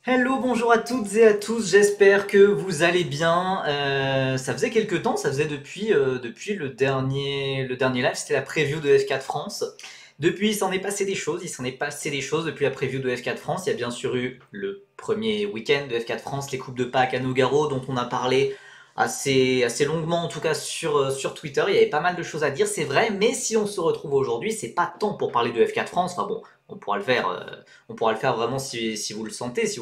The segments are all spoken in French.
Hello, bonjour à toutes et à tous, j'espère que vous allez bien. Ça faisait quelques temps, ça faisait depuis le dernier live, c'était la preview de F4 France. Depuis, il s'en est passé des choses, depuis la preview de F4 France. Il y a bien sûr eu le premier week-end de F4 France, les Coupes de Pâques à Nogaro, dont on a parlé assez longuement, en tout cas sur Twitter. Il y avait pas mal de choses à dire, c'est vrai, mais si on se retrouve aujourd'hui, c'est pas tant pour parler de F4 France. Enfin bon, on pourra le faire. On pourra le faire vraiment si vous le sentez, si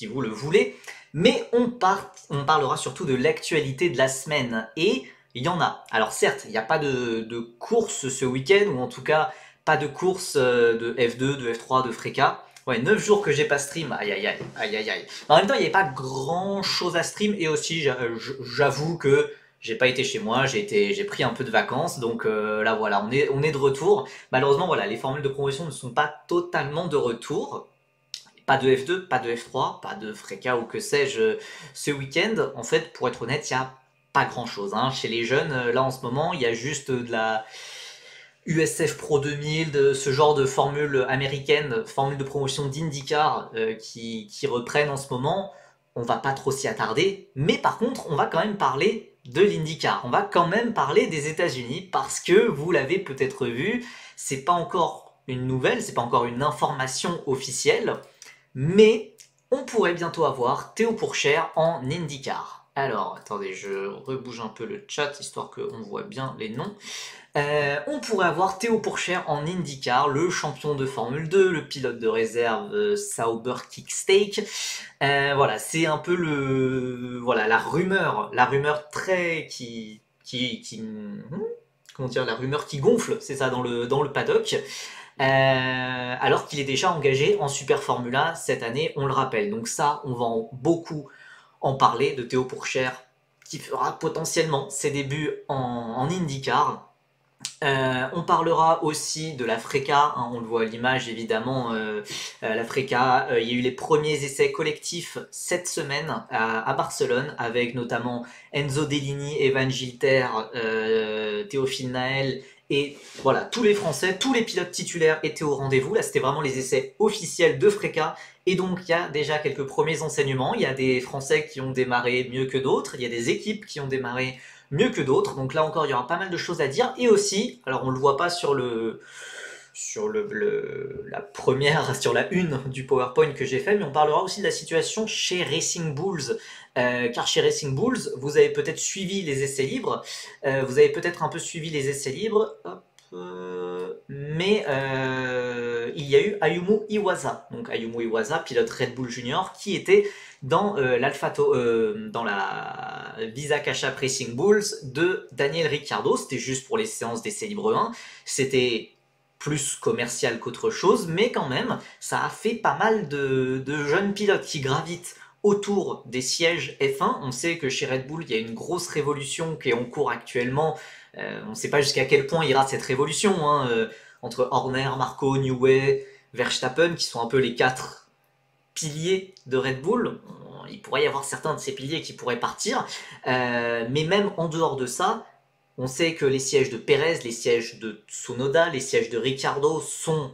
vous le voulez. Mais on parlera surtout de l'actualité de la semaine. Et il y en a. Alors certes, il n'y a pas de course ce week-end, ou en tout cas pas de course de F2, de F3, de Freka. Ouais, 9 jours que j'ai pas stream, aïe aïe aïe, aïe aïe aïe. En même temps, il n'y avait pas grand chose à stream, et aussi j'avoue que j'ai pas été chez moi, j'ai pris un peu de vacances, donc là voilà, on est de retour. Malheureusement, voilà, les formules de promotion ne sont pas totalement de retour. Pas de F2, pas de F3, pas de Freka ou que sais-je ce week-end. En fait, pour être honnête, il n'y a pas grand-chose. Hein. Chez les jeunes, là en ce moment, il y a juste de la USF Pro 2000, de ce genre de formule américaine, formule de promotion d'IndyCar qui reprennent en ce moment. On va pas trop s'y attarder, mais par contre, on va quand même parler de l'IndyCar. On va quand même parler des États-Unis parce que vous l'avez peut-être vu, c'est pas encore une nouvelle, c'est pas encore une information officielle, mais on pourrait bientôt avoir Théo Pourchaire en IndyCar. Alors, attendez, je rebouge un peu le chat histoire qu'on voit bien les noms. On pourrait avoir Théo Pourchaire en IndyCar, le champion de Formule 2, le pilote de réserve Sauber Kickstake. Voilà, c'est un peu voilà, la rumeur très comment dire, la rumeur qui gonfle, c'est ça, dans le paddock. Alors qu'il est déjà engagé en Super Formula cette année, on le rappelle. Donc ça, on va beaucoup en parler de Théo Pourchaire, qui fera potentiellement ses débuts en IndyCar. On parlera aussi de la Freca, hein, on le voit à l'image évidemment, la Freca, il y a eu les premiers essais collectifs cette semaine à Barcelone, avec notamment Enzo Dellini, Evan Gilter, Théophile Nael, et voilà, tous les Français, tous les pilotes titulaires étaient au rendez-vous. Là, c'était vraiment les essais officiels de Freca, et donc il y a déjà quelques premiers enseignements. Il y a des Français qui ont démarré mieux que d'autres, il y a des équipes qui ont démarré mieux que d'autres. Donc là encore, il y aura pas mal de choses à dire. Et aussi, alors on le voit pas la première, sur la une du PowerPoint que j'ai fait, mais on parlera aussi de la situation chez Racing Bulls. Car chez Racing Bulls, vous avez peut-être suivi les essais libres, vous avez peut-être un peu suivi les essais libres, hop, mais il y a eu Ayumu Iwasa, donc Ayumu Iwasa, pilote Red Bull Junior, qui était dans la Visa Cash App Racing Bulls de Daniel Ricciardo. C'était juste pour les séances d'essai libre 1. C'était plus commercial qu'autre chose, mais quand même, ça a fait pas mal de jeunes pilotes qui gravitent autour des sièges F1. On sait que chez Red Bull, il y a une grosse révolution qui est en cours actuellement. On ne sait pas jusqu'à quel point ira cette révolution, hein, entre Horner, Marco, Newey, Verstappen, qui sont un peu les quatre piliers de Red Bull. Il pourrait y avoir certains de ces piliers qui pourraient partir, mais même en dehors de ça, on sait que les sièges de Perez, les sièges de Tsunoda, les sièges de Ricciardo sont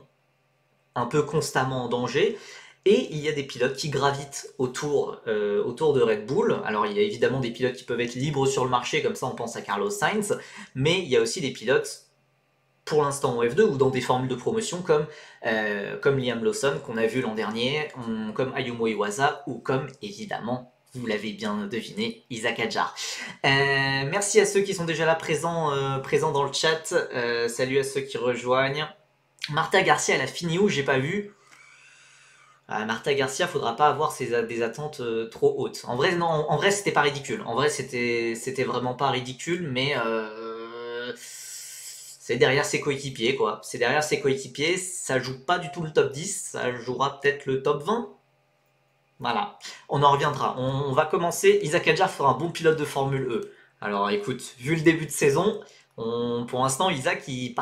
un peu constamment en danger. Et il y a des pilotes qui gravitent autour de Red Bull. Alors il y a évidemment des pilotes qui peuvent être libres sur le marché, comme ça on pense à Carlos Sainz, mais il y a aussi des pilotes pour l'instant en F2 ou dans des formules de promotion comme Liam Lawson qu'on a vu l'an dernier, comme Ayumu Iwasa ou comme évidemment, vous l'avez bien deviné, Isaac Hadjar. Merci à ceux qui sont déjà là présents dans le chat. Salut à ceux qui rejoignent. Marta Garcia, elle a fini où? J'ai pas vu. Marta Garcia, faudra pas avoir des attentes trop hautes. En vrai, non, en vrai, c'était pas ridicule. En vrai, c'était vraiment pas ridicule, mais c'est derrière ses coéquipiers, quoi. C'est derrière ses coéquipiers, ça joue pas du tout le top 10, ça jouera peut-être le top 20. Voilà, on en reviendra. On va commencer. Isaac Hadjar fera un bon pilote de Formule E. Alors écoute, vu le début de saison, pour l'instant, Isaac, il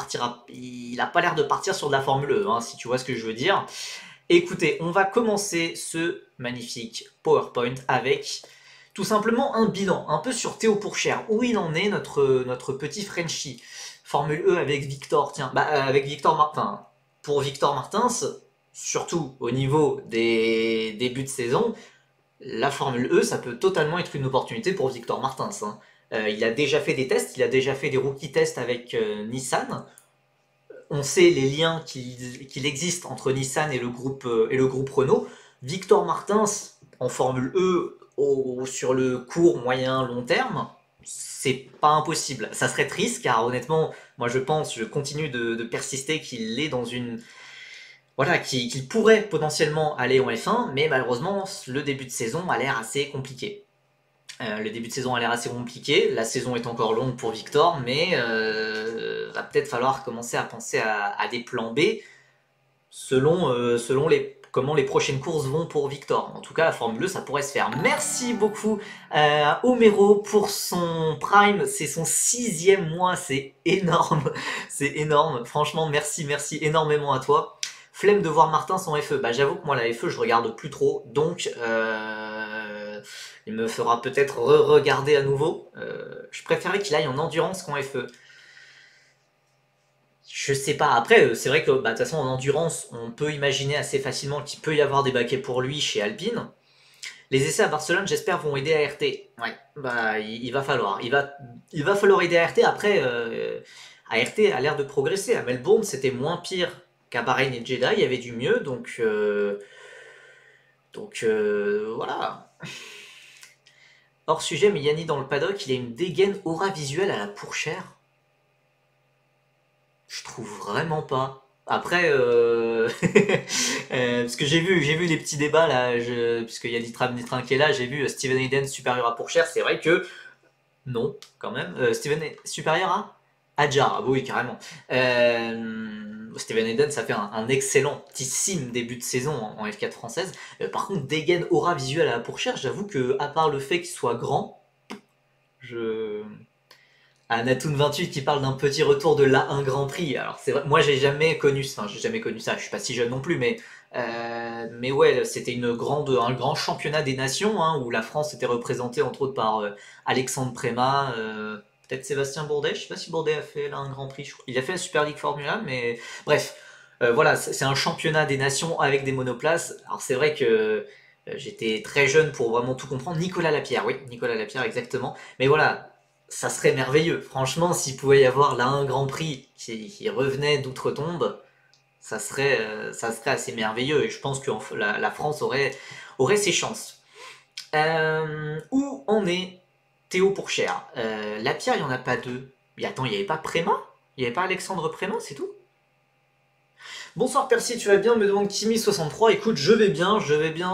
a pas l'air de partir sur de la Formule E, hein, si tu vois ce que je veux dire. Écoutez, on va commencer ce magnifique PowerPoint avec tout simplement un bilan, un peu sur Théo Pourchaire, où il en est notre petit Frenchie. Formule E avec Victor, tiens, avec Victor Martin. Pour Victor Martins, surtout au niveau des débuts de saison, la Formule E, ça peut totalement être une opportunité pour Victor Martins, hein. Il a déjà fait des tests, il a déjà fait des rookie tests avec Nissan. On sait les liens qu'il existe entre Nissan et le groupe Renault. Victor Martins, en Formule E, sur le court, moyen, long terme, c'est pas impossible. Ça serait triste car honnêtement, moi je continue de persister qu'il est dans une... Voilà, qu'il pourrait potentiellement aller en F1, mais malheureusement le début de saison a l'air assez compliqué. Le début de saison a l'air assez compliqué, la saison est encore longue pour Victor, mais va peut-être falloir commencer à penser à des plans B selon comment les prochaines courses vont pour Victor. En tout cas, la Formule 2, ça pourrait se faire. Merci beaucoup à Homero pour son Prime, c'est son 6e mois, c'est énorme, c'est énorme. Franchement, merci énormément à toi. Flemme de voir Martin en FE. Bah, j'avoue que moi, la FE, je regarde plus trop, donc il me fera peut-être re-regarder à nouveau. Je préférais qu'il aille en endurance qu'en FE. Je sais pas. Après, c'est vrai que bah, de toute façon, en endurance, on peut imaginer assez facilement qu'il peut y avoir des baquets pour lui chez Alpine. Les essais à Barcelone, j'espère, vont aider ART. Ouais, bah, il va falloir. Il va falloir aider ART. Après, ART a l'air de progresser. À Melbourne, c'était moins pire qu'à Bahreïn et Jeddah. Il y avait du mieux, donc voilà. Hors sujet, mais Yanni dans le paddock, il a une dégaine aura visuelle à la Pourchère. Je trouve vraiment pas. Après, parce que j'ai vu les petits débats là, puisqu'il y a Nitram Nitrin qui est là, j'ai vu Steven Hayden supérieur à Pourchère, c'est vrai que non, quand même. Steven supérieur à Adjar, ah oui, carrément. Steven Hayden, ça fait un excellentissime début de saison en F4 française. Par contre, dégaine aura visuelle à la Pourchère, j'avoue que, à part le fait qu'il soit grand, je. À Natoon28 qui parle d'un petit retour de l'A1 Grand Prix. Alors c'est vrai, moi j'ai jamais connu ça, je suis pas si jeune non plus, mais ouais, c'était un grand championnat des nations hein, où la France était représentée entre autres par Alexandre Prémat, peut-être Sébastien Bourdet, je sais pas si Bourdet a fait l'A1 Grand Prix, il a fait la Super League Formula, mais bref, voilà, c'est un championnat des nations avec des monoplaces. Alors c'est vrai que j'étais très jeune pour vraiment tout comprendre. Nicolas Lapierre, oui, Nicolas Lapierre exactement, mais voilà, ça serait merveilleux. Franchement, s'il pouvait y avoir là un Grand Prix qui revenait d'outre-tombe, ça serait assez merveilleux. Et je pense que la France aurait ses chances. Où en est Théo Pourchère Lapierre, il n'y en a pas deux. Mais attends, il n'y avait pas Préma? Il n'y avait pas Alexandre Préma, c'est tout? Bonsoir Percy, tu vas bien? Me demande Kimi63. Écoute, je vais bien,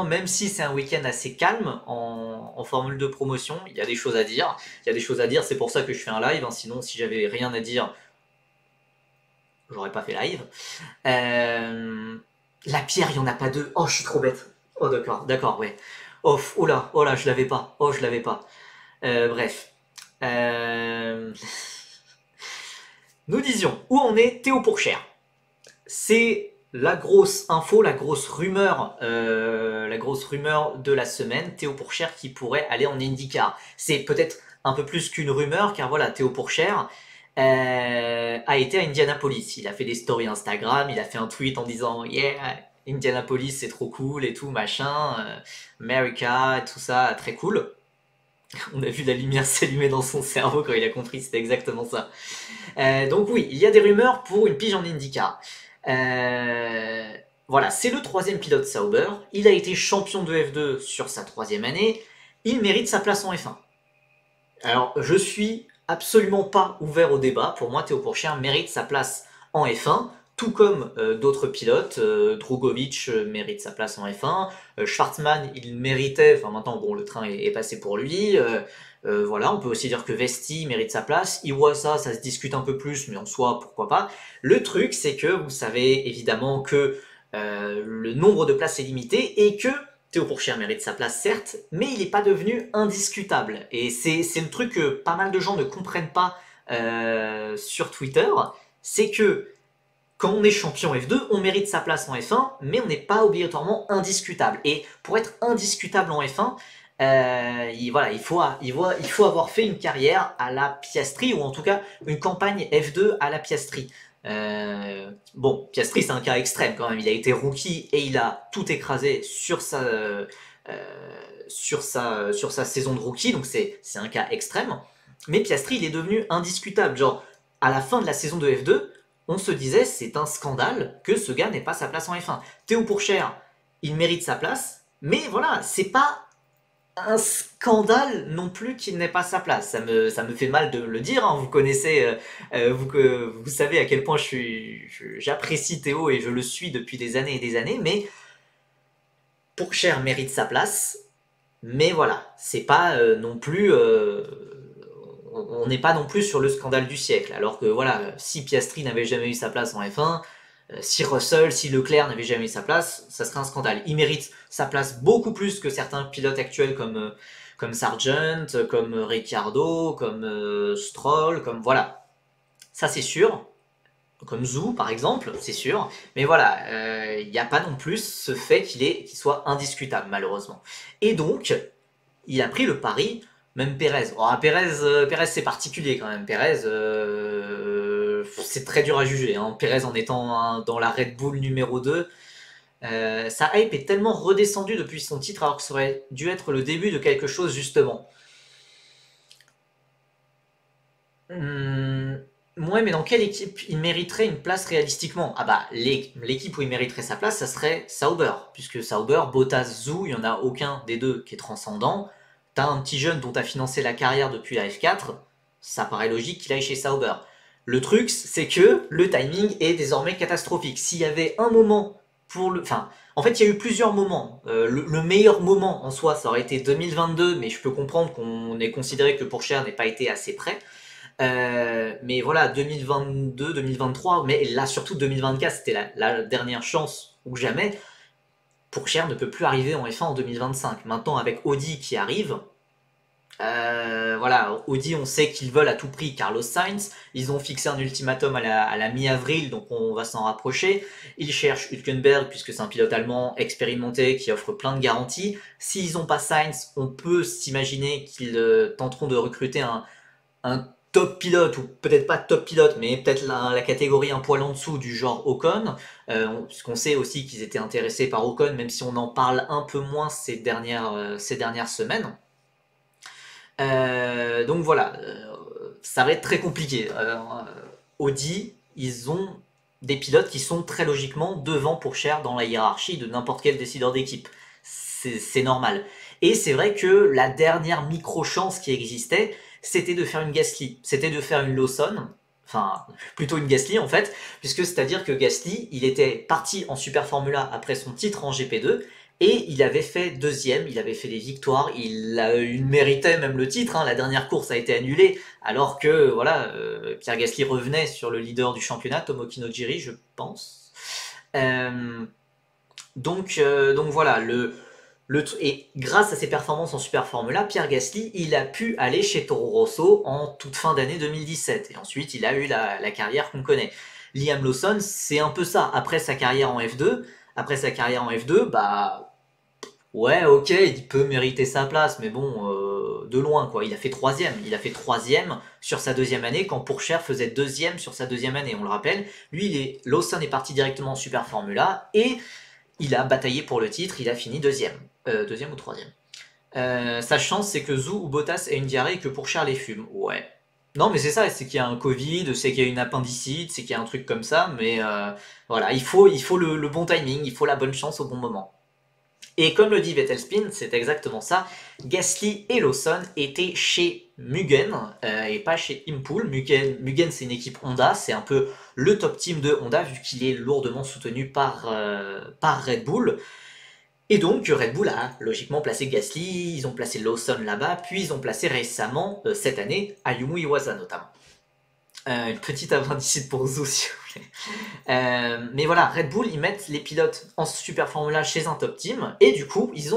même si c'est un week-end assez calme en Formule 2 promotion. Il y a des choses à dire. C'est pour ça que je fais un live. Hein. Sinon, si j'avais rien à dire, j'aurais pas fait live. La pierre, il n'y en a pas deux. Oh, je suis trop bête. Oh, d'accord, ouais. Oh là, je l'avais pas. Bref. Nous disions, où en est Théo Pourchère? C'est la grosse info, la grosse rumeur de la semaine. Théo Pourchère qui pourrait aller en IndyCar. C'est peut-être un peu plus qu'une rumeur, car voilà, Théo Pourchère a été à Indianapolis. Il a fait des stories Instagram, il a fait un tweet en disant yeah, Indianapolis c'est trop cool et tout machin, America tout ça très cool. On a vu la lumière s'allumer dans son cerveau quand il a compris, c'était exactement ça. Donc oui, il y a des rumeurs pour une pige en IndyCar. Voilà, c'est le 3e pilote Sauber. Il a été champion de F2 sur sa 3e année. Il mérite sa place en F1. Alors, je suis absolument pas ouvert au débat. Pour moi, Théo Pourchère mérite sa place en F1, tout comme d'autres pilotes. Drugovich mérite sa place en F1. Schwartzmann, il méritait. Enfin, maintenant, bon, le train est passé pour lui. Voilà, on peut aussi dire que Vesti mérite sa place. Iwasa, ça se discute un peu plus, mais en soi, pourquoi pas. Le truc, c'est que vous savez évidemment que le nombre de places est limité et que Théo Pourchère mérite sa place, certes, mais il n'est pas devenu indiscutable. Et c'est le truc que pas mal de gens ne comprennent pas sur Twitter, c'est que quand on est champion F2, on mérite sa place en F1, mais on n'est pas obligatoirement indiscutable. Et pour être indiscutable en F1, il faut avoir fait une carrière à la Piastri, ou en tout cas une campagne F2 à la Piastri. Bon, Piastri c'est un cas extrême quand même, il a été rookie et il a tout écrasé sur sa saison de rookie, donc c'est un cas extrême. Mais Piastri, il est devenu indiscutable. Genre, à la fin de la saison de F2, on se disait c'est un scandale que ce gars n'ait pas sa place en F1. Théo Pourchaire, il mérite sa place, mais voilà, c'est pas un scandale non plus qu'il n'ait pas sa place. Ça me fait mal de le dire, hein. Vous connaissez, vous savez à quel point j'apprécie Théo et je le suis depuis des années et des années, mais Pourchaire mérite sa place, mais voilà, c'est pas non plus. On n'est pas non plus sur le scandale du siècle. Alors que voilà, si Piastri n'avait jamais eu sa place en F1, si Russell, si Leclerc n'avait jamais eu sa place, ça serait un scandale. Il mérite sa place beaucoup plus que certains pilotes actuels comme Sargent, comme Ricciardo, comme Stroll, comme voilà. Ça c'est sûr. Comme Zhou par exemple, c'est sûr. Mais voilà, il n'y a pas non plus ce fait qu'il soit indiscutable malheureusement. Et donc, il a pris le pari, même Pérez. Oh, Pérez c'est particulier quand même. Pérez, c'est très dur à juger. Hein. Pérez en étant dans la Red Bull numéro 2, sa hype est tellement redescendue depuis son titre alors que ça aurait dû être le début de quelque chose justement. Ouais, mais dans quelle équipe il mériterait une place réalistiquement? Ah bah, l'équipe où il mériterait sa place, ça serait Sauber. Puisque Sauber, Bottas, Zhou, il n'y en a aucun des deux qui est transcendant. T'as un petit jeune dont t'as financé la carrière depuis la F4, ça paraît logique qu'il aille chez Sauber. Le truc, c'est que le timing est désormais catastrophique. S'il y avait un moment pour le... Enfin, en fait, il y a eu plusieurs moments. Le meilleur moment en soi, ça aurait été 2022, mais je peux comprendre qu'on ait considéré que Pourchaire n'ait pas été assez près. Mais voilà, 2022, 2023, mais là surtout 2024, c'était la dernière chance ou jamais. Pourchaire ne peut plus arriver en F1 en 2025. Maintenant, avec Audi qui arrive, voilà, Audi, on sait qu'ils veulent à tout prix Carlos Sainz. Ils ont fixé un ultimatum à la mi-avril, donc on va s'en rapprocher. Ils cherchent Hülkenberg, puisque c'est un pilote allemand expérimenté qui offre plein de garanties. S'ils n'ont pas Sainz, on peut s'imaginer qu'ils tenteront de recruter un top pilote, ou peut-être pas top pilote, mais peut-être la catégorie un poil en dessous du genre Ocon, puisqu'on sait aussi qu'ils étaient intéressés par Ocon, même si on en parle un peu moins ces dernières semaines. Donc voilà, ça va être très compliqué. Audi, ils ont des pilotes qui sont très logiquement devant Pourchaire dans la hiérarchie de n'importe quel décideur d'équipe. C'est normal. Et c'est vrai que la dernière micro-chance qui existait, c'était de faire une Gasly. C'était de faire une Lawson, enfin plutôt une Gasly en fait, puisque c'est-à-dire que Gasly, il était parti en Super Formula après son titre en GP2, et il avait fait deuxième, il avait fait des victoires, il méritait même le titre, hein. La dernière course a été annulée, alors que voilà, Pierre Gasly revenait sur le leader du championnat, Tomoki Nojiri, je pense. Euh, donc voilà, et grâce à ses performances en Super Formula, Pierre Gasly, il a pu aller chez Toro Rosso en toute fin d'année 2017. Et ensuite, il a eu la carrière qu'on connaît. Liam Lawson, c'est un peu ça. Après sa carrière en F2, bah ouais, ok, il peut mériter sa place, mais bon, de loin quoi. Il a fait troisième. Il a fait troisième sur sa deuxième année quand Pourchaire faisait deuxième sur sa deuxième année. On le rappelle. Lui, Lawson est parti directement en Super Formula et il a bataillé pour le titre, il a fini deuxième. Deuxième ou troisième. Sa chance, c'est que Zhou ou Bottas ait une diarrhée et que Pourchaire les fume. Ouais. Non, mais c'est ça, c'est qu'il y a un Covid, c'est qu'il y a une appendicite, c'est qu'il y a un truc comme ça, mais voilà, il faut le bon timing, il faut la bonne chance au bon moment. Et comme le dit Vettelspin, c'est exactement ça. Gasly et Lawson étaient chez Mugen et pas chez Impul. Mugen c'est une équipe Honda, c'est un peu le top team de Honda vu qu'il est lourdement soutenu par Red Bull. Et donc Red Bull a logiquement placé Gasly, ils ont placé Lawson là-bas, puis ils ont placé récemment, cette année, Ayumu Iwasa notamment. Une petite appendicite pour Zou si vous voulez. Mais voilà, Red Bull, ils mettent les pilotes en Super Formula chez un top team, et du coup, ils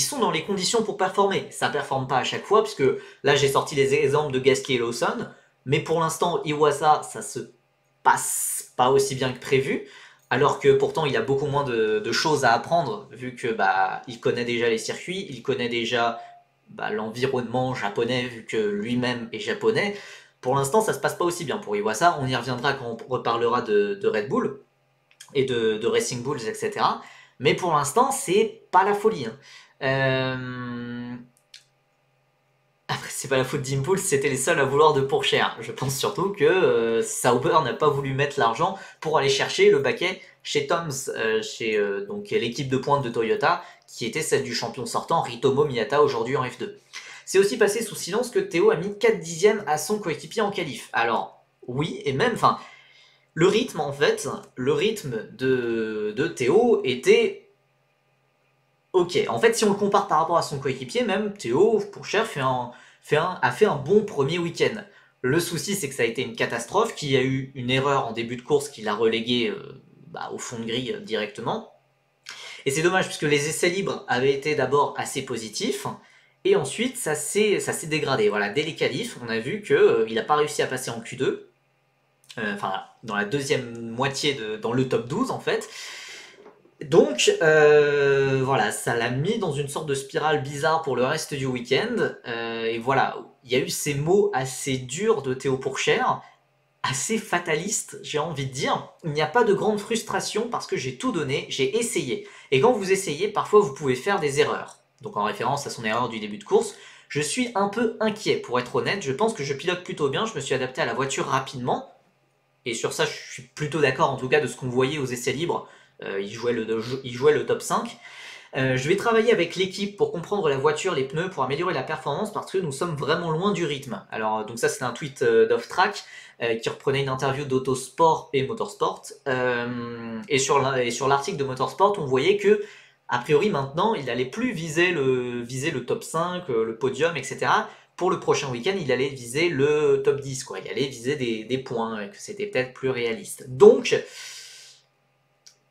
sont dans les conditions pour performer. Ça performe pas à chaque fois, puisque là, j'ai sorti les exemples de Gasly et Lawson, mais pour l'instant, Iwasa, ça se passe pas aussi bien que prévu, alors que pourtant, il a beaucoup moins de choses à apprendre, vu que bah, il connaît déjà les circuits, il connaît déjà l'environnement japonais, vu que lui-même est japonais. pour l'instant, ça se passe pas aussi bien pour Iwasa. On y reviendra quand on reparlera de Red Bull et de Racing Bulls, etc. Mais pour l'instant, c'est pas la folie. Hein. Après, c'est pas la faute d'Impulse, c'était les seuls à vouloir de Pourchère. Je pense surtout que Sauber n'a pas voulu mettre l'argent pour aller chercher le baquet chez Toms, donc l'équipe de pointe de Toyota, qui était celle du champion sortant Ritomo Miyata aujourd'hui en F2. C'est aussi passé sous silence que Théo a mis 4 dixièmes à son coéquipier en qualif. Alors, oui, et même, enfin, le rythme en fait, le rythme de Théo était ok. En fait, si on le compare par rapport à son coéquipier, même Théo Pourchère a fait un bon premier week-end. Le souci, c'est que ça a été une catastrophe, qu'il y a eu une erreur en début de course qui l'a relégué au fond de grille directement. Et c'est dommage puisque les essais libres avaient été d'abord assez positifs. Et ensuite, ça s'est dégradé. Voilà, dès les qualifs, on a vu qu'il n'a pas réussi à passer en Q2. Enfin, dans la deuxième moitié, dans le top 12 en fait. Donc, voilà, ça l'a mis dans une sorte de spirale bizarre pour le reste du week-end. Et voilà, il y a eu ces mots assez durs de Théo Pourchère, assez fatalistes, j'ai envie de dire. Il n'y a pas de grande frustration parce que j'ai tout donné, j'ai essayé. Et quand vous essayez, parfois vous pouvez faire des erreurs. Donc en référence à son erreur du début de course, je suis un peu inquiet pour être honnête. Je pense que je pilote plutôt bien, je me suis adapté à la voiture rapidement. Et sur ça, je suis plutôt d'accord en tout cas de ce qu'on voyait aux essais libres. Il jouait le top 5. Je vais travailler avec l'équipe pour comprendre la voiture, les pneus, pour améliorer la performance parce que nous sommes vraiment loin du rythme. Alors, donc ça, c'est un tweet d'Off-Track qui reprenait une interview d'Autosport et Motorsport. Et sur l'article de Motorsport, on voyait que, a priori, maintenant, il n'allait plus viser le top 5, le podium, etc. Pour le prochain week-end, il allait viser le top 10, quoi. Il allait viser des points, et que c'était peut-être plus réaliste. Donc,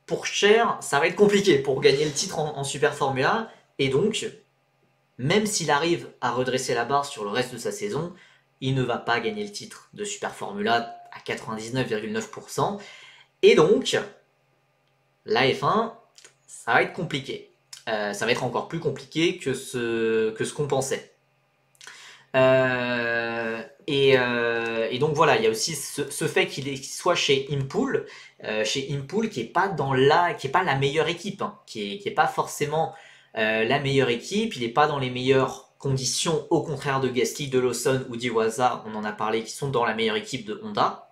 pour Cher, ça va être compliqué pour gagner le titre en Super Formula. Et donc, même s'il arrive à redresser la barre sur le reste de sa saison, il ne va pas gagner le titre de Super Formula à 99,9%. Et donc, la F1, ça va être compliqué. Ça va être encore plus compliqué que ce qu'on pensait. Et donc voilà, il y a aussi ce fait qu'il soit chez Impool, qui est pas la meilleure équipe, hein, qui est pas forcément la meilleure équipe, il est pas dans les meilleures conditions, au contraire de Gasly, de Lawson ou d'Iwasa, on en a parlé, qui sont dans la meilleure équipe de Honda.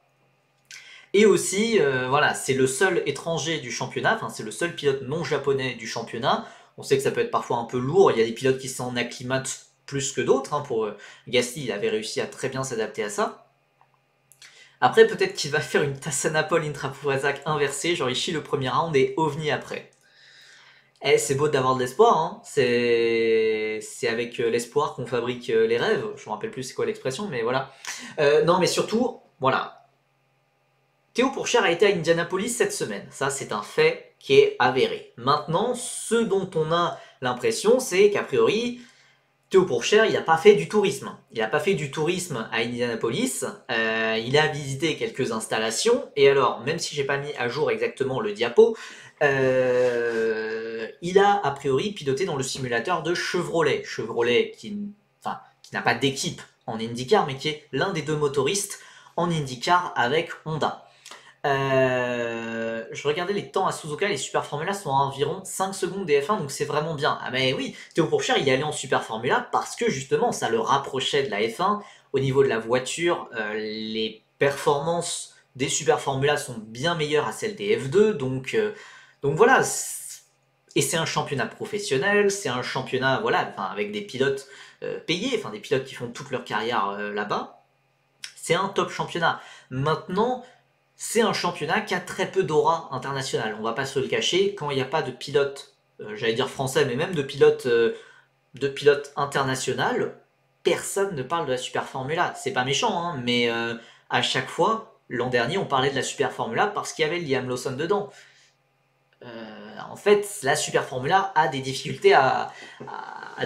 Et aussi, voilà, c'est le seul étranger du championnat, enfin c'est le seul pilote non japonais du championnat. On sait que ça peut être parfois un peu lourd, il y a des pilotes qui s'en acclimatent plus que d'autres. Hein, pour Gasly, il avait réussi à très bien s'adapter à ça. Après, peut-être qu'il va faire une Tassanapol Intra-Pourrazak inversée, genre il chie le premier round et ovni après. Eh, c'est beau d'avoir de l'espoir, hein. C'est avec l'espoir qu'on fabrique les rêves. Je me rappelle plus c'est quoi l'expression, mais voilà. Non, mais surtout, voilà. Théo Pourchère a été à Indianapolis cette semaine. Ça, c'est un fait qui est avéré. Maintenant, ce dont on a l'impression, c'est qu'a priori, Théo Pourchère, il n'a pas fait du tourisme. Il n'a pas fait du tourisme à Indianapolis. Il a visité quelques installations. Et alors, même si j'ai pas mis à jour exactement le diapo, il a a priori piloté dans le simulateur de Chevrolet. Chevrolet qui n'a pas d'équipe en IndyCar, mais qui est l'un des deux motoristes en IndyCar avec Honda. Je regardais les temps à Suzuka, les Super Formula sont à environ 5 secondes des F1, donc c'est vraiment bien. Ah mais oui, Théo Pourchère il est allé en Super Formula parce que justement ça le rapprochait de la F1 au niveau de la voiture. Les performances des Super Formula sont bien meilleures à celles des F2, donc voilà. Et c'est un championnat professionnel, c'est un championnat voilà, avec des pilotes payés, des pilotes qui font toute leur carrière là-bas. C'est un top championnat. Maintenant, c'est un championnat qui a très peu d'aura internationale. On va pas se le cacher, quand il n'y a pas de pilote, j'allais dire français, mais même de pilote international, personne ne parle de la Super Formula. C'est pas méchant, hein, mais à chaque fois, l'an dernier, on parlait de la Super Formula parce qu'il y avait Liam Lawson dedans. En fait, la Super Formula a des difficultés à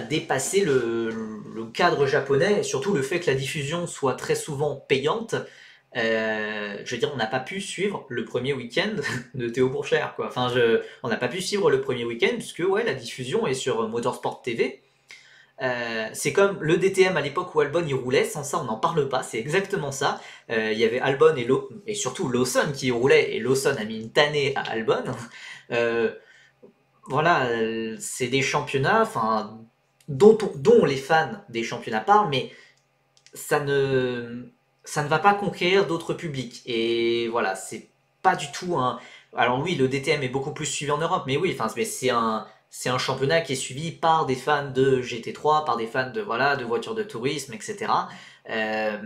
dépasser le cadre japonais, et surtout le fait que la diffusion soit très souvent payante. Je veux dire, on n'a pas pu suivre le premier week-end de Théo Pourchère, quoi. On n'a pas pu suivre le premier week-end puisque ouais, la diffusion est sur Motorsport TV. C'est comme le DTM à l'époque où Albon il roulait, sans ça on n'en parle pas, c'est exactement ça. Il y avait Albon et surtout Lawson qui roulait, et Lawson a mis une tannée à Albon. Euh, voilà, c'est des championnats dont les fans des championnats parlent, mais ça ne, ça ne va pas conquérir d'autres publics. Et voilà, c'est pas du tout un. Alors oui, le DTM est beaucoup plus suivi en Europe, mais oui, enfin, c'est un championnat qui est suivi par des fans de GT3, par des fans de voilà, de voitures de tourisme, etc. Euh,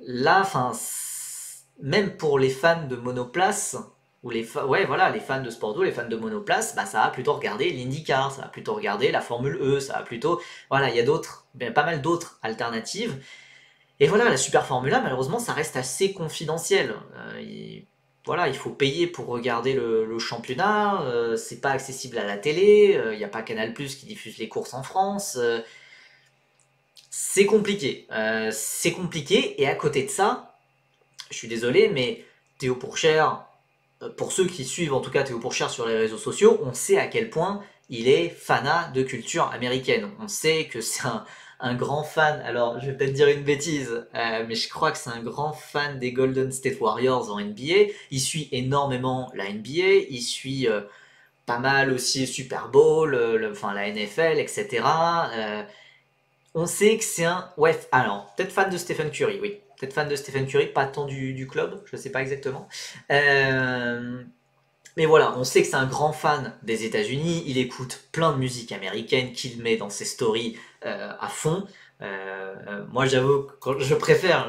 Là, même pour les fans de monoplace ou ouais, voilà, les fans de sport auto, les fans de monoplace, bah, ça va plutôt regarder l'IndyCar, ça va plutôt regarder la Formule E, ça va plutôt, voilà, il y a pas mal d'autres alternatives. Et voilà, la Super Formula, malheureusement, ça reste assez confidentiel. Voilà, il faut payer pour regarder le championnat. C'est pas accessible à la télé. Il n'y a pas Canal+ qui diffuse les courses en France. C'est compliqué. C'est compliqué. Et à côté de ça, je suis désolé, mais Théo Pourchère, pour ceux qui suivent en tout cas Théo Pourchère sur les réseaux sociaux, on sait à quel point il est fanat de culture américaine. On sait que c'est un grand fan, alors je vais peut-être dire une bêtise, mais je crois que c'est un grand fan des Golden State Warriors en NBA. Il suit énormément la NBA, il suit pas mal aussi Super Bowl, enfin la NFL, etc. On sait que c'est un. Ouais, alors, peut-être fan de Stephen Curry, oui. Peut-être fan de Stephen Curry, pas tant du club, je sais pas exactement. Euh, mais voilà, on sait que c'est un grand fan des États-Unis. Il écoute plein de musique américaine qu'il met dans ses stories à fond. Moi, j'avoue, je préfère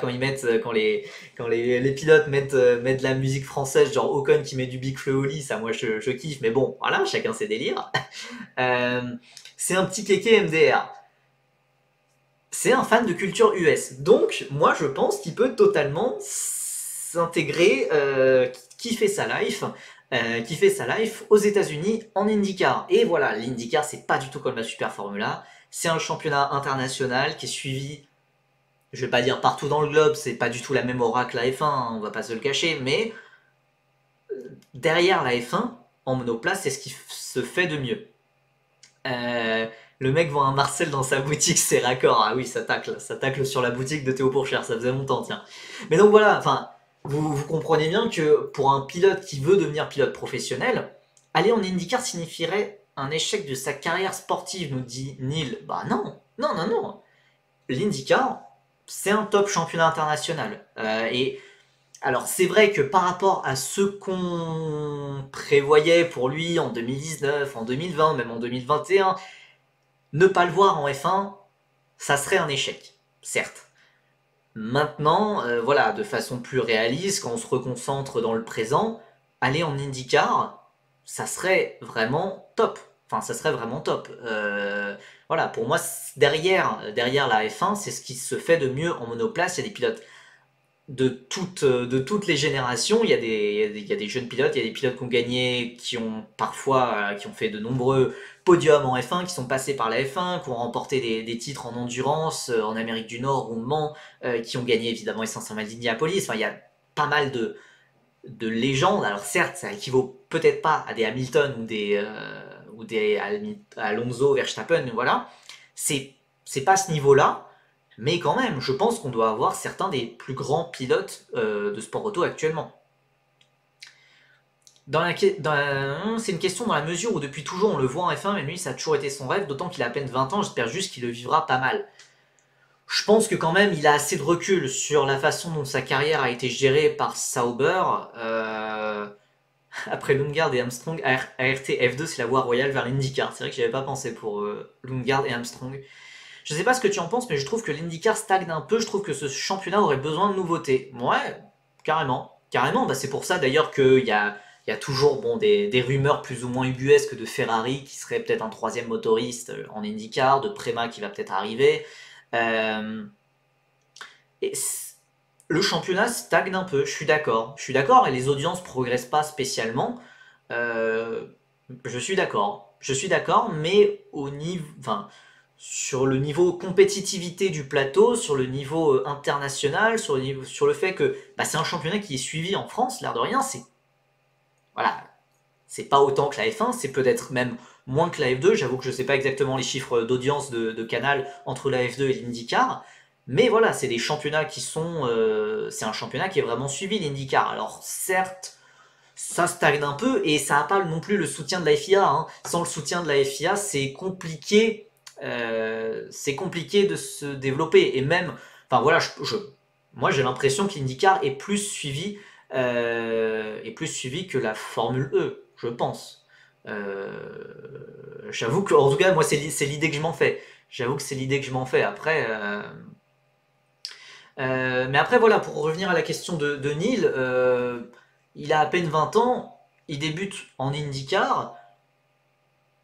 quand ils mettent, quand les pilotes mettent de la musique française, genre Ocon qui met du Big Flo au lit, ça, moi, je kiffe. Mais bon, voilà, chacun ses délires. Euh, c'est un petit kéké MDR. C'est un fan de culture US. Donc, moi, je pense qu'il peut totalement s'intégrer, kiffer sa life aux États-Unis en IndyCar. Et voilà, l'IndyCar, c'est pas du tout comme la Super Formula. C'est un championnat international qui est suivi, je vais pas dire partout dans le globe, c'est pas du tout la même aura que la F1, hein, on va pas se le cacher, mais derrière la F1, en monoplace, c'est ce qui se fait de mieux. Euh, le mec voit un Marcel dans sa boutique, c'est raccord. Ah oui, ça tacle sur la boutique de Théo Pourchère, ça faisait longtemps, tiens. Mais donc voilà, enfin, vous comprenez bien que pour un pilote qui veut devenir pilote professionnel, aller en IndyCar signifierait un échec de sa carrière sportive, nous dit Neil. Bah non, non, non, non. L'IndyCar, c'est un top championnat international. Et alors c'est vrai que par rapport à ce qu'on prévoyait pour lui en 2019, en 2020, même en 2021, ne pas le voir en F1, ça serait un échec, certes. Maintenant, voilà, de façon plus réaliste, quand on se reconcentre dans le présent, aller en IndyCar, ça serait vraiment top. Enfin, ça serait vraiment top. Voilà, pour moi, derrière la F1, c'est ce qui se fait de mieux en monoplace. Il y a des pilotes de toutes les générations. Il y a des jeunes pilotes, il y a des pilotes qui ont gagné, qui ont fait de nombreux podiums en F1, qui sont passés par la F1, qui ont remporté des titres en endurance en Amérique du Nord ou au Mans, qui ont gagné évidemment essentiellement d'Indianapolis. Enfin, il y a pas mal de légendes. Alors certes, ça équivaut peut-être pas à des Hamilton ou des Alonso, Verstappen, voilà. C'est pas ce niveau-là, mais quand même, je pense qu'on doit avoir certains des plus grands pilotes de sport auto actuellement. C'est une question dans la mesure où depuis toujours on le voit en F1, mais lui ça a toujours été son rêve, d'autant qu'il a à peine 20 ans, j'espère juste qu'il le vivra pas mal. Je pense que quand même il a assez de recul sur la façon dont sa carrière a été gérée par Sauber. Après Lundgaard et Armstrong, ART F2 c'est la voie royale vers l'IndyCar. C'est vrai que j'y avais pas pensé pour Lundgaard et Armstrong. Je sais pas ce que tu en penses, mais je trouve que l'IndyCar stagne un peu. Je trouve que ce championnat aurait besoin de nouveautés. Ouais, carrément. Carrément. Bah, c'est pour ça d'ailleurs qu'il y a toujours bon, des rumeurs plus ou moins ubuesques de Ferrari qui serait peut-être un troisième motoriste en IndyCar, de Prema qui va peut-être arriver. Euh, et le championnat stagne un peu, je suis d'accord. Je suis d'accord et les audiences progressent pas spécialement. Euh, je suis d'accord. Je suis d'accord, mais au niveau, enfin, sur le niveau compétitivité du plateau, sur le niveau international, sur le fait que bah, c'est un championnat qui est suivi en France, l'air de rien, c'est voilà, c'est pas autant que la F1, c'est peut-être même moins que la F2. J'avoue que je sais pas exactement les chiffres d'audience de Canal entre la F2 et l'IndyCar. Mais voilà, c'est des championnats qui sont. C'est un championnat qui est vraiment suivi, l'IndyCar. Alors certes, ça stagne un peu et ça n'a pas non plus le soutien de la FIA. Hein. Sans le soutien de la FIA, c'est compliqué de se développer. Et même, enfin voilà, moi j'ai l'impression que l'IndyCar est plus suivi que la Formule E, je pense. J'avoue que, en tout cas, moi c'est l'idée que je m'en fais. J'avoue que c'est l'idée que je m'en fais. Après, mais après, voilà, pour revenir à la question de Neil, il a à peine 20 ans, il débute en IndyCar.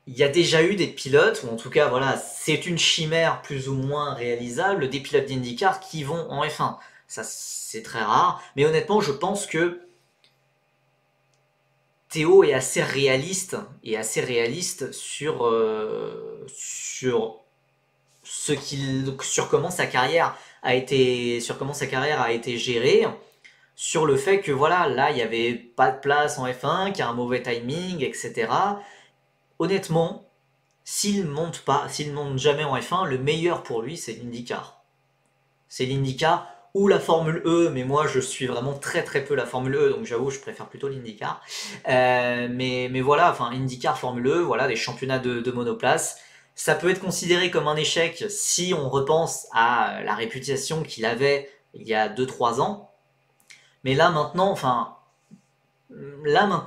Il y a déjà eu des pilotes, ou en tout cas, voilà, c'est une chimère plus ou moins réalisable, des pilotes d'IndyCar qui vont en F1. Ça, c'est très rare. Mais honnêtement, je pense que Théo est assez réaliste sur comment sa carrière a été gérée, sur le fait que voilà, là, il n'y avait pas de place en F1, qu'il y a un mauvais timing, etc. Honnêtement, s'il monte jamais en F1, le meilleur pour lui, c'est l'IndyCar. C'est l'IndyCar ou la Formule E, mais moi je suis vraiment très très peu la Formule E, donc j'avoue je préfère plutôt l'IndyCar. Mais voilà, enfin IndyCar, Formule E, voilà, des championnats de monoplace. Ça peut être considéré comme un échec si on repense à la réputation qu'il avait il y a 2-3 ans. Mais là maintenant,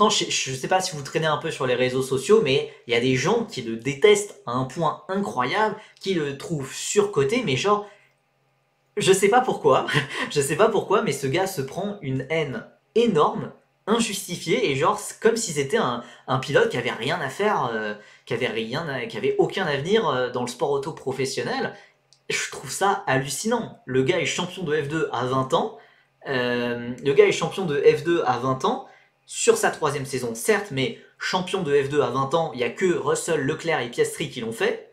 je sais pas si vous traînez un peu sur les réseaux sociaux, mais il y a des gens qui le détestent à un point incroyable, qui le trouvent surcoté, mais genre, je sais pas pourquoi, je sais pas pourquoi, mais ce gars se prend une haine énorme, injustifiée, et genre, comme si c'était un pilote qui avait rien à faire, qui avait aucun avenir dans le sport auto professionnel. Je trouve ça hallucinant. Le gars est champion de F2 à 20 ans. Le gars est champion de F2 à 20 ans, sur sa troisième saison, certes, mais champion de F2 à 20 ans, il n'y a que Russell, Leclerc et Piastri qui l'ont fait.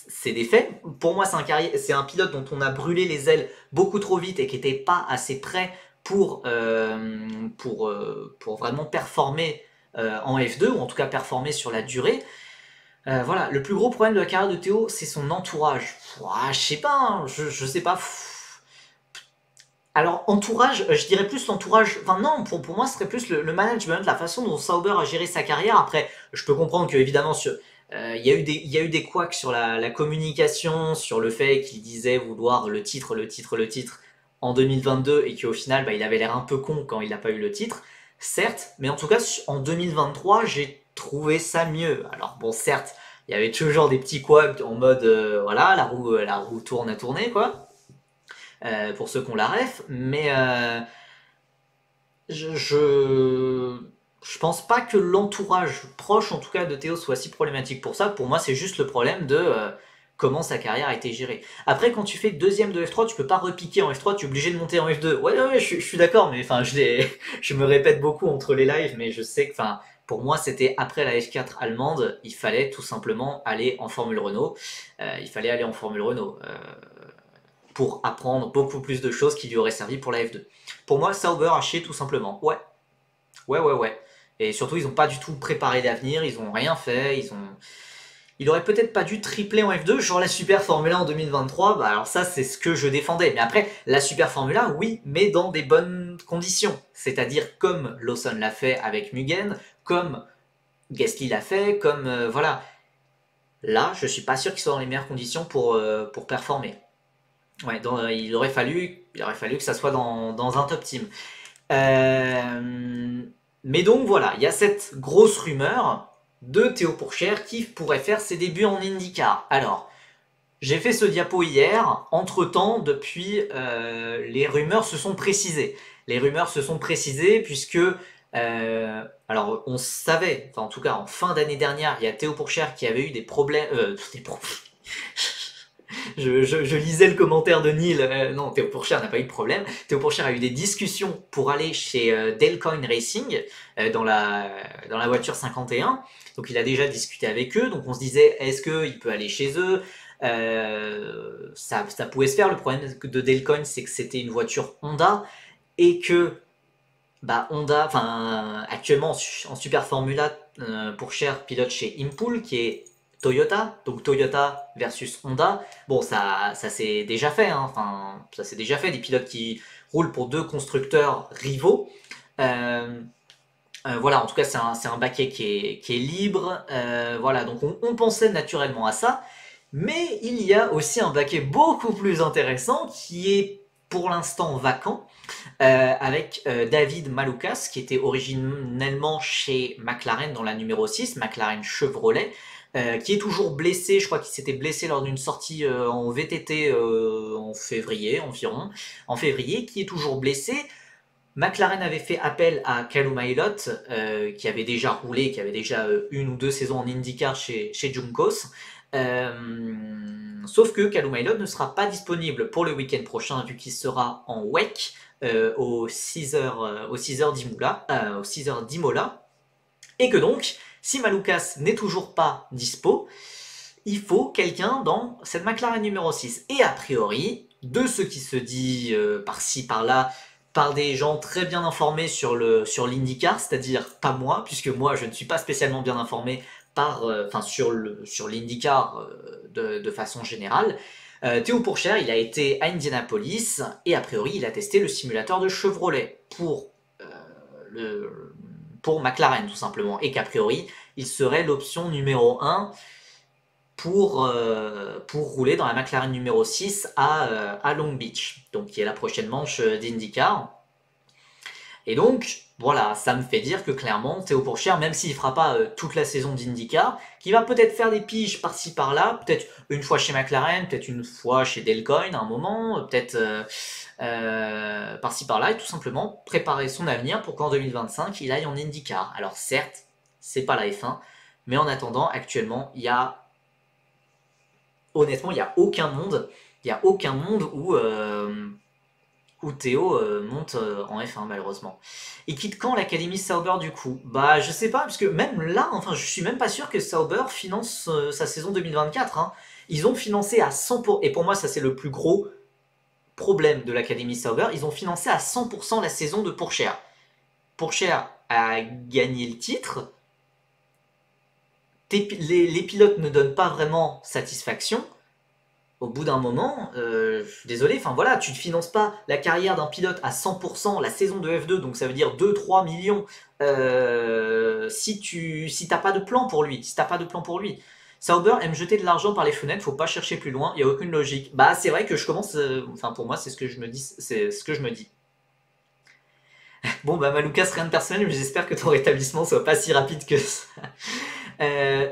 C'est des faits. Pour moi, c'est un pilote dont on a brûlé les ailes beaucoup trop vite et qui n'était pas assez prêt pour vraiment performer en F2, ou en tout cas performer sur la durée. Voilà, le plus gros problème de la carrière de Théo, c'est son entourage. Ouah, je sais pas, hein, je sais pas. Alors, entourage, je dirais plus l'entourage. Enfin, non, pour moi, ce serait plus le management, la façon dont Sauber a géré sa carrière. Après, je peux comprendre que, évidemment, il y a eu des couacs sur la communication, sur le fait qu'il disait vouloir le titre en 2022 et qu'au final, bah, il avait l'air un peu con quand il n'a pas eu le titre. Certes, mais en tout cas, en 2023, j'ai trouvé ça mieux. Alors, bon, certes, il y avait toujours des petits couacs en mode, voilà, la roue tourne à tourner, quoi. Pour ceux qui ont la ref, mais je, je, je pense pas que l'entourage proche, en tout cas de Théo, soit si problématique pour ça. Pour moi, c'est juste le problème de comment sa carrière a été gérée. Après, quand tu fais deuxième de F3, tu peux pas repiquer en F3, tu es obligé de monter en F2. Ouais, je suis d'accord, mais enfin, je me répète beaucoup entre les lives, mais je sais que, enfin, pour moi, c'était après la F4 allemande, il fallait tout simplement aller en Formule Renault. Il fallait aller en Formule Renault. Pour apprendre beaucoup plus de choses qui lui auraient servi pour la F2. Pour moi, Sauber a chié tout simplement. Ouais. Et surtout, ils n'ont pas du tout préparé l'avenir, ils n'ont rien fait, Il aurait peut-être pas dû tripler en F2, genre la Super Formula en 2023, bah alors ça c'est ce que je défendais. Mais après, la Super Formula, oui, mais dans des bonnes conditions. C'est-à-dire comme Lawson l'a fait avec Mugen, comme Gasly l'a fait, comme voilà. Là, je suis pas sûr qu'il soit dans les meilleures conditions pour performer. Ouais, il aurait fallu que ça soit dans un top team. Mais donc voilà, il y a cette grosse rumeur de Théo Pourchaire qui pourrait faire ses débuts en IndyCar. Alors, j'ai fait ce diapo hier. Entre-temps, depuis, les rumeurs se sont précisées. Les rumeurs se sont précisées puisque, alors on savait, enfin en tout cas en fin d'année dernière, il y a Théo Pourchaire qui avait eu des problèmes, je lisais le commentaire de Neil. Non, Théo Pourchaire n'a pas eu de problème. Théo Pourchaire a eu des discussions pour aller chez Delcoin Racing dans la voiture 51. Donc il a déjà discuté avec eux. Donc on se disait, est-ce qu'il peut aller chez eux? Ça pouvait se faire. Le problème de Delcoin, c'est que c'était une voiture Honda et que Bah, Honda, enfin, actuellement en Super Formula, Pourchaire pilote chez Impul, qui est Toyota, donc Toyota versus Honda. Bon, ça s'est déjà fait, hein. Enfin, ça s'est déjà fait, des pilotes qui roulent pour deux constructeurs rivaux. Euh, voilà, en tout cas, c'est un baquet qui est libre. Voilà, donc on pensait naturellement à ça. Mais il y a aussi un baquet beaucoup plus intéressant qui est pour l'instant vacant, avec David Malukas, qui était originellement chez McLaren dans la numéro 6, McLaren Chevrolet, qui est toujours blessé. Je crois qu'il s'était blessé lors d'une sortie en VTT en février environ. En février, qui est toujours blessé. McLaren avait fait appel à Callum Ilott, qui avait déjà roulé, qui avait déjà une ou deux saisons en IndyCar chez Juncos. Sauf que Callum Ilott ne sera pas disponible pour le week-end prochain, vu qu'il sera en WEC aux 6h d'Imola, aux 6 heures d'Imola. Et que donc, si Malukas n'est toujours pas dispo, il faut quelqu'un dans cette McLaren numéro 6. Et a priori, de ce qui se dit par-ci, par-là, par des gens très bien informés sur l'IndyCar, c'est-à-dire pas moi, puisque moi je ne suis pas spécialement bien informé sur l'IndyCar de façon générale. Théo Pourchaire, il a été à Indianapolis et a priori il a testé le simulateur de Chevrolet pour McLaren tout simplement, et qu'a priori il serait l'option numéro 1 pour rouler dans la McLaren numéro 6 à Long Beach, donc qui est la prochaine manche d'IndyCar. Et donc, voilà, ça me fait dire que clairement, Théo Pourchaire, même s'il ne fera pas toute la saison d'IndyCar, qui va peut-être faire des piges par-ci par-là, peut-être une fois chez McLaren, peut-être une fois chez Delcoin à un moment, peut-être par-ci par-là, et tout simplement préparer son avenir pour qu'en 2025, il aille en IndyCar. Alors certes, c'est pas la F1, mais en attendant, actuellement, honnêtement, il n'y a aucun monde, où Théo monte en F1 malheureusement. Il quitte quand l'Académie Sauber du coup? Bah je sais pas, parce que même là, enfin je suis même pas sûr que Sauber finance sa saison 2024. Hein. Ils ont financé à 100%, et pour moi ça c'est le plus gros problème de l'Académie Sauber, ils ont financé à 100% la saison de Pourchaire. Pourchaire a gagné le titre, les pilotes ne donnent pas vraiment satisfaction. Au bout d'un moment, je suis désolé, enfin voilà, tu ne finances pas la carrière d'un pilote à 100%, la saison de F2, donc ça veut dire 2-3 millions, si t'as pas de plan pour lui, Sauber aime jeter de l'argent par les fenêtres, faut pas chercher plus loin, il n'y a aucune logique. Bah c'est vrai que je commence, enfin pour moi c'est ce que je me dis, c'est ce que je me dis. Bon bah Maloukas, rien de personnel, mais j'espère que ton rétablissement soit pas si rapide que ça.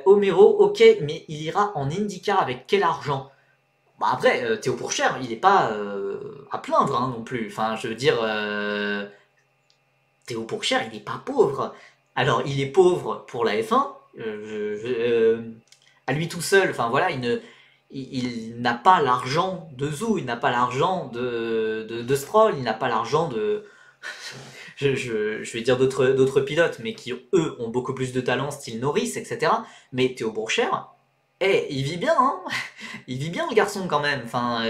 Homero, ok, mais il ira en IndyCar avec quel argent? Bah après, Théo Pourchaire, il n'est pas à plaindre hein, non plus. Enfin, je veux dire, Théo Pourchaire, il n'est pas pauvre. Alors, il est pauvre pour la F1, à lui tout seul, enfin voilà, il n'a pas l'argent de Zou, il n'a pas l'argent de Stroll, il n'a pas l'argent de... je vais dire d'autres pilotes, mais qui, eux, ont beaucoup plus de talent, style Norris, etc. Mais Théo Pourchaire, il vit bien, hein. Il vit bien le garçon quand même. Enfin,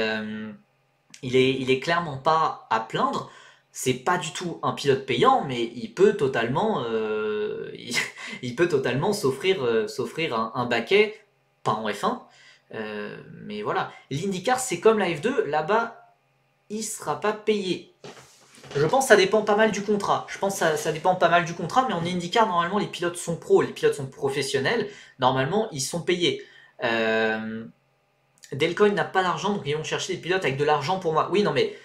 il est clairement pas à plaindre. C'est pas du tout un pilote payant, mais il peut totalement, il peut totalement s'offrir un baquet, pas en F1. Mais voilà. L'IndyCar, c'est comme la F2. Là-bas, il sera pas payé. Je pense que ça dépend pas mal du contrat. Je pense que ça dépend pas mal du contrat, mais en IndyCar, normalement, les pilotes sont pros, les pilotes sont professionnels. Normalement, ils sont payés. Delcoin n'a pas d'argent, donc ils vont chercher des pilotes avec de l'argent pour moi. Oui, non, mais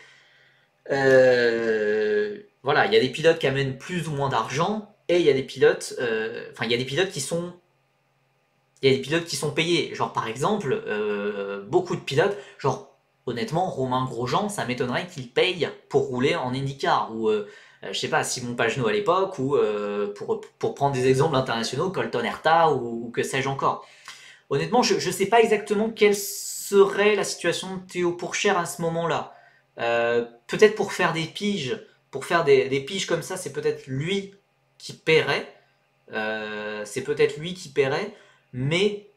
voilà, il y a des pilotes qui amènent plus ou moins d'argent, et il y a des pilotes, il y a des pilotes qui sont, il y a des pilotes qui sont payés. Genre par exemple, beaucoup de pilotes, genre honnêtement, Romain Grosjean, ça m'étonnerait qu'il paye pour rouler en IndyCar ou je sais pas, Simon Pagenaud à l'époque ou pour prendre des exemples internationaux, Colton Herta ou que sais-je encore. Honnêtement, je ne sais pas exactement quelle serait la situation de Théo Pourchaire à ce moment-là. Peut-être pour faire des piges, des piges comme ça, c'est peut-être lui qui paierait. Mais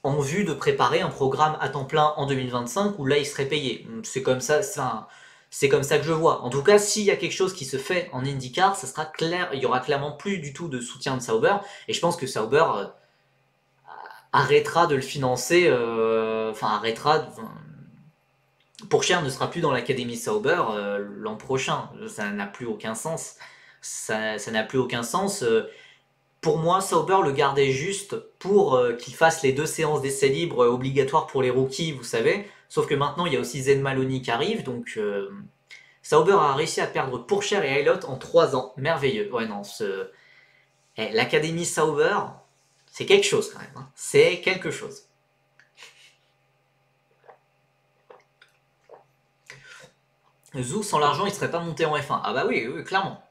en vue de préparer un programme à temps plein en 2025 où là il serait payé. C'est comme ça, C'est comme ça que je vois. En tout cas, s'il y a quelque chose qui se fait en IndyCar, ça sera clair, il y aura clairement plus du tout de soutien de Sauber. Et je pense que Sauber arrêtera de le financer, Pourchaire ne sera plus dans l'académie Sauber l'an prochain. Ça n'a plus aucun sens. Ça n'a plus aucun sens. Pour moi, Sauber le gardait juste pour qu'il fasse les 2 séances d'essais libres obligatoires pour les rookies, vous savez. Sauf que maintenant, il y a aussi Zen Maloney qui arrive, donc Sauber a réussi à perdre Pourchaire et Aylott en 3 ans. Merveilleux. Ouais, non, l'académie Sauber, c'est quelque chose quand même. Hein. C'est quelque chose. Zou, sans l'argent, il serait pas monté en F1. Ah bah oui, oui, clairement.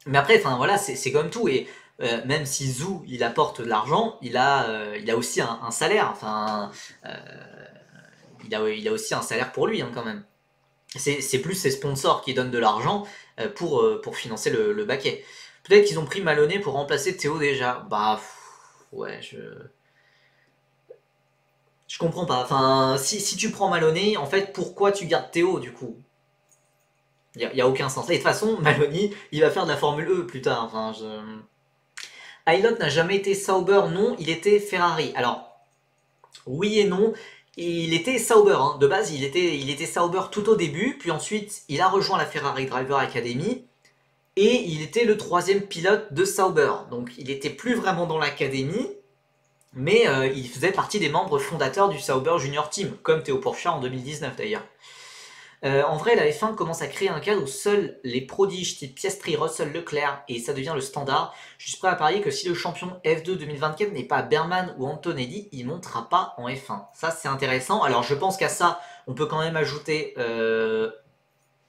Mais après, enfin voilà, c'est comme tout. Et même si Zou, il apporte de l'argent, il a aussi un salaire. Enfin, il a aussi un salaire pour lui, hein, quand même. C'est plus ses sponsors qui donnent de l'argent pour financer le baquet. Peut-être qu'ils ont pris Maloney pour remplacer Théo déjà. Bah, ouais, je comprends pas. Enfin, si tu prends Maloney, en fait, pourquoi tu gardes Théo du coup? Y a aucun sens. Et de toute façon, Maloney, il va faire de la Formule E plus tard. Enfin, Aylott n'a jamais été Sauber, non, il était Ferrari. Alors, oui et non. Il était Sauber, hein. De base, il était Sauber tout au début, puis ensuite, il a rejoint la Ferrari Driver Academy, et il était le 3e pilote de Sauber. Donc, il était plus vraiment dans l'académie, mais il faisait partie des membres fondateurs du Sauber Junior Team, comme Théo Pourchaire en 2019 d'ailleurs. En vrai, la F1 commence à créer un cadre où seuls les prodiges type Piastri, Russell, Leclerc, et ça devient le standard. Je suis prêt à parier que si le champion F2 2024 n'est pas Berman ou Antonelli, il ne montera pas en F1. Ça, c'est intéressant. Alors, je pense qu'à ça, on peut quand même ajouter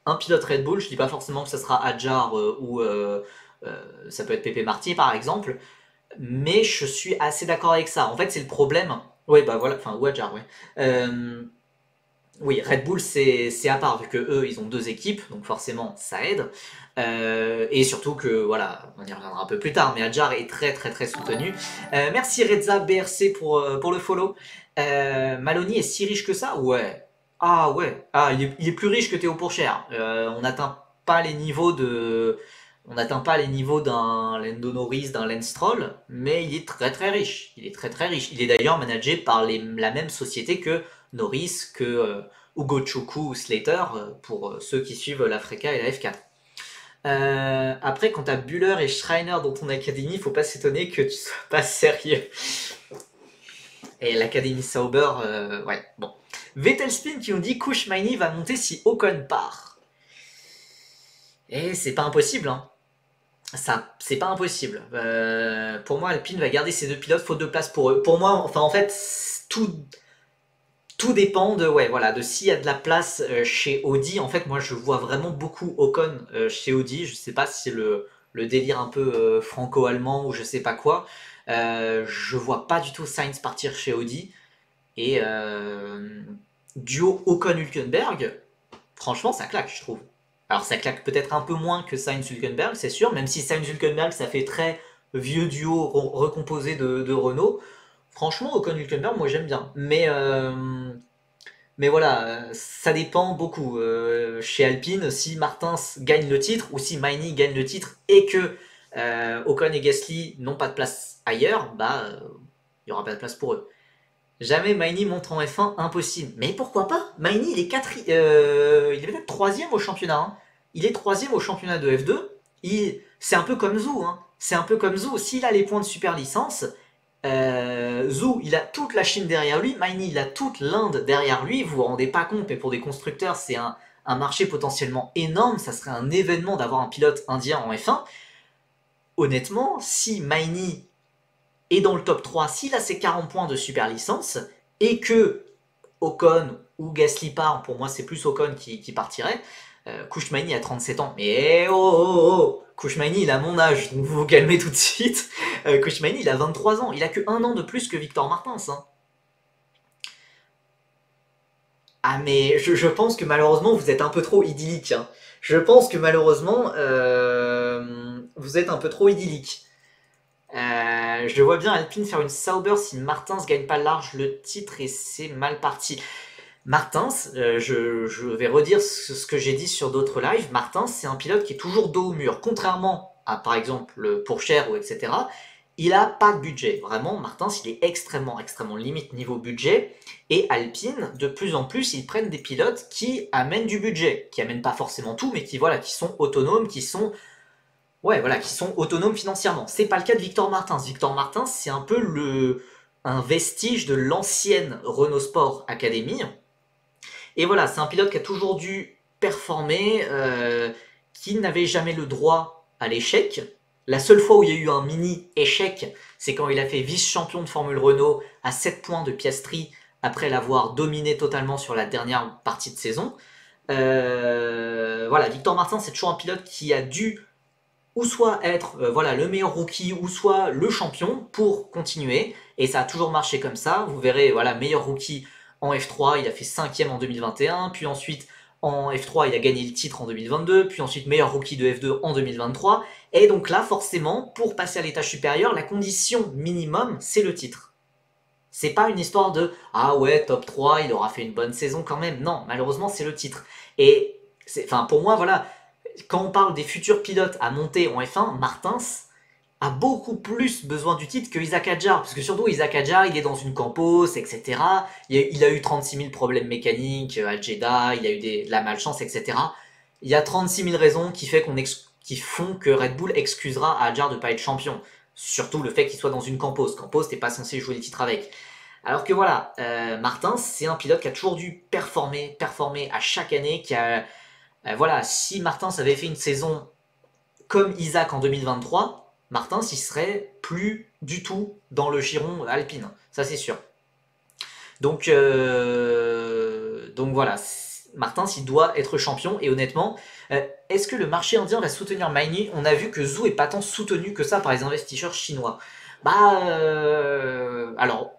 un pilote Red Bull. Je dis pas forcément que ce sera Hadjar ou ça peut être Pepe Marty, par exemple. Mais je suis assez d'accord avec ça. En fait, c'est le problème. Ouais, bah voilà, enfin, ou Hadjar, ouais. Oui, Red Bull c'est à part vu que eux ils ont 2 équipes donc forcément ça aide et surtout que voilà on y reviendra un peu plus tard mais Hadjar est très très très soutenu. Merci Reza BRC pour le follow. Maloney est si riche que ça? Ouais. Ah ouais. Ah il est plus riche que Théo Pourchaire. On n'atteint pas les niveaux de on n'atteint pas les niveaux d'un Lando Norris, d'un Lance Stroll, mais il est très très riche. Il est très très riche. Il est d'ailleurs managé par la même société que Norris, que Ugo Chukwu ou Slater, pour ceux qui suivent la Freca et la F4. Après, quand t'as Buller et Schreiner dans ton académie, faut pas s'étonner que tu sois pas sérieux. Et l'académie Sauber, ouais, bon. Vettelspin qui nous dit Kushmaini va monter si Ocon part. Et c'est pas impossible, hein. Ça, c'est pas impossible. Pour moi, Alpine va garder ses 2 pilotes, faute de place pour eux. Pour moi, enfin, en fait, tout dépend de, ouais, voilà, de s'il y a de la place chez Audi. En fait, moi, je vois vraiment beaucoup Ocon chez Audi. Je sais pas si c'est le délire un peu franco-allemand ou je sais pas quoi. Je vois pas du tout Sainz partir chez Audi. Et duo Ocon-Hülkenberg, franchement, ça claque, je trouve. Alors, ça claque peut-être un peu moins que Sainz-Hülkenberg, c'est sûr, même si Sainz-Hülkenberg, ça fait très vieux duo recomposé de Renault. Franchement, Ocon-Hülkenberg, moi j'aime bien. Mais voilà, ça dépend beaucoup. Chez Alpine, si Martins gagne le titre ou si Maini gagne le titre et que Ocon et Gasly n'ont pas de place ailleurs, bah il n'y aura pas de place pour eux. Jamais Maini monte en F1, impossible. Mais pourquoi pas? Maini, il est il est peut-être 3e au championnat. Hein. Il est 3e au championnat de F2. C'est un peu comme Zou. Hein. C'est un peu comme Zou. S'il a les points de super licence, Zou, il a toute la Chine derrière lui. Maini, il a toute l'Inde derrière lui. Vous vous rendez pas compte, mais pour des constructeurs, c'est un marché potentiellement énorme. Ça serait un événement d'avoir un pilote indien en F1. Honnêtement, si Maini est dans le top 3, s'il a ses 40 points de super licence, et que Ocon ou Gasly part, pour moi c'est plus Ocon qui partirait, Kushmaini a 37 ans, mais Kushmaini il a mon âge, donc vous vous calmez tout de suite. Kushmaini il a 23 ans, il a que 1 an de plus que Victor Martins. Hein. Ah mais je pense que malheureusement vous êtes un peu trop idyllique. Hein. Je pense que malheureusement vous êtes un peu trop idyllique. Je vois bien Alpine faire une Sauber si Martins gagne pas large le titre et c'est mal parti. Martins, je vais redire ce que j'ai dit sur d'autres lives. Martins, c'est un pilote qui est toujours dos au mur. Contrairement à, par exemple, Pourchaire ou etc., il a pas de budget. Vraiment, Martins, il est extrêmement, extrêmement limite niveau budget. Et Alpine, de plus en plus, ils prennent des pilotes qui amènent du budget. Qui amènent pas forcément tout, mais qui, voilà, qui sont autonomes, qui sont autonomes financièrement. C'est pas le cas de Victor Martins. Victor Martins, c'est un peu un vestige de l'ancienne Renault Sport Academy. Et voilà, c'est un pilote qui a toujours dû performer, qui n'avait jamais le droit à l'échec. La seule fois où il y a eu un mini échec, c'est quand il a fait vice-champion de Formule Renault à 7 points de Piastri après l'avoir dominé totalement sur la dernière partie de saison. Voilà, Victor Martin, c'est toujours un pilote qui a dû ou soit être voilà, le meilleur rookie, ou soit le champion pour continuer. Et ça a toujours marché comme ça. Vous verrez, voilà, meilleur rookie en F3, il a fait 5e en 2021, puis ensuite en F3, il a gagné le titre en 2022, puis ensuite meilleur rookie de F2 en 2023. Et donc là, forcément, pour passer à l'étage supérieur, la condition minimum, c'est le titre. C'est pas une histoire de « Ah ouais, top 3, il aura fait une bonne saison quand même ». Non, malheureusement, c'est le titre. Et pour moi, voilà, quand on parle des futurs pilotes à monter en F1, Martins a beaucoup plus besoin du titre que Isaac Hadjar, parce que surtout Isaac Hadjar, il est dans une campos, etc. Il a eu 36 000 problèmes mécaniques à Jeddah, il a eu de la malchance, etc. Il y a 36 000 raisons qui font que Red Bull excusera à Hadjar de ne pas être champion. Surtout le fait qu'il soit dans une campos. Campos, t'es pas censé jouer les titres avec. Alors que voilà, Martins, c'est un pilote qui a toujours dû performer à chaque année, voilà, si Martins avait fait une saison comme Isaac en 2023, Martins, il serait plus du tout dans le giron alpine, ça c'est sûr. Donc voilà, Martins, il doit être champion, et honnêtement, est-ce que le marché indien va soutenir Maini? On a vu que Zhou est pas tant soutenu que ça par les investisseurs chinois. Alors,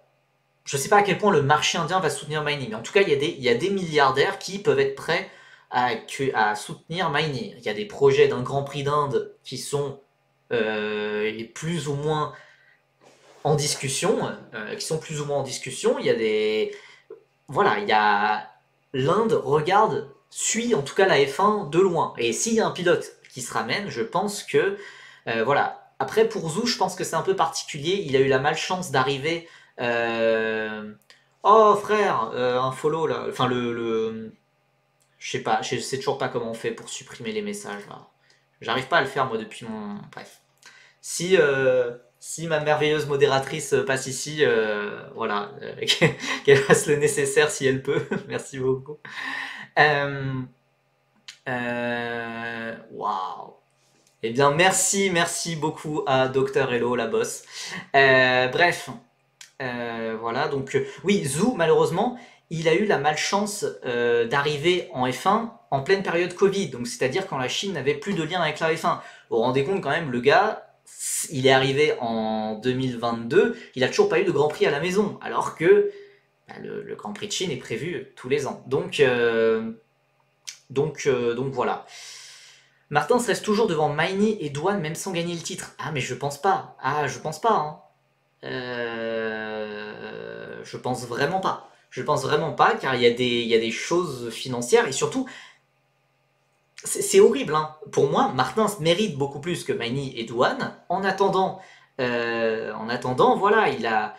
je sais pas à quel point le marché indien va soutenir Maini, mais en tout cas, il y a des milliardaires qui peuvent être prêts à soutenir Maini. Il y a des projets d'un Grand Prix d'Inde qui sont plus ou moins en discussion, Il y a des... Voilà, il y a... L'Inde suit en tout cas la F1 de loin. Et s'il y a un pilote qui se ramène, je pense que... voilà. Après, pour Zhou, je pense que c'est un peu particulier. Il a eu la malchance d'arriver... Oh frère, un follow là. Enfin, je sais pas, je sais toujours pas comment on fait pour supprimer les messages là. J'arrive pas à le faire moi depuis mon... Bref. Si ma merveilleuse modératrice passe ici, voilà, qu'elle fasse le nécessaire si elle peut. Merci beaucoup. Waouh. Eh bien, merci beaucoup à Dr Hello, la boss. Bref, voilà, donc oui, Zhou, malheureusement, il a eu la malchance d'arriver en F1 en pleine période Covid, donc c'est-à-dire quand la Chine n'avait plus de lien avec la F1. Vous vous rendez compte quand même, le gars, il est arrivé en 2022, il a toujours pas eu de Grand Prix à la maison, alors que le Grand Prix de Chine est prévu tous les ans. Donc voilà. Martins reste toujours devant Maini et Douane même sans gagner le titre. Ah mais je pense pas. Je pense pas. Hein. Je pense vraiment pas. Je pense vraiment pas, car il y a des choses financières, et surtout, c'est horrible. Hein. Pour moi, Martins mérite beaucoup plus que Maini et Douane. En attendant, voilà, il a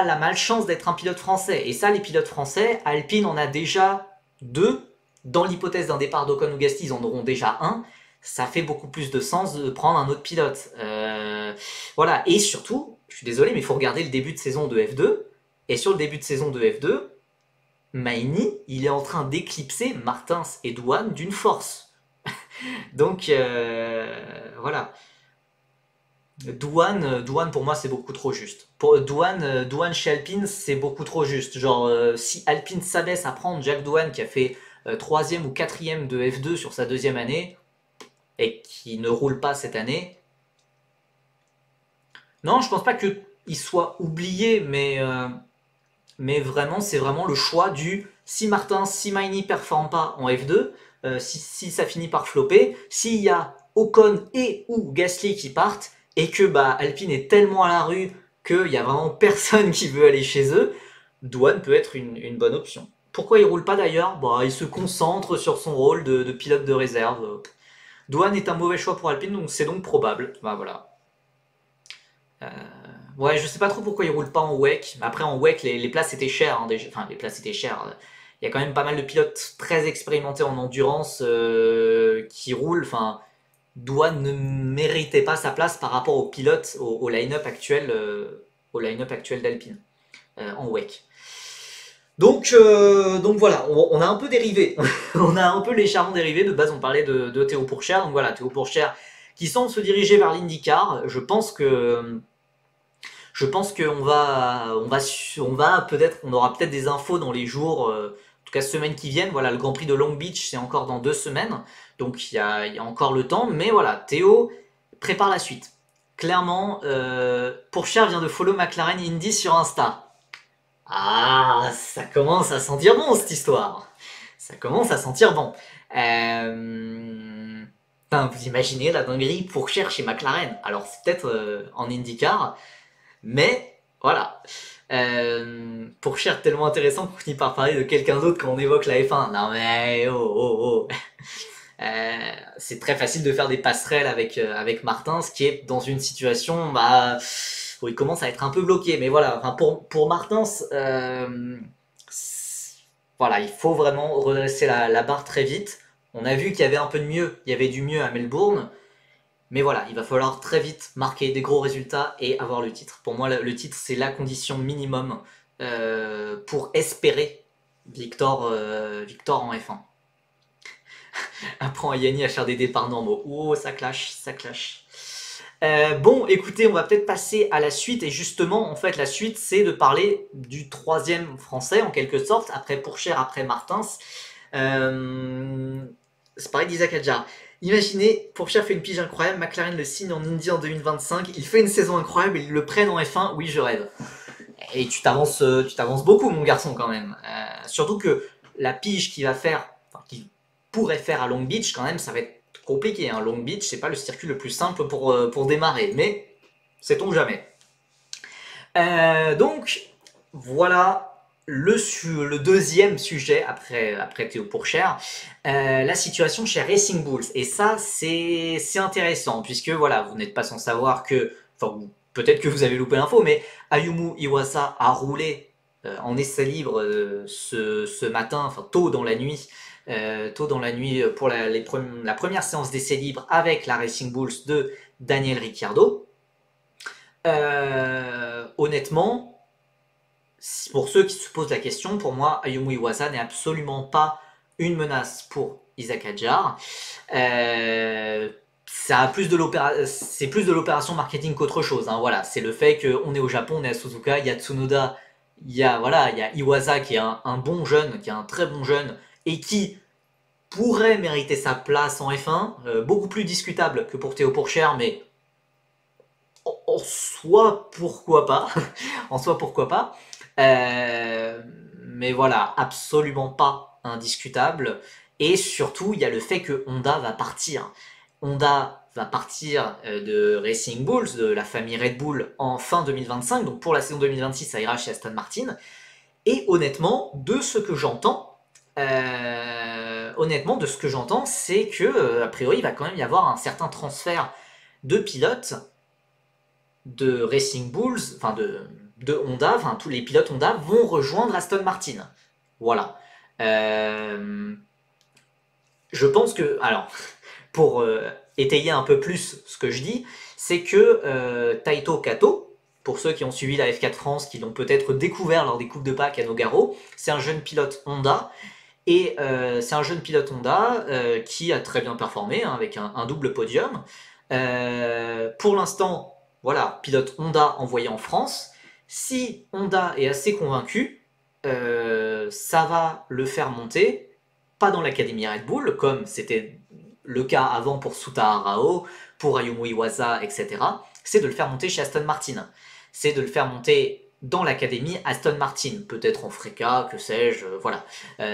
la malchance d'être un pilote français. Et ça, les pilotes français, Alpine en a déjà 2. Dans l'hypothèse d'un départ d'Ocon ou Gasly, ils en auront déjà 1. Ça fait beaucoup plus de sens de prendre un autre pilote. Voilà, et surtout, je suis désolé, mais il faut regarder le début de saison de F2. Et sur le début de saison de F2, Maini, il est en train d'éclipser Martins et Douane d'une force. Donc, voilà. Douane, pour moi, c'est beaucoup trop juste. Pour Douane chez Alpine, c'est beaucoup trop juste. Genre, si Alpine s'abaisse à prendre Jack Douane, qui a fait 3e ou 4e de F2 sur sa 2e année, et qui ne roule pas cette année, non, je pense pas qu'il soit oublié, mais vraiment, c'est vraiment le choix du si Maini performe pas en F2, si ça finit par flopper, s'il y a Ocon et ou Gasly qui partent, et que Alpine est tellement à la rue qu'il y a vraiment personne qui veut aller chez eux, Douane peut être une bonne option. Pourquoi il roule pas d'ailleurs? Bah, il se concentre sur son rôle de pilote de réserve. Douane est un mauvais choix pour Alpine, donc c'est donc probable. Bah voilà. Euh, ouais, je sais pas trop pourquoi il roule pas en WEC. Mais après, en WEC, les places étaient chères, hein, déjà. Enfin, les places étaient chères. Il y a quand même pas mal de pilotes très expérimentés en endurance qui roulent. Enfin, Douane ne méritait pas sa place par rapport aux pilotes, au line-up actuel, d'Alpine en WEC. Donc voilà, on a un peu dérivé. On a un peu légèrement dérivé. De base, on parlait de Théo Pourchaire. Donc voilà, Théo Pourchaire qui semble se diriger vers l'IndyCar. Je pense qu'on va peut-être, on aura peut-être des infos dans les jours, en tout cas semaines qui viennent. Voilà, le Grand Prix de Long Beach, c'est encore dans 2 semaines, donc il y a encore le temps. Mais voilà, Théo prépare la suite. Clairement, Pourchaire vient de follow McLaren Indy sur Insta. Ah, ça commence à sentir bon cette histoire. Ça commence à sentir bon. Putain, vous imaginez la dinguerie Pourchaire chez McLaren. Alors c'est peut-être en IndyCar. Mais voilà. Pour Cher, tellement intéressant qu'on finit par parler de quelqu'un d'autre quand on évoque la F1. Non mais oh oh oh. C'est très facile de faire des passerelles avec Martin, ce qui est dans une situation où il commence à être un peu bloqué. Mais voilà, enfin, pour Martins, voilà, il faut vraiment redresser la barre très vite. On a vu qu'il y avait un peu de mieux, il y avait du mieux à Melbourne. Mais voilà, il va falloir très vite marquer des gros résultats et avoir le titre. Pour moi, le titre, c'est la condition minimum pour espérer Victor en F1. Apprends à Yanni à faire des départs normaux. Oh, ça clash, ça clash. Bon, écoutez, on va peut-être passer à la suite. Et justement, en fait, la suite, c'est de parler du troisième français, en quelque sorte, après Pourchaire, après Martins. C'est pareil d'Isaac Adjar. Imaginez, Pourchaire fait une pige incroyable, McLaren le signe en Indy en 2025, il fait une saison incroyable et ils le prennent en F1, oui je rêve. Et tu t'avances beaucoup mon garçon quand même. Surtout que la pige qu'il va faire, enfin qu'il pourrait faire à Long Beach quand même, ça va être compliqué. Hein. Long Beach, c'est pas le circuit le plus simple pour démarrer, mais sait-on jamais. Donc voilà le deuxième sujet après Théo Pourchaire, la situation chez Racing Bulls. Et ça, c'est intéressant, puisque voilà, vous n'êtes pas sans savoir que, enfin, peut-être que vous avez loupé l'info, mais Ayumu Iwasa a roulé en essai libre ce matin, enfin tôt dans la nuit, pour la première séance d'essai libre avec la Racing Bulls de Daniel Ricciardo. Honnêtement, pour ceux qui se posent la question, pour moi, Ayumu Iwasa n'est absolument pas une menace pour Isaac Adjar. C'est plus de l'opération marketing qu'autre chose. Hein. Voilà, c'est le fait qu'on est au Japon, on est à Suzuka, il y a Tsunoda, il y a Iwasa qui est un bon jeune, qui est un très bon jeune, et qui pourrait mériter sa place en F1, beaucoup plus discutable que pour Théo Pourchaire, mais en soi, pourquoi pas. En soi, pourquoi pas. Mais voilà, absolument pas indiscutable. Et surtout, il y a le fait que Honda va partir. Honda va partir de Racing Bulls, de la famille Red Bull, en fin 2025. Donc pour la saison 2026, ça ira chez Aston Martin. Et honnêtement, de ce que j'entends, c'est que a priori, il va quand même y avoir un certain transfert de pilotes de Racing Bulls, enfin de Honda, enfin tous les pilotes Honda vont rejoindre Aston Martin. Voilà. Je pense que, alors, pour étayer un peu plus ce que je dis, c'est que Taito Kato, pour ceux qui ont suivi la F4 France, qui l'ont peut-être découvert lors des Coupes de Pâques à Nogaro, c'est un jeune pilote Honda. Et c'est un jeune pilote Honda qui a très bien performé, hein, avec un double podium. Pour l'instant, voilà, pilote Honda envoyé en France. Si Honda est assez convaincu, ça va le faire monter, pas dans l'académie Red Bull, comme c'était le cas avant pour Suta Arao, pour Ayumu Iwasa, etc. C'est de le faire monter chez Aston Martin. C'est de le faire monter dans l'académie Aston Martin, peut-être en Freca, que sais-je, voilà.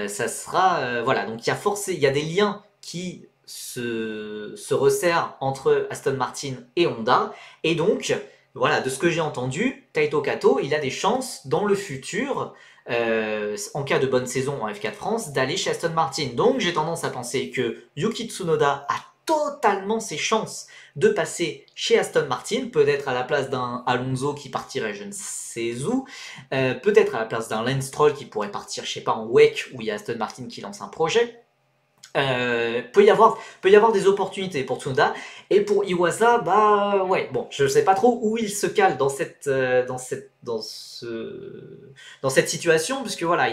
Ça sera, voilà, donc il y a des liens qui se resserrent entre Aston Martin et Honda, et donc voilà, de ce que j'ai entendu, Taito Kato, il a des chances dans le futur, en cas de bonne saison en F4 France, d'aller chez Aston Martin. Donc j'ai tendance à penser que Yuki Tsunoda a totalement ses chances de passer chez Aston Martin, peut-être à la place d'un Alonso qui partirait je ne sais où, peut-être à la place d'un Lance Stroll qui pourrait partir, je sais pas, en WEC, où il y a Aston Martin qui lance un projet. Peut y avoir des opportunités pour Tsunoda, et pour Iwasa, bah ouais, bon, je sais pas trop où il se cale dans cette situation, puisque voilà,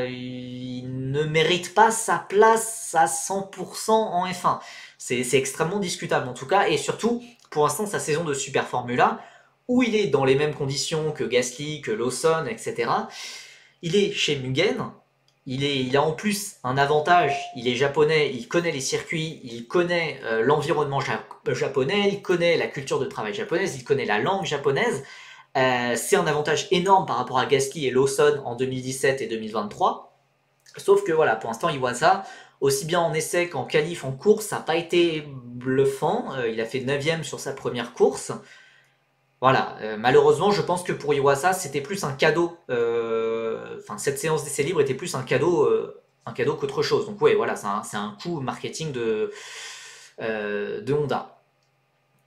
il ne mérite pas sa place à 100% en F1. C'est extrêmement discutable en tout cas, et surtout, pour l'instant, sa saison de Super Formula, où il est dans les mêmes conditions que Gasly, que Lawson, etc. Il est chez Mugen, il a en plus un avantage, il est japonais, il connaît les circuits, il connaît l'environnement japonais, il connaît la culture de travail japonaise, il connaît la langue japonaise. C'est un avantage énorme par rapport à Gasly et Lawson en 2017 et 2023. Sauf que voilà, pour l'instant, Iwasa, aussi bien en essai qu'en qualif, en course, ça n'a pas été bluffant. Il a fait 9ème sur sa première course. Voilà, malheureusement, je pense que pour Iwasa, c'était plus un cadeau. Enfin, cette séance d'essai libre était plus un cadeau qu'autre chose. Donc, ouais, voilà, c'est un coup marketing de Honda.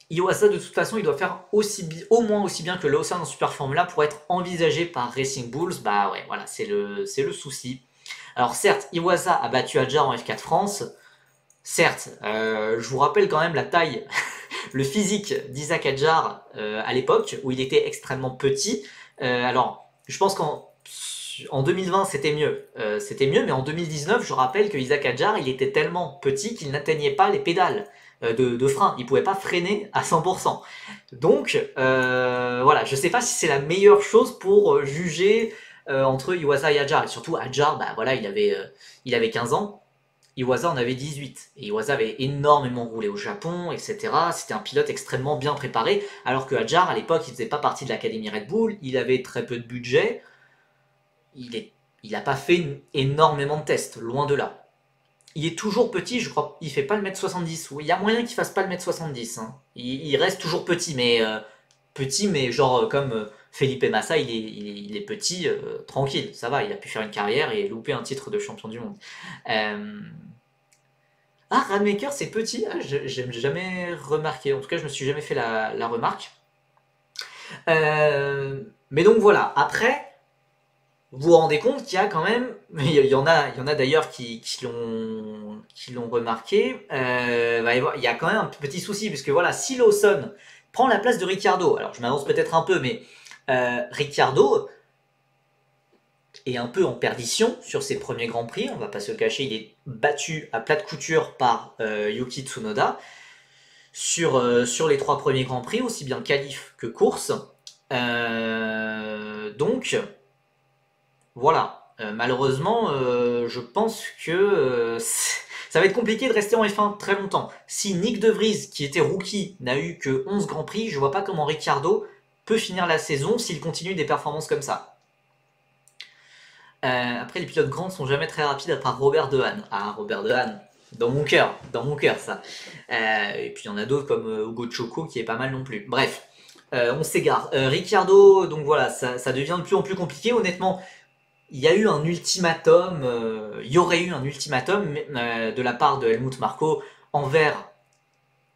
Iwasa, de toute façon, il doit faire au moins aussi bien que Lawson en Super Formula pour être envisagé par Racing Bulls. Bah ouais, voilà, c'est le souci. Alors, certes, Iwasa a battu Adjar en F4 France. Certes, je vous rappelle quand même la taille, le physique d'Isaac Adjar à l'époque, où il était extrêmement petit. Alors, je pense qu'en 2020, c'était mieux. Mais en 2019, je rappelle que Isaac Adjar, il était tellement petit qu'il n'atteignait pas les pédales de frein. Il ne pouvait pas freiner à 100%. Donc, voilà, je ne sais pas si c'est la meilleure chose pour juger entre Iwasa et Adjar. Et surtout, Adjar, bah, voilà, il avait 15 ans. Iwasa en avait 18. Et Iwasa avait énormément roulé au Japon, etc. C'était un pilote extrêmement bien préparé, alors que Hadjar, à l'époque, il faisait pas partie de l'académie Red Bull, il avait très peu de budget, il n'a pas fait énormément de tests, loin de là. Il est toujours petit, je crois, il fait pas le mètre 70. Il y a moyen qu'il fasse pas le mètre 70. Hein. Il reste toujours petit, mais genre comme Felipe Massa, il est petit, tranquille, ça va, il a pu faire une carrière et louper un titre de champion du monde. Ah, Radmaker, c'est petit. Ah, j'ai jamais remarqué. En tout cas, je me suis jamais fait la remarque. Mais donc voilà. Après, vous vous rendez compte qu'il y a quand même, il y en a d'ailleurs qui l'ont remarqué. Il y a quand même un petit souci puisque voilà, si Lawson prend la place de Ricciardo, alors je m'avance peut-être un peu, mais Ricciardo est un peu en perdition sur ses premiers Grands Prix, on va pas se cacher, il est battu à plat de couture par Yuki Tsunoda sur les 3 premiers Grands Prix, aussi bien qualif que course. Donc, voilà. Malheureusement, je pense que ça va être compliqué de rester en F1 très longtemps. Si Nick De Vries, qui était rookie, n'a eu que 11 Grands Prix, je vois pas comment Ricciardo peut finir la saison s'il continue des performances comme ça. Après, les pilotes grands sont jamais très rapides à part Robert Dehaene. Ah, Robert Dehaene, dans mon cœur ça. Et puis il y en a d'autres comme Hugo Choco qui est pas mal non plus. Bref, on s'égare. Ricciardo, donc voilà, ça devient de plus en plus compliqué. Honnêtement, il y a eu un ultimatum, il y aurait eu un ultimatum de la part de Helmut Marko envers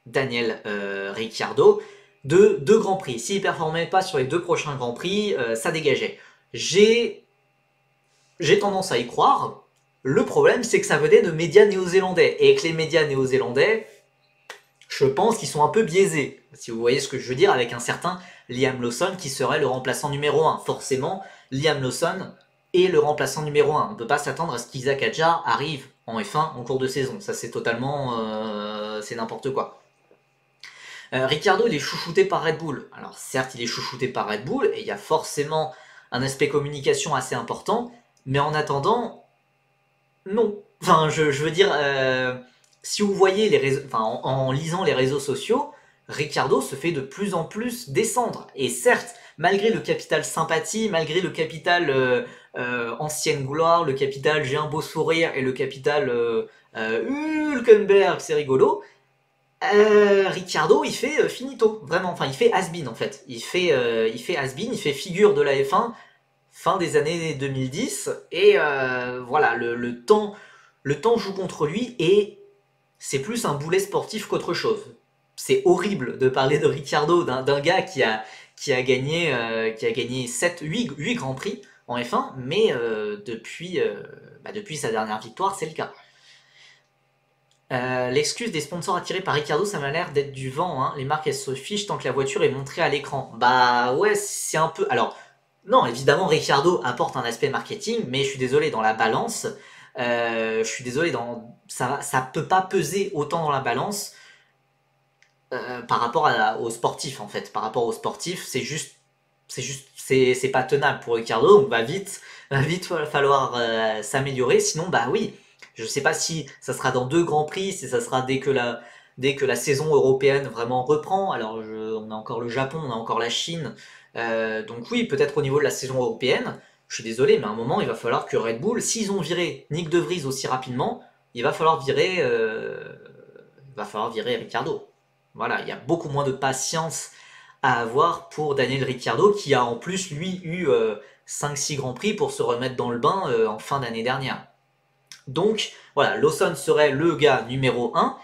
Daniel Ricciardo de 2 Grands Prix. S'il ne performait pas sur les 2 prochains Grands Prix, ça dégageait. J'ai tendance à y croire. Le problème, c'est que ça venait de médias néo-zélandais. Et que les médias néo-zélandais, je pense qu'ils sont un peu biaisés. Si vous voyez ce que je veux dire, avec un certain Liam Lawson qui serait le remplaçant numéro 1. Forcément, Liam Lawson est le remplaçant numéro 1. On ne peut pas s'attendre à ce qu'Isaac Hadjar arrive en F1 en cours de saison. Ça, c'est totalement... c'est n'importe quoi. Ricciardo, il est chouchouté par Red Bull. Alors certes, il est chouchouté par Red Bull, et il y a forcément un aspect communication assez important, mais en attendant, non. Enfin, je veux dire, si vous voyez en lisant les réseaux sociaux, Ricciardo se fait de plus en plus descendre. Et certes, malgré le capital sympathie, malgré le capital ancienne gloire, le capital j'ai un beau sourire et le capital Hülkenberg, c'est rigolo, Ricciardo, il fait finito, vraiment. Enfin, il fait has-been en fait. Il fait has-been, il fait figure de la F1 fin des années 2010. Et voilà, le temps joue contre lui et c'est plus un boulet sportif qu'autre chose. C'est horrible de parler de Ricciardo, d'un gars qui a gagné 7, 8 grands prix en F1, mais depuis sa dernière victoire, c'est le cas. L'excuse des sponsors attirés par Ricardo, ça m'a l'air d'être du vent. Hein. Les marques, elles se fichent tant que la voiture est montrée à l'écran. Bah ouais, c'est un peu... Alors, non, évidemment, Ricardo apporte un aspect marketing, mais je suis désolé, dans la balance, je suis désolé, ça peut pas peser autant dans la balance par rapport aux sportifs, en fait. Par rapport aux sportifs, c'est pas tenable pour Ricardo, donc va vite falloir s'améliorer, sinon, bah oui, je sais pas si ça sera dans 2 grands prix, si ça sera dès que la saison européenne vraiment reprend. Alors, on a encore le Japon, on a encore la Chine, donc oui, peut-être au niveau de la saison européenne, je suis désolé, mais à un moment, il va falloir que Red Bull, s'ils ont viré Nick De Vries aussi rapidement, il va falloir virer Ricardo. Voilà, il y a beaucoup moins de patience à avoir pour Daniel Ricciardo qui a en plus lui eu 5-6 grands prix pour se remettre dans le bain en fin d'année dernière. Donc voilà, Lawson serait le gars numéro 1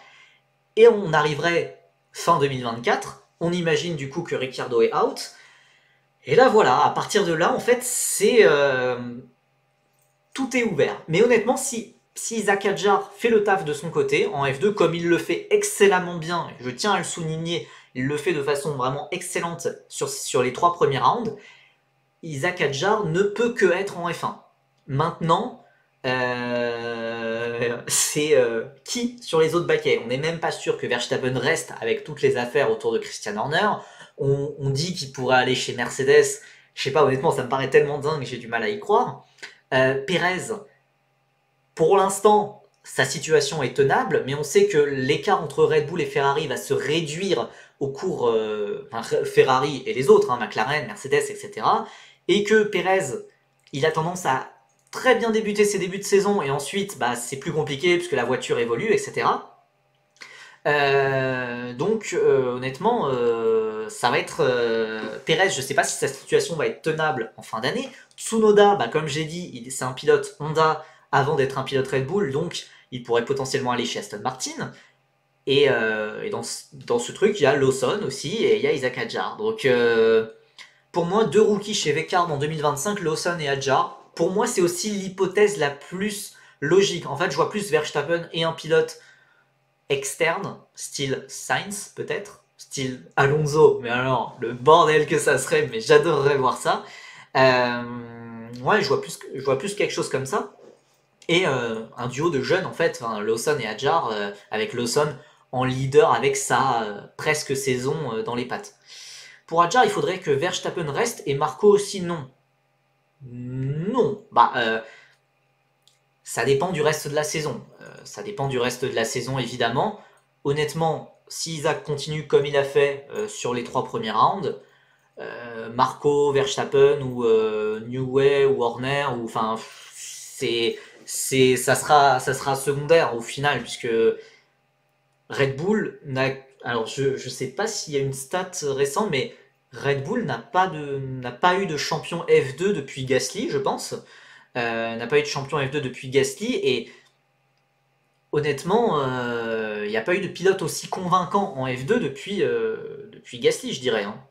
et on arriverait fin 2024, on imagine du coup que Ricciardo est out et là voilà, à partir de là en fait c'est tout est ouvert. Mais honnêtement si Isaac Hadjar fait le taf de son côté en F2 comme il le fait excellemment bien, je tiens à le souligner, il le fait de façon vraiment excellente sur les 3 premiers rounds, Isaac Hadjar ne peut que être en F1. Maintenant, c'est qui sur les autres baquets. On n'est même pas sûr que Verstappen reste avec toutes les affaires autour de Christian Horner. On dit qu'il pourrait aller chez Mercedes. Je sais pas, honnêtement, ça me paraît tellement dingue que j'ai du mal à y croire. Pérez, pour l'instant, sa situation est tenable, mais on sait que l'écart entre Red Bull et Ferrari va se réduire au cours, Ferrari et les autres, hein, McLaren, Mercedes, etc. Et que Pérez, il a tendance à très bien débuter ses débuts de saison et ensuite, bah, c'est plus compliqué puisque la voiture évolue, etc. Donc, honnêtement, ça va être Pérez. Je sais pas si sa situation va être tenable en fin d'année. Tsunoda, bah, comme j'ai dit, c'est un pilote Honda avant d'être un pilote Red Bull, donc il pourrait potentiellement aller chez Aston Martin. Et dans ce truc, il y a Lawson aussi et il y a Isaac Hadjar. Donc, pour moi, 2 rookies chez Vecard en 2025, Lawson et Hadjar. Pour moi, c'est aussi l'hypothèse la plus logique. En fait, je vois plus Verstappen et un pilote externe, style Sainz peut-être, style Alonso, mais alors le bordel que ça serait, mais j'adorerais voir ça. Ouais, je vois plus quelque chose comme ça. Et un duo de jeunes en fait, enfin, Lawson et Hadjar, avec Lawson en leader avec sa presque saison dans les pattes. Pour Hadjar, il faudrait que Verstappen reste et Marco aussi non. Non, bah ça dépend du reste de la saison. Ça dépend du reste de la saison, évidemment. Honnêtement, si Isaac continue comme il a fait sur les 3 premiers rounds, Marco, Verstappen ou Newey ou Horner, ou enfin, ça sera secondaire au final, puisque Red Bull n'a. Alors, je sais pas s'il y a une stat récente, mais Red Bull n'a pas eu de champion F2 depuis Gasly, je pense. N'a pas eu de champion F2 depuis Gasly et honnêtement, il n'y a pas eu de pilote aussi convaincant en F2 depuis Gasly, je dirais. Hein.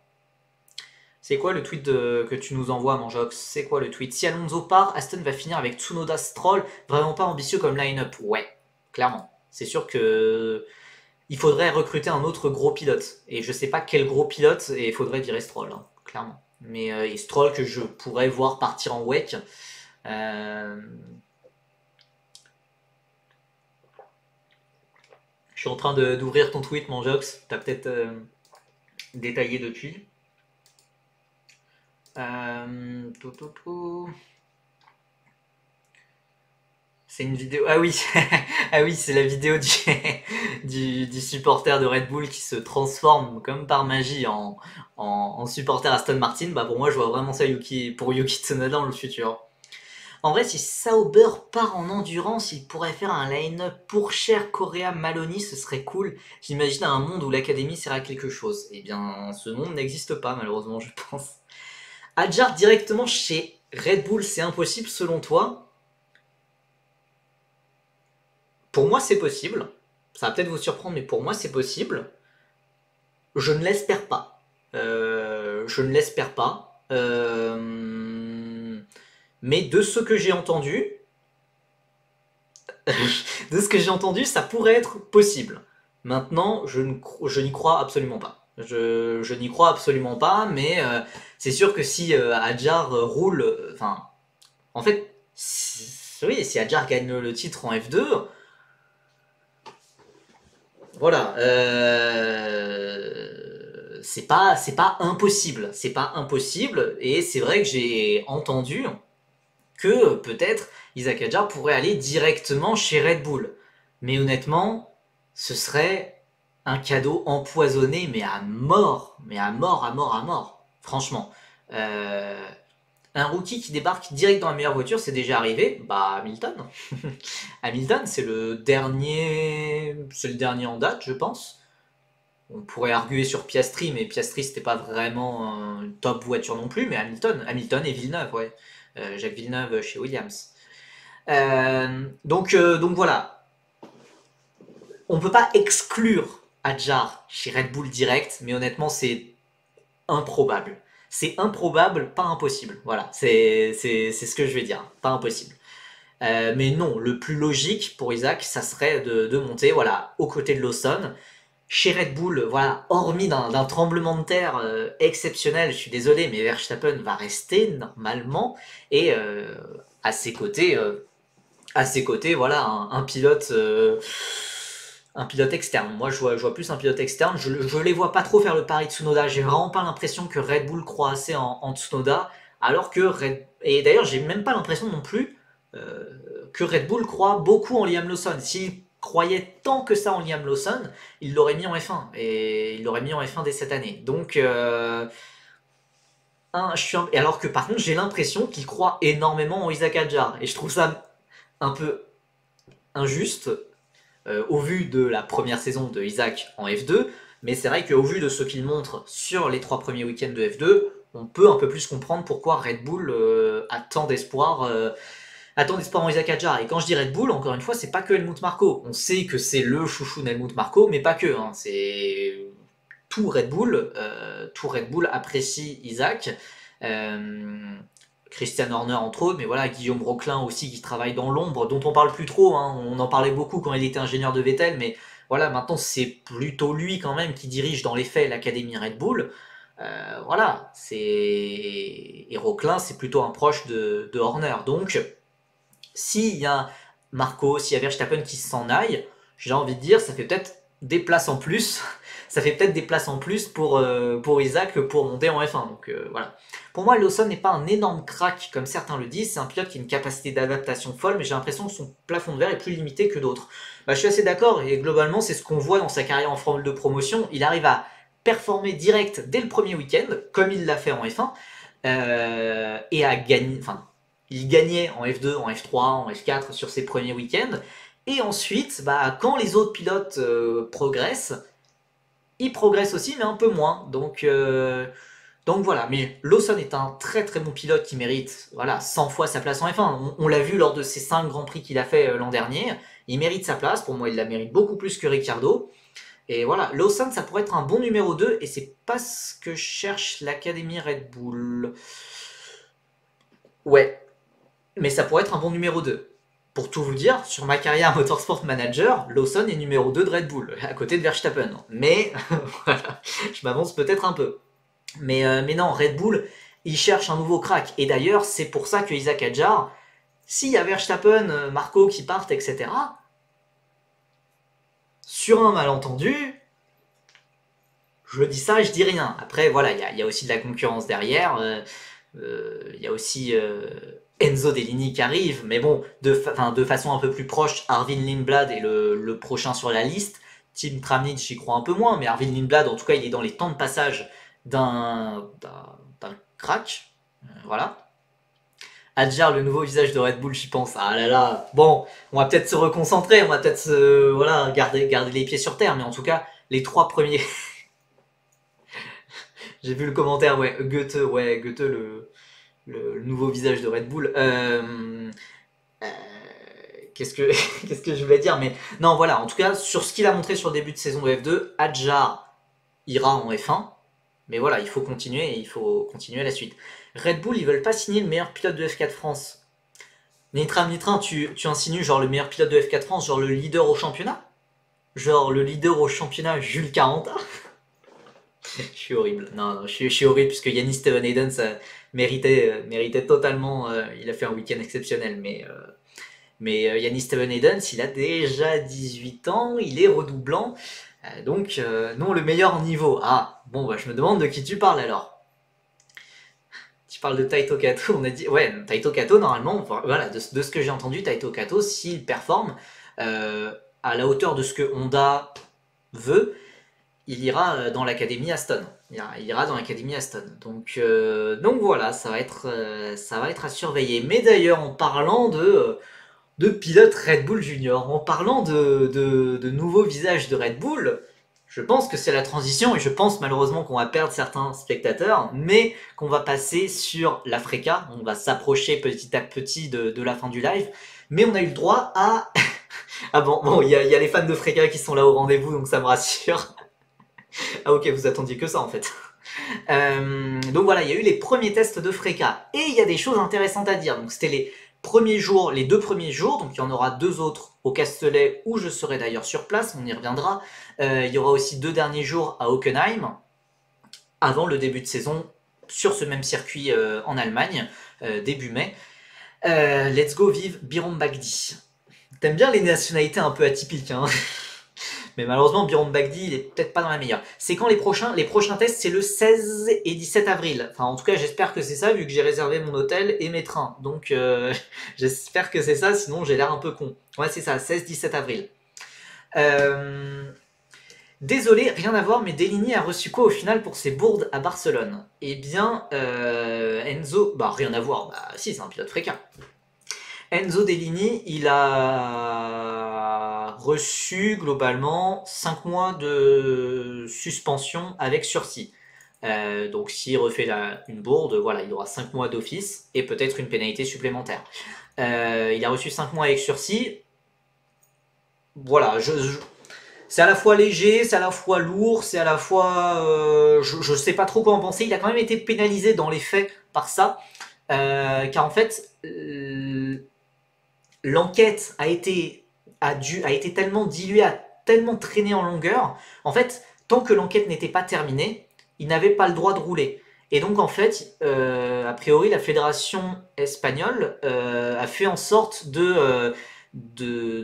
C'est quoi le tweet que tu nous envoies, Manjox? C'est quoi le tweet? Si Alonso part, Aston va finir avec Tsunoda Stroll, vraiment pas ambitieux comme line-up. Ouais, clairement. C'est sûr que il faudrait recruter un autre gros pilote. Et je sais pas quel gros pilote, et il faudrait virer Stroll, hein, clairement. Mais et Stroll que je pourrais voir partir en WEC. Je suis en train d'ouvrir ton tweet, mon Jox. T'as peut-être détaillé depuis. Tout, tout, tout. C'est une vidéo. Ah oui, ah oui, c'est la vidéo du supporter de Red Bull qui se transforme comme par magie en supporter Aston Martin. Bah pour moi, je vois vraiment ça pour Yuki Tsunoda dans le futur. En vrai, si Sauber part en endurance, il pourrait faire un line-up pour cher Correa Maloney, ce serait cool. J'imagine un monde où l'académie sert à quelque chose. Eh bien, ce monde n'existe pas, malheureusement, je pense. Hadjar directement chez Red Bull, c'est impossible selon toi? Pour moi, c'est possible. Ça va peut-être vous surprendre, mais pour moi, c'est possible. Je ne l'espère pas. Je ne l'espère pas. Mais de ce que j'ai entendu, ça pourrait être possible. Maintenant, je n'y crois absolument pas. Je n'y crois absolument pas, mais c'est sûr que si Hadjar roule, enfin, en fait, oui, si Hadjar gagne le titre en F2, voilà, c'est pas impossible, c'est pas impossible, et c'est vrai que j'ai entendu que peut-être Isaac Hadjar pourrait aller directement chez Red Bull. Mais honnêtement, ce serait un cadeau empoisonné, mais à mort, mais à mort, à mort, à mort. Franchement. Un rookie qui débarque direct dans la meilleure voiture, c'est déjà arrivé. Bah, Hamilton. Hamilton, c'est le dernier en date, je pense. On pourrait arguer sur Piastri, mais Piastri, c'était pas vraiment une top voiture non plus. Mais Hamilton et Villeneuve, ouais. Jacques Villeneuve chez Williams. Donc voilà. On ne peut pas exclure Hadjar chez Red Bull direct, mais honnêtement, c'est improbable. C'est improbable, pas impossible. Voilà, c'est ce que je vais dire. Pas impossible. Mais non, le plus logique pour Isaac, ça serait de monter voilà, aux côtés de Lawson. Chez Red Bull, voilà, hormis d'un tremblement de terre exceptionnel, je suis désolé, mais Verstappen va rester normalement. Et à ses côtés, voilà, un pilote externe. Moi, je vois plus un pilote externe. Je les vois pas trop faire le pari de Tsunoda. J'ai vraiment pas l'impression que Red Bull croit assez en Tsunoda, alors que et d'ailleurs, j'ai même pas l'impression non plus que Red Bull croit beaucoup en Liam Lawson. S'il croyait tant que ça en Liam Lawson, il l'aurait mis en F1 et il l'aurait mis en F1 dès cette année. Donc alors que par contre, j'ai l'impression qu'il croit énormément en Isaac Hadjar et je trouve ça un peu injuste au vu de la première saison de Isaac en F2, mais c'est vrai qu'au vu de ce qu'il montre sur les 3 premiers week-ends de F2, on peut un peu plus comprendre pourquoi Red Bull a tant d'espoir en Isaac Hadjar. Et quand je dis Red Bull, encore une fois, c'est pas que Helmut Marko. On sait que c'est le chouchou d'Helmut Marko, mais pas que. Hein. C'est tout Red Bull. Tout Red Bull apprécie Isaac. Christian Horner entre autres, mais voilà, Guillaume Roquelin aussi qui travaille dans l'ombre, dont on parle plus trop, hein. On en parlait beaucoup quand il était ingénieur de Vettel, mais voilà, maintenant c'est plutôt lui quand même qui dirige dans les faits l'académie Red Bull. Voilà, et Roquelin c'est plutôt un proche de Horner, donc s'il y a Marco, s'il y a Verstappen qui s'en aille, j'ai envie de dire, ça fait peut-être des places en plus. Ça fait peut-être des places en plus pour Isaac pour monter en F1. Donc voilà. Pour moi, Lawson n'est pas un énorme crack comme certains le disent. C'est un pilote qui a une capacité d'adaptation folle, mais j'ai l'impression que son plafond de verre est plus limité que d'autres. Bah, je suis assez d'accord et globalement, c'est ce qu'on voit dans sa carrière en Formule de promotion. Il arrive à performer direct dès le premier week-end, comme il l'a fait en F1, et à gagner. Enfin, il gagnait en F2, en F3, en F4 sur ses premiers week-ends. Et ensuite, bah, quand les autres pilotes progressent, ils progressent aussi, mais un peu moins. Donc voilà, mais Lawson est un très très bon pilote qui mérite voilà, 100 fois sa place en F1. On l'a vu lors de ces 5 grands prix qu'il a fait l'an dernier. Il mérite sa place, pour moi il la mérite beaucoup plus que Ricciardo. Et voilà, Lawson ça pourrait être un bon numéro 2 et c'est pas ce que cherche l'Académie Red Bull. Ouais, mais ça pourrait être un bon numéro 2. Pour tout vous dire, sur ma carrière Motorsport Manager, Lawson est numéro 2 de Red Bull, à côté de Verstappen. Mais voilà, je m'avance peut-être un peu. Mais non, Red Bull, il cherche un nouveau crack. Et d'ailleurs, c'est pour ça que Isaac Hadjar, s'il y a Verstappen, Marco qui partent, etc., sur un malentendu, je dis ça et je dis rien. Après, voilà, il y a aussi de la concurrence derrière. Il y a aussi Enzo Dellini qui arrive, mais bon, de façon un peu plus proche, Arvin Lindblad est le prochain sur la liste. Tim Tramnich, j'y crois un peu moins, mais Arvin Lindblad, en tout cas, il est dans les temps de passage d'un crack. Voilà. Adjar, le nouveau visage de Red Bull, j'y pense. Ah là là. Bon, on va peut-être se reconcentrer, on va peut-être voilà, garder les pieds sur terre, mais en tout cas, les 3 premiers. J'ai vu le commentaire, ouais, Goethe, le nouveau visage de Red Bull. Euh, qu'est-ce que qu'est-ce que je voulais dire, mais non, voilà, en tout cas, sur ce qu'il a montré sur le début de saison de F2, Adjar ira en F1, mais voilà, il faut continuer et il faut continuer la suite. Red Bull, ils veulent pas signer le meilleur pilote de F4 France. Nitram, tu insinues genre le meilleur pilote de F4 France, genre le leader au championnat? Genre le leader au championnat, Jules Caranta? Je suis horrible. Non, je suis horrible puisque Yannis Steven Hayden ça méritait totalement. Il a fait un week-end exceptionnel, mais Yannis Steven Hayden, il a déjà 18 ans, il est redoublant. Donc, non, le meilleur niveau. Ah, bon, bah, je me demande de qui tu parles alors. Tu parles de Taito Kato, on a dit. Ouais, Taito Kato, normalement, voilà, de ce que j'ai entendu, Taito Kato, s'il performe à la hauteur de ce que Honda veut, il ira dans l'académie Aston. Il ira dans l'académie Aston. Donc voilà, ça va être à surveiller. Mais d'ailleurs, en parlant de pilote Red Bull Junior, en parlant de nouveaux visages de Red Bull, je pense que c'est la transition et je pense malheureusement qu'on va perdre certains spectateurs, mais qu'on va passer sur la Freca. On va s'approcher petit à petit de la fin du live. Mais on a eu le droit à... ah bon, il y a les fans de Freca qui sont là au rendez-vous, donc ça me rassure. Ah ok, vous attendiez que ça en fait. Donc voilà, il y a eu les premiers tests de Freca. Et il y a des choses intéressantes à dire. Donc c'était les les 2 premiers jours, donc il y en aura 2 autres au Castellet où je serai d'ailleurs sur place, on y reviendra. Il y aura aussi 2 derniers jours à Hockenheim, avant le début de saison sur ce même circuit en Allemagne, début mai. Let's go vive Biron Bagdi. T'aimes bien les nationalités un peu atypiques, hein? Mais malheureusement, Biron Bagdi, il est peut-être pas dans la meilleure. C'est quand les prochains tests, c'est le 16 et 17 avril. Enfin, en tout cas, j'espère que c'est ça, vu que j'ai réservé mon hôtel et mes trains. Donc, j'espère que c'est ça, sinon j'ai l'air un peu con. Ouais, c'est ça, 16-17 avril. Désolé, rien à voir, mais Deligny a reçu quoi au final pour ses bourdes à Barcelone? Eh bien, Enzo... Bah, rien à voir. Bah, si, c'est un pilote fréquent. Enzo Deligny, il a reçu globalement 5 mois de suspension avec sursis. Donc s'il refait une bourde, voilà, il aura 5 mois d'office et peut-être une pénalité supplémentaire. Il a reçu 5 mois avec sursis. Voilà, c'est à la fois léger, c'est à la fois lourd, c'est à la fois... je sais pas trop quoi en penser. Il a quand même été pénalisé dans les faits par ça. Car en fait... l'enquête a été tellement diluée, a tellement traîné en longueur. En fait, tant que l'enquête n'était pas terminée, il n'avait pas le droit de rouler. Et donc, en fait, a priori, la fédération espagnole a fait en sorte de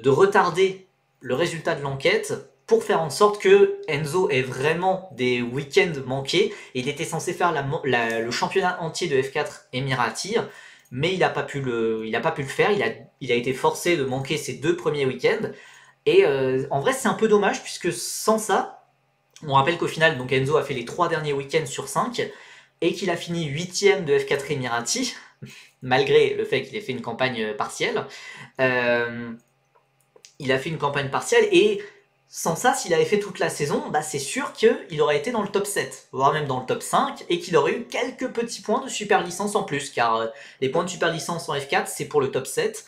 retarder le résultat de l'enquête pour faire en sorte que Enzo ait vraiment des week-ends manqués. Il était censé faire le championnat entier de F4 Emirati, mais il n'a pas pu le faire. Il a été forcé de manquer ses 2 premiers week-ends. Et en vrai, c'est un peu dommage, puisque sans ça, on rappelle qu'au final, donc Enzo a fait les 3 derniers week-ends sur 5, et qu'il a fini 8ème de F4 Emirati, malgré le fait qu'il ait fait une campagne partielle. Il a fait une campagne partielle, et sans ça, s'il avait fait toute la saison, bah c'est sûr qu'il aurait été dans le top 7, voire même dans le top 5, et qu'il aurait eu quelques petits points de super licence en plus, car les points de super licence en F4, c'est pour le top 7,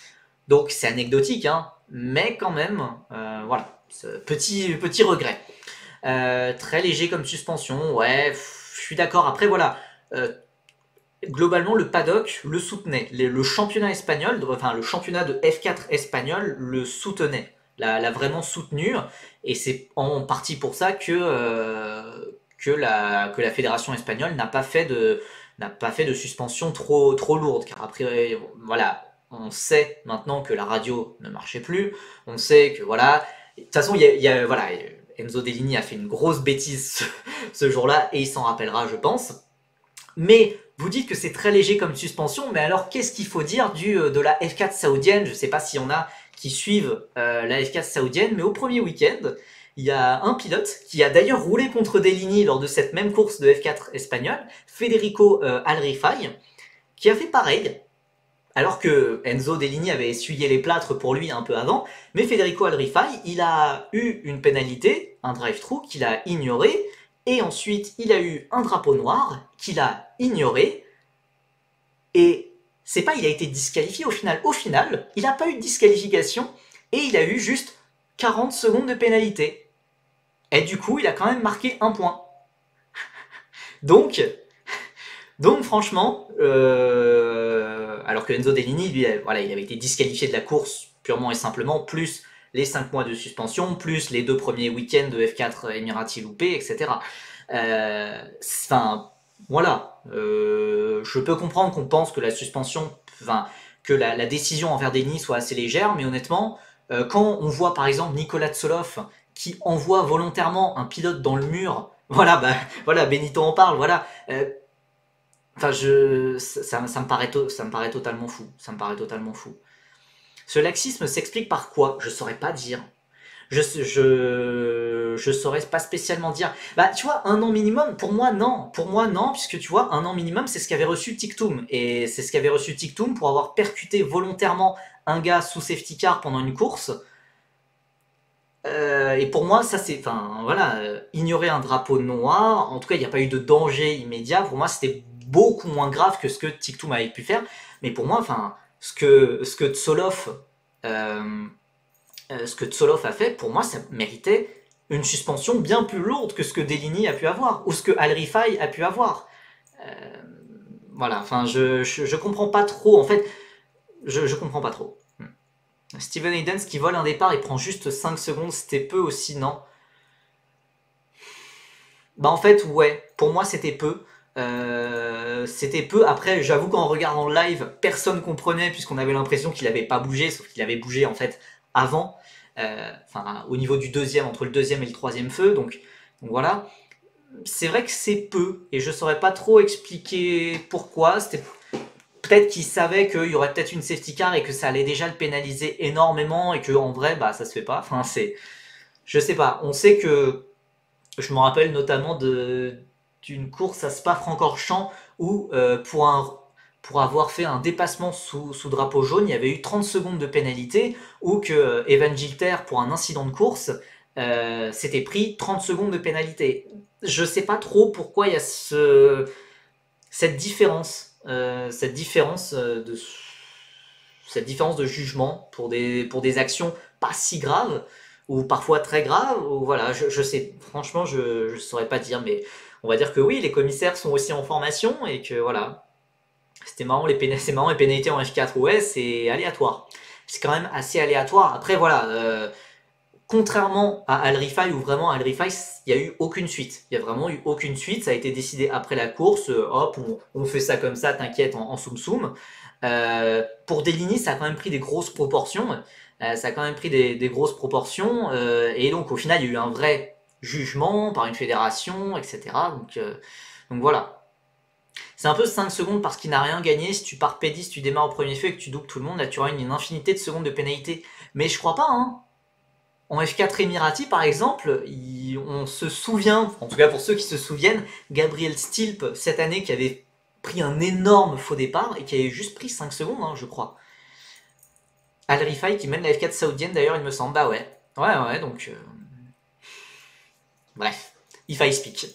donc c'est anecdotique, hein, mais quand même, voilà, petit regret. Très léger comme suspension, ouais, je suis d'accord. Après, voilà, globalement, le paddock le soutenait. Le championnat espagnol, enfin le championnat de F4 espagnol le soutenait, l'a vraiment soutenu, et c'est en partie pour ça que la fédération espagnole n'a pas fait de suspension trop lourde, car après, voilà, on sait maintenant que la radio ne marchait plus, on sait que voilà, de toute façon, voilà, Enzo Deligny a fait une grosse bêtise ce jour-là, et il s'en rappellera, je pense. Mais vous dites que c'est très léger comme suspension, mais alors qu'est-ce qu'il faut dire de la F4 saoudienne? Je ne sais pas s'il y en a qui suivent la F4 saoudienne, mais au premier week-end, il y a un pilote qui a d'ailleurs roulé contre Deligny lors de cette même course de F4 espagnole, Federico Alrifai, qui a fait pareil. alors que Enzo Dell'Igny avait essuyé les plâtres pour lui un peu avant, mais Federico Alrifai, il a eu une pénalité, un drive-through qu'il a ignoré, et ensuite il a eu un drapeau noir qu'il a ignoré, et c'est pas il a été disqualifié au final. Au final, il n'a pas eu de disqualification, et il a eu juste 40 secondes de pénalité. Et du coup, il a quand même marqué un point. Donc, franchement, alors que Enzo Dell'Igny, lui, voilà, il avait été disqualifié de la course purement et simplement, plus les 5 mois de suspension, plus les 2 premiers week-ends de F4 Emirati loupés, etc. Enfin, voilà. Je peux comprendre qu'on pense que la suspension, enfin, que la décision envers Dell'Igny soit assez légère, mais honnêtement, quand on voit par exemple Nicolas Tsoloff qui envoie volontairement un pilote dans le mur, voilà, bah, voilà, Benito en parle, voilà. Enfin, ça me paraît totalement fou. Ça me paraît totalement fou. Ce laxisme s'explique par quoi? Je saurais pas dire. Je saurais pas spécialement dire. Bah, tu vois, un an minimum, pour moi, non. Pour moi, non, puisque tu vois, un an minimum, c'est ce qu'avait reçu Tiktoum. Et c'est ce qu'avait reçu Tiktoum pour avoir percuté volontairement un gars sous safety car pendant une course. Et pour moi, ça c'est, enfin voilà, ignorer un drapeau noir, en tout cas il n'y a pas eu de danger immédiat, pour moi c'était beaucoup moins grave que ce que Tiktoum avait pu faire, mais pour moi, enfin, euh, ce que Tsoloff a fait, pour moi ça méritait une suspension bien plus lourde que ce que Dell'Igny a pu avoir, ou ce que Alrifai a pu avoir. Voilà, enfin je comprends pas trop, en fait, je comprends pas trop. Steven Hayden qui vole un départ, il prend juste 5 secondes, c'était peu aussi, non? Bah en fait ouais, pour moi c'était peu. C'était peu. Après, j'avoue qu'en regardant le live, personne comprenait puisqu'on avait l'impression qu'il avait pas bougé, sauf qu'il avait bougé en fait avant. Enfin, au niveau du deuxième, entre le deuxième et le troisième feu. Donc voilà. C'est vrai que c'est peu et je saurais pas trop expliquer pourquoi. C'était peut-être qu'il savait qu'il y aurait peut-être une safety car et que ça allait déjà le pénaliser énormément et que en vrai, bah ça se fait pas. Enfin, je sais pas. On sait que je me rappelle notamment d'une course à Spa-Francorchamps où pour avoir fait un dépassement sous drapeau jaune, il y avait eu 30 secondes de pénalité, ou que Evan Gilter, pour un incident de course, s'était pris 30 secondes de pénalité. Je sais pas trop pourquoi il y a cette différence, cette différence de jugement pour des actions pas si graves ou parfois très graves. Ou voilà, je sais, franchement, je saurais pas dire, mais on va dire que oui, les commissaires sont aussi en formation et que voilà, c'est marrant les pénalités en F4, ouais, c'est aléatoire. C'est quand même assez aléatoire. Après, voilà, contrairement à Al Rifai, où vraiment Al Rifai, il n'y a eu aucune suite. Il n'y a vraiment eu aucune suite. Ça a été décidé après la course. Hop, on fait ça comme ça, t'inquiète, en soum soum. Pour Dell'Igny, ça a quand même pris des grosses proportions. Ça a quand même pris des grosses proportions. Et donc, au final, il y a eu un vrai jugement par une fédération, etc. Donc voilà. C'est un peu 5 secondes parce qu'il n'a rien gagné. Si tu pars P10, tu démarres au premier feu et que tu doubles tout le monde, là tu auras une infinité de secondes de pénalité. Mais je crois pas, hein. En F4 Emirati, par exemple, on se souvient, en tout cas pour ceux qui se souviennent, Gabriel Stilp, cette année, qui avait pris un énorme faux départ et qui avait juste pris 5 secondes, hein, je crois. Al Rifai qui mène la F4 saoudienne, d'ailleurs, il me semble. Bah ouais. Ouais, donc. Bref. If I speak.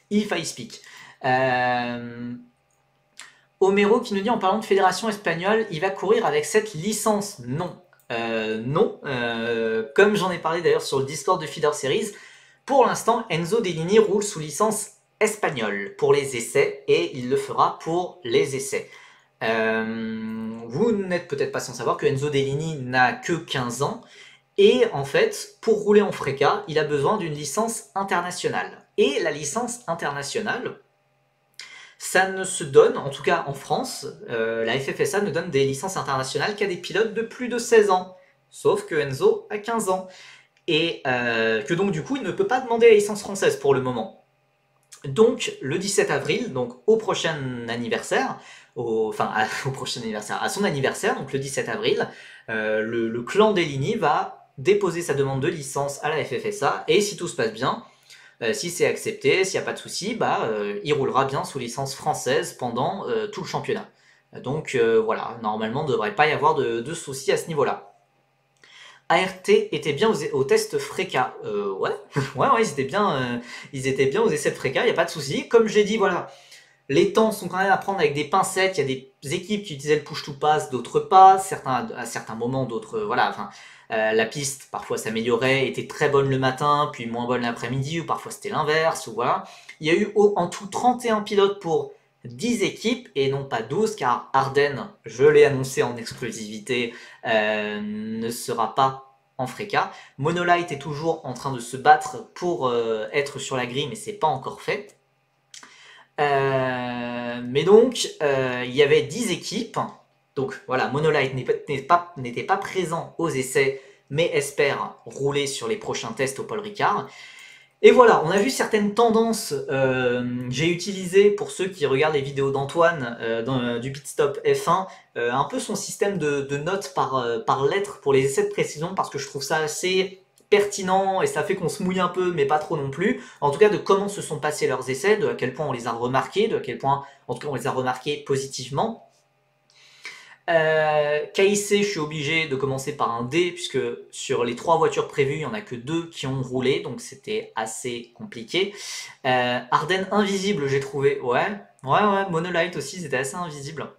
If I speak. Homero qui nous dit en parlant de fédération espagnole, il va courir avec cette licence. Non. Non. Comme j'en ai parlé d'ailleurs sur le Discord de Feeder Series, pour l'instant, Enzo Dell'Igny roule sous licence espagnole pour les essais et il le fera pour les essais. Vous n'êtes peut-être pas sans savoir que Enzo Dell'Igny n'a que 15 ans et en fait, pour rouler en FRECA, il a besoin d'une licence internationale. Et la licence internationale, ça ne se donne, en tout cas en France, la FFSA ne donne des licences internationales qu'à des pilotes de plus de 16 ans. Sauf que Enzo a 15 ans. Et que donc du coup, il ne peut pas demander la licence française pour le moment. Donc le 17 avril, donc au prochain anniversaire, au prochain anniversaire, à son anniversaire, donc le 17 avril, le clan Dell'Igny va déposer sa demande de licence à la FFSA, et si tout se passe bien, si c'est accepté, s'il n'y a pas de souci, il roulera bien sous licence française pendant tout le championnat. Donc voilà, normalement, il ne devrait pas y avoir de soucis à ce niveau-là. ART était bien au test Freka. Ouais, ouais, ils étaient bien aux essais de Freka, il n'y a pas de souci. Comme j'ai dit, voilà, les temps sont quand même à prendre avec des pincettes. Il y a des équipes qui utilisaient le push-to-pass, d'autres pas. Certains à certains moments, d'autres, voilà. Enfin, la piste, parfois s'améliorait, était très bonne le matin, puis moins bonne l'après-midi, ou parfois c'était l'inverse, ou voilà. Il y a eu en tout 31 pilotes pour 10 équipes, et non pas 12, car Arden, je l'ai annoncé en exclusivité, ne sera pas en Freka. Monolight est toujours en train de se battre pour être sur la grille, mais c'est pas encore fait. Mais donc, il y avait 10 équipes. Donc voilà, Monolight n'était pas présent aux essais, mais espère rouler sur les prochains tests au Paul Ricard. Et voilà, on a vu certaines tendances. J'ai utilisé, pour ceux qui regardent les vidéos d'Antoine du Pit Stop F1, un peu son système de notes par lettre pour les essais de précision, parce que je trouve ça assez pertinent et ça fait qu'on se mouille un peu, mais pas trop non plus. En tout cas, de comment se sont passés leurs essais, de à quel point on les a remarqués, de à quel point, en tout cas, on les a remarqués positivement. KIC, je suis obligé de commencer par un D, puisque sur les 3 voitures prévues, il n'y en a que 2 qui ont roulé, donc c'était assez compliqué. Arden invisible, j'ai trouvé. Ouais, Monolight aussi, c'était assez invisible.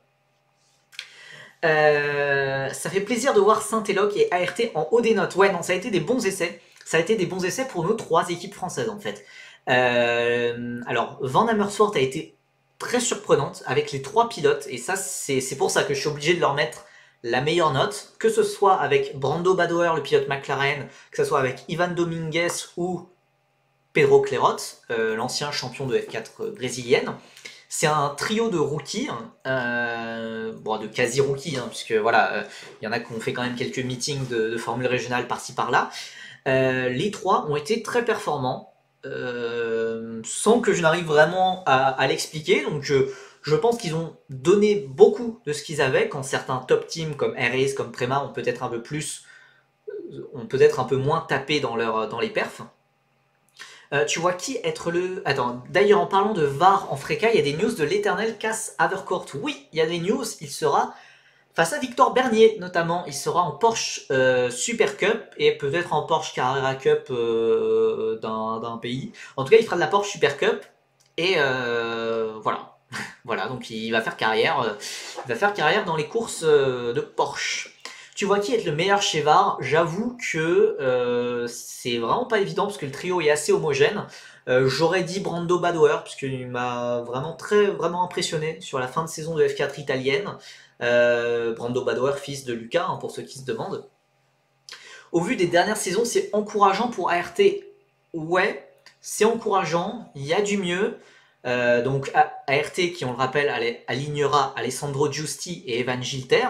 Ça fait plaisir de voir Saint-Eloc et ART en haut des notes. Ouais, non, ça a été des bons essais. Ça a été des bons essais pour nos 3 équipes françaises, en fait. Alors, Van Amersfoort a été très surprenante avec les 3 pilotes, et ça, c'est pour ça que je suis obligé de leur mettre la meilleure note, que ce soit avec Brando Badoer, le pilote McLaren, que ce soit avec Ivan Dominguez ou Pedro Clerot, l'ancien champion de F4 brésilienne. C'est un trio de rookies, bon, de quasi-rookies, hein, puisque voilà, y en a qui ont fait quand même quelques meetings de formule régionale par-ci par-là. Les 3 ont été très performants, sans que je n'arrive vraiment à l'expliquer. Donc je pense qu'ils ont donné beaucoup de ce qu'ils avaient, quand certains top teams comme RS, comme Prema ont peut-être un peu plus, ont peut-être un peu moins tapé dans les perfs. Tu vois qui être le... Attends, d'ailleurs en parlant de VAR en Freka, il y a des news de l'éternel Cass Havercourt. Oui, il y a des news, il sera face à Victor Bernier notamment. Il sera en Porsche Super Cup et peut-être en Porsche Carrera Cup d'un pays. En tout cas, il fera de la Porsche Super Cup et voilà. Voilà, donc il va faire carrière, dans les courses de Porsche. Tu vois qui est le meilleur chez VAR? J'avoue que c'est vraiment pas évident parce que le trio est assez homogène. J'aurais dit Brando Badoer parce qu'il m'a vraiment impressionné sur la fin de saison de F4 italienne. Brando Badoer, fils de Lucas, hein, pour ceux qui se demandent. Au vu des dernières saisons, c'est encourageant pour ART. Ouais, c'est encourageant, il y a du mieux. Donc ART, qui on le rappelle, alignera Alessandro Giusti et Evan Gilter,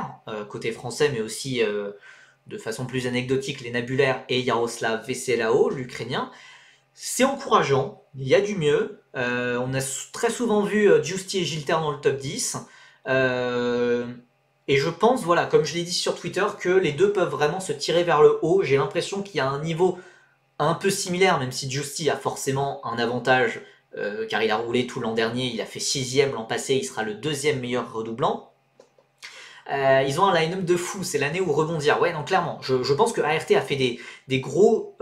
côté français, mais aussi de façon plus anecdotique les Nabulaires et Yaroslav Veselao, l'Ukrainien. C'est encourageant, il y a du mieux. On a très souvent vu Giusti et Gilter dans le top 10. Et je pense, voilà, comme je l'ai dit sur Twitter, que les deux peuvent vraiment se tirer vers le haut. J'ai l'impression qu'il y a un niveau un peu similaire, même si Giusti a forcément un avantage, car il a roulé tout l'an dernier, il a fait 6ème l'an passé, il sera le 2e meilleur redoublant. Ils ont un line-up de fou, c'est l'année où rebondir. Ouais, non, clairement, je pense que ART a fait des gros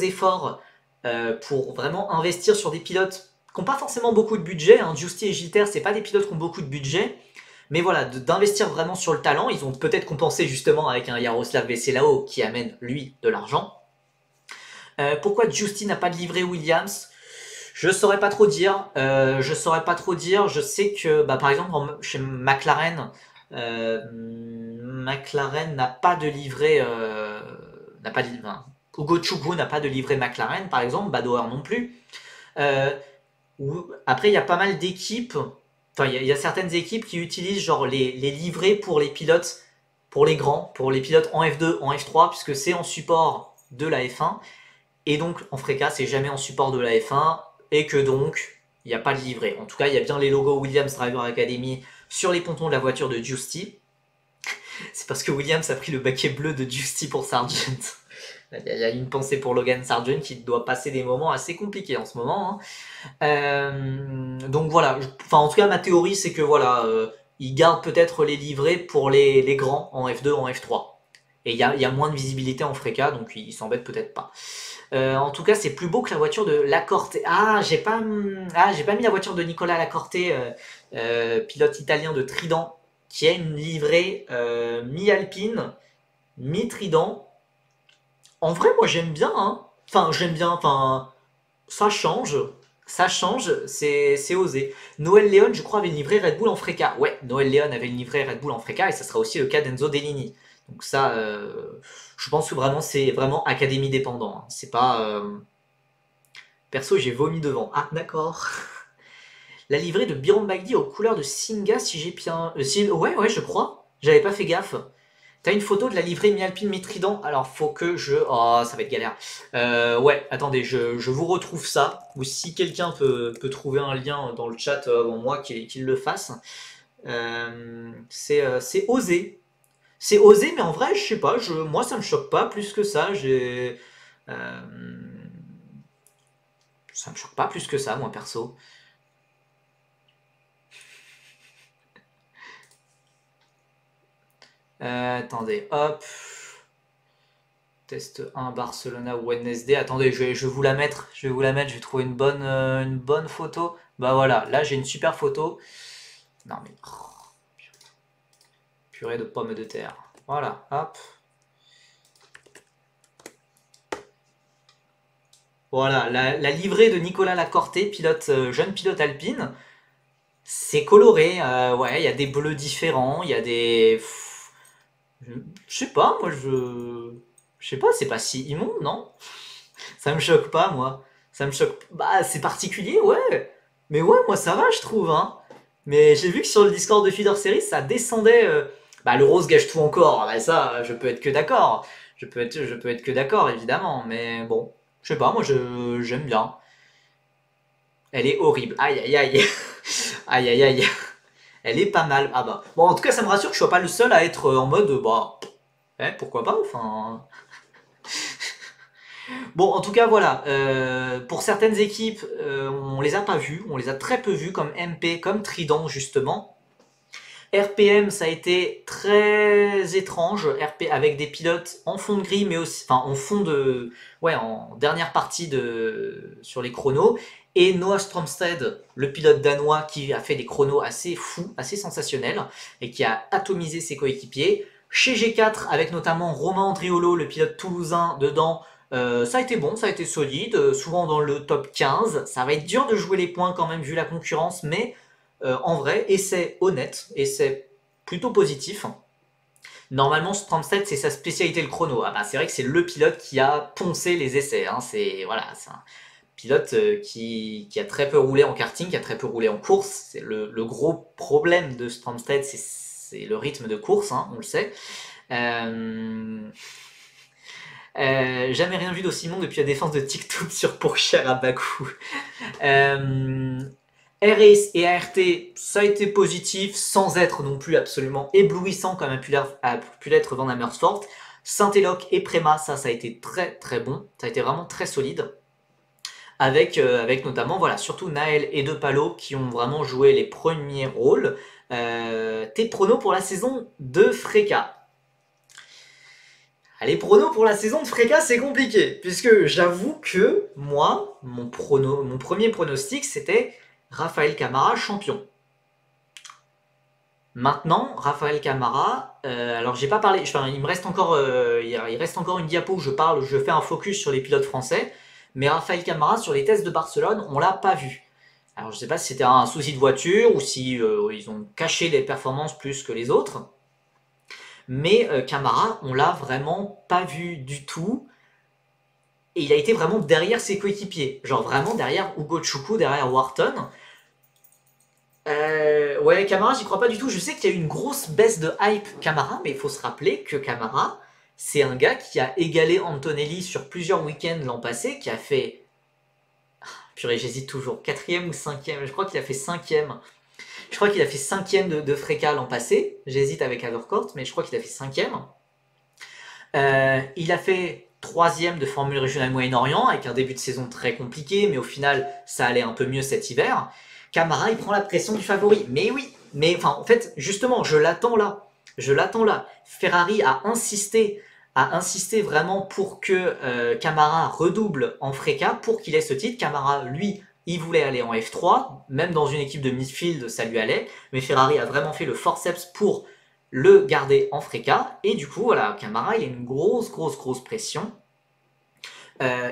efforts pour vraiment investir sur des pilotes qui n'ont pas forcément beaucoup de budget. Hein. Giusti et Gilter, c'est pas des pilotes qui ont beaucoup de budget. Mais voilà, d'investir vraiment sur le talent, ils ont peut-être compensé justement avec un Yaroslav Veselao qui amène, lui, de l'argent. Pourquoi Giusti n'a pas de livret Williams? Je saurais pas trop dire. Je sais que, bah, par exemple, chez McLaren, McLaren n'a pas de livret. Hugo Chukwu n'a pas de livret McLaren, par exemple. Badoer non plus. Après, il y a pas mal d'équipes. Enfin, il y a certaines équipes qui utilisent genre les livrets pour les pilotes, pour les grands, pour les pilotes en F2, en F3, puisque c'est en support de la F1. Et donc, en Freka, c'est jamais en support de la F1, et que donc, il n'y a pas de livret. En tout cas, il y a bien les logos Williams Driver Academy sur les pontons de la voiture de Giusti. C'est parce que Williams a pris le baquet bleu de Giusti pour Sargent. Il y a une pensée pour Logan Sargent qui doit passer des moments assez compliqués en ce moment. Hein. Donc voilà, en tout cas, ma théorie, c'est que voilà, ils gardent peut-être les livrets pour les grands en F2, en F3. Et il y a moins de visibilité en Freca, donc ils s'embêtent peut-être pas. En tout cas, c'est plus beau que la voiture de Lacorte. J'ai pas mis la voiture de Nicolas Lacorte, pilote italien de Trident, qui a une livrée mi-alpine, mi-Trident. En vrai, moi j'aime bien, hein. Enfin, j'aime bien, enfin, ça change. Ça change, c'est osé. Noël Léon, je crois, avait une livrée Red Bull en Freca. Ouais, Noël Léon avait une livrée Red Bull en Freca et ça sera aussi le cas d'Enzo Dellini. Donc ça, je pense que vraiment c'est vraiment académie dépendant, hein. C'est pas... Perso, j'ai vomi devant. Ah, d'accord. La livrée de Biron Bagdi aux couleurs de Singa, si j'ai bien... ouais, je crois. J'avais pas fait gaffe. T'as une photo de la livrée mi-alpine, mi-trident. Alors, faut que je... Oh, ça va être galère. Ouais, attendez, je vous retrouve ça. Ou si quelqu'un peut trouver un lien dans le chat avant moi, qu'il le fasse. C'est osé. C'est osé, mais en vrai, je sais pas, moi ça me choque pas plus que ça. Ça me choque pas plus que ça, moi perso. Attendez, hop. Test 1 Barcelona Wednesday. Attendez, je vais vous la mettre. Je vais vous la mettre. Je vais trouver une bonne photo. Bah voilà, là j'ai une super photo. Non mais. Purée de pommes de terre. Voilà, hop. Voilà, la livrée de Nicolas Lacorte, jeune pilote alpine. C'est coloré, ouais, il y a des bleus différents, il y a des... Je sais pas, moi je sais pas, c'est pas si immonde, non? Ça me choque pas, moi. Ça me choque... Bah, c'est particulier, ouais. Mais ouais, moi ça va, je trouve, hein. Mais j'ai vu que sur le Discord de Feeder Series, ça descendait... Bah, le rose gâche tout encore, bah, ça, je peux être que d'accord. Je peux être que d'accord, évidemment, mais bon, je sais pas, moi j'aime bien. Elle est horrible. Aïe, aïe, aïe. Aïe, aïe, aïe. Elle est pas mal. Ah bah. Bon, en tout cas, ça me rassure que je sois pas le seul à être en mode, bah, pourquoi pas, enfin. Bon, en tout cas, voilà. Pour certaines équipes, on les a pas vues, on les a très peu vues, comme MP, comme Trident, justement. RPM, ça a été très étrange, avec des pilotes en fond de grille, mais aussi, enfin, en fond de, ouais, en dernière partie sur les chronos, et Noah Stromsted, le pilote danois, qui a fait des chronos assez fous, assez sensationnels, et qui a atomisé ses coéquipiers. Chez G4, avec notamment Romain Andriolo, le pilote toulousain, dedans, ça a été bon, ça a été solide, souvent dans le top 15. Ça va être dur de jouer les points quand même, vu la concurrence, mais en vrai, essai honnête, essai plutôt positif. Normalement, Stromstead, c'est sa spécialité le chrono. Ah bah, c'est vrai que c'est le pilote qui a poncé les essais, hein. C'est voilà, c'est un pilote qui a très peu roulé en karting, qui a très peu roulé en course. C'est le gros problème de Stromstead, c'est le rythme de course, hein, on le sait. Jamais rien vu d'aussi bon depuis la défense de TikTok sur Pourchère à Bakou. R-Ace et ART, ça a été positif, sans être non plus absolument éblouissant comme a pu l'être Van Amersfoort. Saint-Eloc et Préma, ça a été très très bon, ça a été vraiment très solide. Avec notamment, voilà, surtout Naël et De Palo qui ont vraiment joué les premiers rôles. Tes pronos pour la saison de Freca? Les pronos pour la saison de Freca, c'est compliqué, puisque j'avoue que moi, mon premier pronostic, c'était Raphaël Camara champion. Maintenant, Raphaël Camara, alors j'ai pas parlé, enfin il reste encore une diapo où je fais un focus sur les pilotes français, mais Raphaël Camara sur les tests de Barcelone, on l'a pas vu. Alors je sais pas si c'était un souci de voiture ou si ils ont caché les performances plus que les autres, mais Camara, on l'a vraiment pas vu du tout. Et il a été vraiment derrière ses coéquipiers, genre vraiment derrière Ugo Chukwu, derrière Wharton. Ouais, Camara, j'y crois pas du tout. Je sais qu'il y a eu une grosse baisse de hype Camara, mais il faut se rappeler que Camara, c'est un gars qui a égalé Antonelli sur plusieurs week-ends l'an passé, qui a fait... Purée, j'hésite toujours. 4e ou 5e? Je crois qu'il a fait 5e. Je crois qu'il a fait 5e de Freca l'an passé. J'hésite avec Avercourt, mais je crois qu'il a fait 5e. Il a fait 3e de Formule Régionale Moyen-Orient, avec un début de saison très compliqué, mais au final, ça allait un peu mieux cet hiver. Camara, il prend la pression du favori. Mais oui, Mais enfin, en fait, justement, je l'attends là. Je l'attends là. Ferrari a insisté vraiment pour que Camara redouble en FRECA pour qu'il ait ce titre. Camara, lui, il voulait aller en F3, même dans une équipe de midfield, ça lui allait. Mais Ferrari a vraiment fait le forceps pour le garder en FRECA. Et du coup, voilà, Camara, il a une grosse pression.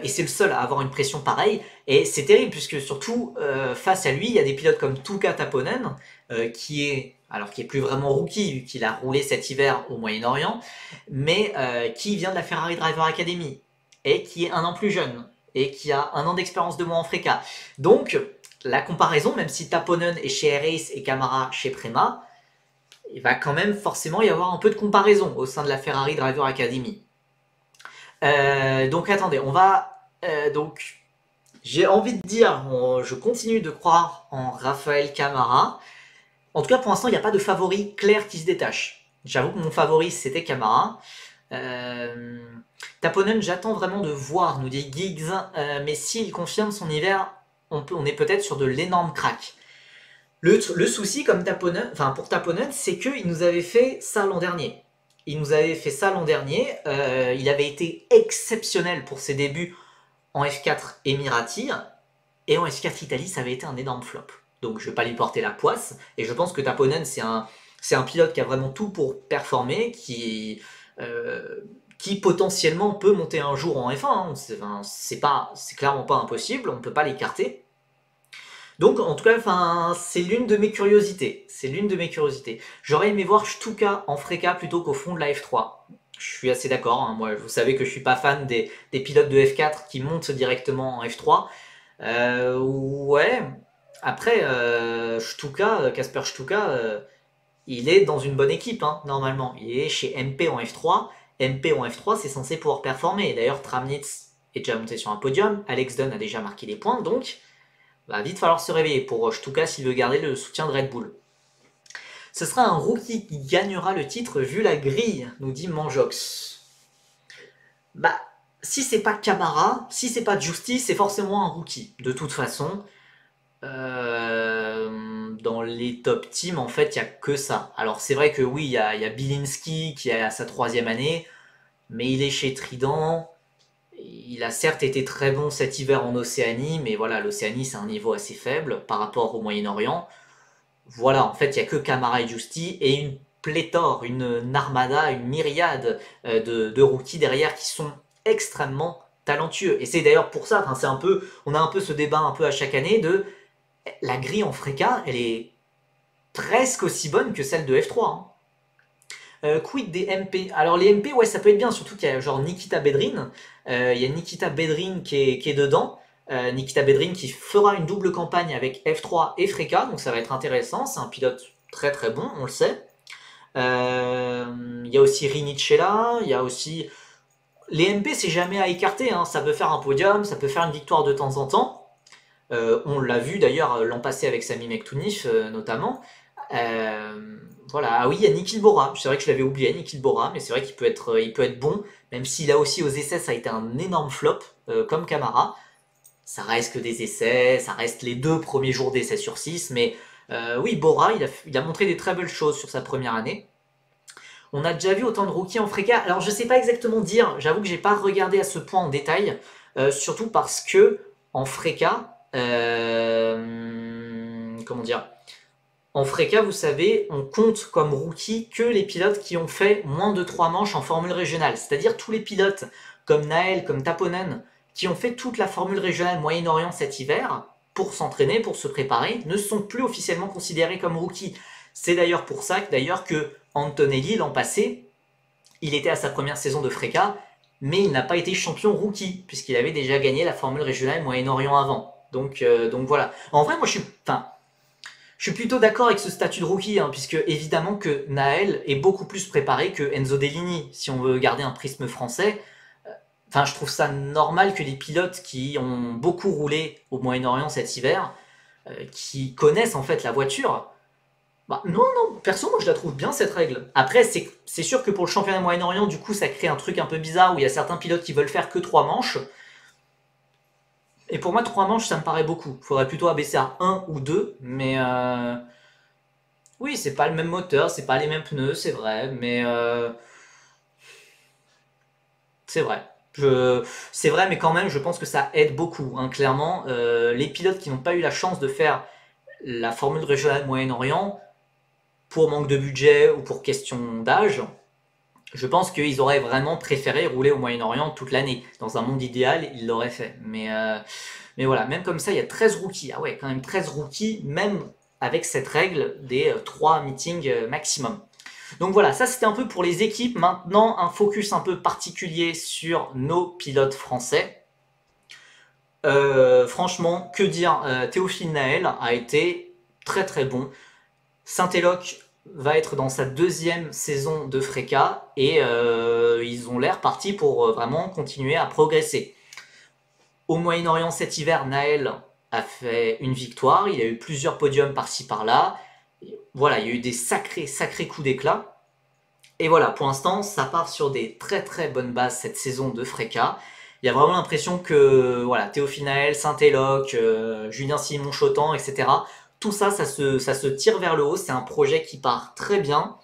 Et c'est le seul à avoir une pression pareille. Et c'est terrible, puisque surtout, face à lui, il y a des pilotes comme Tuka Taponen, qui est plus vraiment rookie, vu qu'il a roulé cet hiver au Moyen-Orient, mais qui vient de la Ferrari Driver Academy, et qui est un an plus jeune, et qui a un an d'expérience de moins en FRECA. Donc, la comparaison, même si Taponen est chez Air-Race et Camara chez Prema, il va quand même forcément y avoir un peu de comparaison au sein de la Ferrari Driver Academy. Donc attendez, on va donc j'ai envie de dire, je continue de croire en Raphaël Camara. En tout cas, pour l'instant, il n'y a pas de favori clair qui se détache. J'avoue que mon favori c'était Camara. Taponen, j'attends vraiment de voir, nous dit Giggs, mais s'il confirme son hiver, on est peut-être sur de l'énorme crack. Le souci comme pour Taponen, c'est qu'il nous avait fait ça l'an dernier. Il avait été exceptionnel pour ses débuts en F4 Emirati. Et en F4 Italie, ça avait été un énorme flop. Donc je ne vais pas lui porter la poisse. Et je pense que Taponen, c'est un pilote qui a vraiment tout pour performer, qui potentiellement peut monter un jour en F1. C'est clairement pas impossible, on ne peut pas l'écarter. Donc, en tout cas, c'est l'une de mes curiosités. J'aurais aimé voir Stuka en FRECA plutôt qu'au fond de la F3. Je suis assez d'accord. Hein. Moi, vous savez que je suis pas fan des pilotes de F4 qui montent directement en F3. Ouais. Après, Kasper Stuka, il est dans une bonne équipe, hein, normalement. Il est chez MP en F3. MP en F3, c'est censé pouvoir performer. D'ailleurs, Tramnitz est déjà monté sur un podium. Alex Dunn a déjà marqué des points. Donc, va vite falloir se réveiller pour Stuka s'il veut garder le soutien de Red Bull. Ce sera un rookie qui gagnera le titre vu la grille, nous dit Manjox. Bah, si c'est pas Camara, si c'est pas Justi, c'est forcément un rookie. De toute façon, dans les top teams, en fait, il n'y a que ça. Alors c'est vrai que oui, il y a Bilinski qui est à sa 3e année, mais il est chez Trident. Il a certes été très bon cet hiver en Océanie, mais voilà, l'Océanie c'est un niveau assez faible par rapport au Moyen-Orient. Voilà, en fait, il n'y a que Camara et Justi et une pléthore, une armada, une myriade de rookies derrière qui sont extrêmement talentueux. Et c'est d'ailleurs pour ça, on a un peu ce débat un peu à chaque année de la grille en FRECA, elle est presque aussi bonne que celle de F3. Hein. Quid des MP? Alors les MP, ouais, ça peut être bien, surtout qu'il y a genre Nikita Bedrin. Il y a Nikita Bedrin qui est dedans. Nikita Bedrin qui fera une double campagne avec F3 et FRECA, donc ça va être intéressant. C'est un pilote très très bon, on le sait. Il y a aussi Rinicella, il y a aussi... Les MP, c'est jamais à écarter, hein. Ça peut faire un podium, ça peut faire une victoire de temps en temps. On l'a vu d'ailleurs l'an passé avec Sami Mektounif notamment. Voilà, ah oui, il y a Nikhil Bora, c'est vrai que je l'avais oublié, Nikhil Bora, mais c'est vrai qu'il peut être bon, même s'il a aussi aux essais, ça a été un énorme flop, comme Camara. Ça reste que des essais, ça reste les 2 premiers jours d'essais sur 6, mais oui, Bora, il a montré des très belles choses sur sa première année. On a déjà vu autant de rookies en FRECA, alors je sais pas exactement dire, j'avoue que j'ai pas regardé à ce point en détail, surtout parce que en FRECA, comment dire, en FRECA, vous savez, on compte comme rookie que les pilotes qui ont fait moins de 3 manches en formule régionale. C'est-à-dire tous les pilotes comme Naël, comme Taponen, qui ont fait toute la formule régionale Moyen-Orient cet hiver, pour s'entraîner, pour se préparer, ne sont plus officiellement considérés comme rookies. C'est d'ailleurs pour ça que Antonelli, l'an passé, il était à sa première saison de FRECA, mais il n'a pas été champion rookie, puisqu'il avait déjà gagné la formule régionale Moyen-Orient avant. Donc voilà. En vrai, moi je suis plutôt d'accord avec ce statut de rookie, hein, puisque évidemment que Naël est beaucoup plus préparé que Enzo Dellini, si on veut garder un prisme français. Enfin, je trouve ça normal que les pilotes qui ont beaucoup roulé au Moyen-Orient cet hiver, qui connaissent en fait la voiture, bah non, perso, moi je la trouve bien cette règle. Après, c'est sûr que pour le championnat Moyen-Orient, du coup, ça crée un truc un peu bizarre où il y a certains pilotes qui veulent faire que 3 manches. Et pour moi, 3 manches, ça me paraît beaucoup. Il faudrait plutôt abaisser à 1 ou 2, mais Oui, c'est pas le même moteur, c'est pas les mêmes pneus, c'est vrai, mais c'est vrai. C'est vrai, mais quand même, je pense que ça aide beaucoup, hein, clairement. Les pilotes qui n'ont pas eu la chance de faire la Formule régionale Moyen-Orient, pour manque de budget ou pour question d'âge, je pense qu'ils auraient vraiment préféré rouler au Moyen-Orient toute l'année. Dans un monde idéal, ils l'auraient fait. Mais voilà, même comme ça, il y a 13 rookies. Ah ouais, quand même 13 rookies, même avec cette règle des 3 meetings maximum. Donc voilà, ça c'était un peu pour les équipes. Maintenant, un focus un peu particulier sur nos pilotes français. Franchement, que dire, Théophile Naël a été très très bon. Saint-Éloque va être dans sa deuxième saison de Freca et ils ont l'air partis pour vraiment continuer à progresser. Au Moyen-Orient cet hiver, Naël a fait une victoire, il y a eu plusieurs podiums par-ci par-là. Voilà, il y a eu des sacrés coups d'éclat. Et voilà, pour l'instant, ça part sur des très très bonnes bases cette saison de Freca. Il y a vraiment l'impression que voilà, Théophile Naël, Saint-Éloque, Julien Simon-Chotan, etc. Tout ça, ça se tire vers le haut. C'est un projet qui part très bien.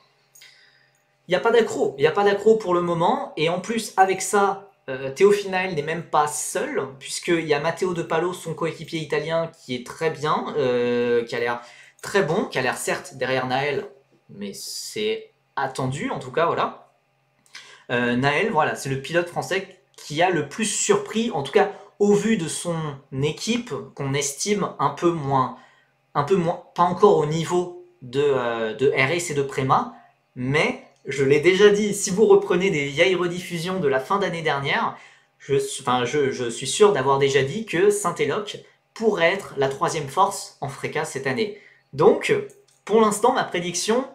Il n'y a pas d'accro. Il n'y a pas d'accro pour le moment. Et en plus, avec ça, Théophile Naël n'est même pas seul, puisqu'il y a Matteo De Palo, son coéquipier italien, qui est très bien, qui a l'air très bon, qui a l'air certes derrière Naël, mais c'est attendu en tout cas, voilà. Naël, voilà, c'est le pilote français qui a le plus surpris, en tout cas au vu de son équipe, qu'on estime un peu moins, pas encore au niveau de RS et de Prema, mais je l'ai déjà dit, si vous reprenez des vieilles rediffusions de la fin d'année dernière, je suis sûr d'avoir déjà dit que Saint-Éloque pourrait être la troisième force en Freca cette année. Donc, pour l'instant, ma prédiction,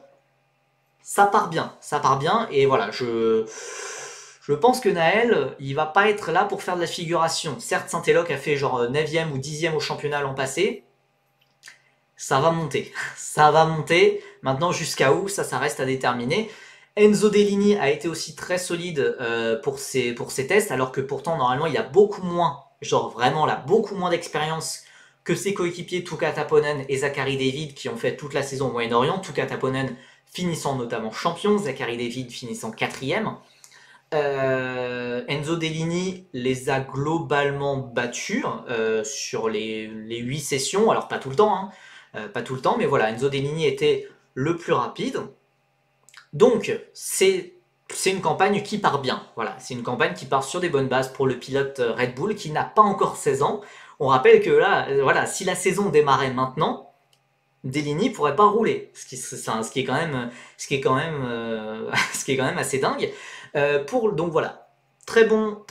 ça part bien, et voilà, je pense que Naël, il va pas être là pour faire de la figuration. Certes, Saint-Éloque a fait genre 9e ou 10e au championnat l'an passé, ça va monter. Ça va monter. Maintenant, jusqu'à où, ça reste à déterminer. Enzo Dellini a été aussi très solide pour ses tests, alors que pourtant, normalement, il a beaucoup moins, genre vraiment là, beaucoup moins d'expérience que ses coéquipiers Tuka Taponen et Zachary David qui ont fait toute la saison au Moyen-Orient. Tuka Taponen finissant notamment champion, Zachary David finissant quatrième. Enzo Dellini les a globalement battus sur les 8 sessions, alors pas tout le temps, hein, pas tout le temps, mais voilà, Enzo Dellini était le plus rapide. Donc, c'est une campagne qui part bien. Voilà, c'est une campagne qui part sur des bonnes bases pour le pilote Red Bull qui n'a pas encore 16 ans. On rappelle que là, voilà, si la saison démarrait maintenant, Dellini pourrait pas rouler, ce qui est quand même, ce qui est quand même assez dingue. Donc voilà, très bon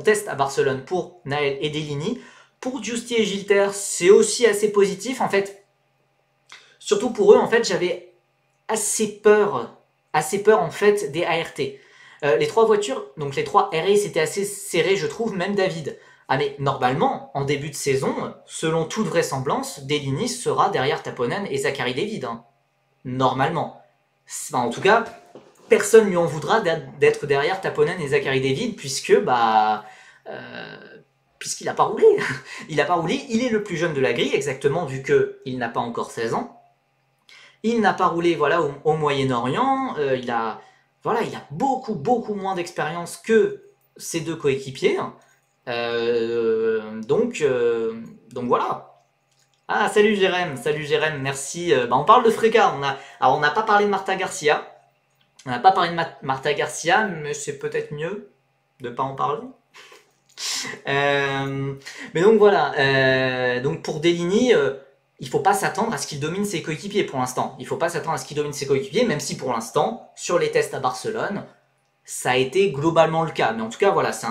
test à Barcelone pour Naël et Dellini. Pour Giusti et Gilter, c'est aussi assez positif. En fait, surtout pour eux, en fait, j'avais assez peur en fait des ART. Les trois voitures, donc les trois RA, c'était assez serré, je trouve, même David. Ah mais normalement, en début de saison, selon toute vraisemblance, Dellini sera derrière Taponen et Zachary David. Hein. Normalement. En tout cas, personne lui en voudra d'être derrière Taponen et Zachary David, puisqu'il n'a pas roulé. Il n'a pas roulé, il est le plus jeune de la grille, exactement, vu qu'il n'a pas encore 16 ans. Il n'a pas roulé voilà, au Moyen-Orient, il a beaucoup moins d'expérience que ses deux coéquipiers. Donc voilà. Ah, salut Jérém, merci. On parle de Freca, on n'a pas parlé de Marta Garcia. On n'a pas parlé de Marta Garcia, mais c'est peut-être mieux de ne pas en parler. Mais donc voilà, donc pour Dellini, il faut pas s'attendre à ce qu'il domine ses coéquipiers pour l'instant. Il faut pas s'attendre à ce qu'il domine ses coéquipiers, même si pour l'instant, sur les tests à Barcelone, ça a été globalement le cas. Mais en tout cas, voilà, c'est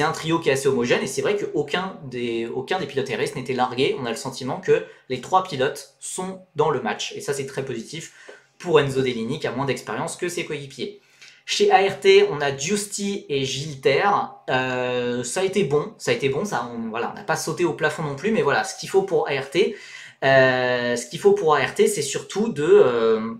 un trio qui est assez homogène et c'est vrai qu'aucun des pilotes RS n'était largué. On a le sentiment que les trois pilotes sont dans le match et ça c'est très positif pour Enzo Dellini qui a moins d'expérience que ses coéquipiers. Chez ART, on a Giusti et Gilter. Ça a été bon, on n'a pas sauté au plafond non plus, mais voilà, ce qu'il faut pour ART, c'est surtout de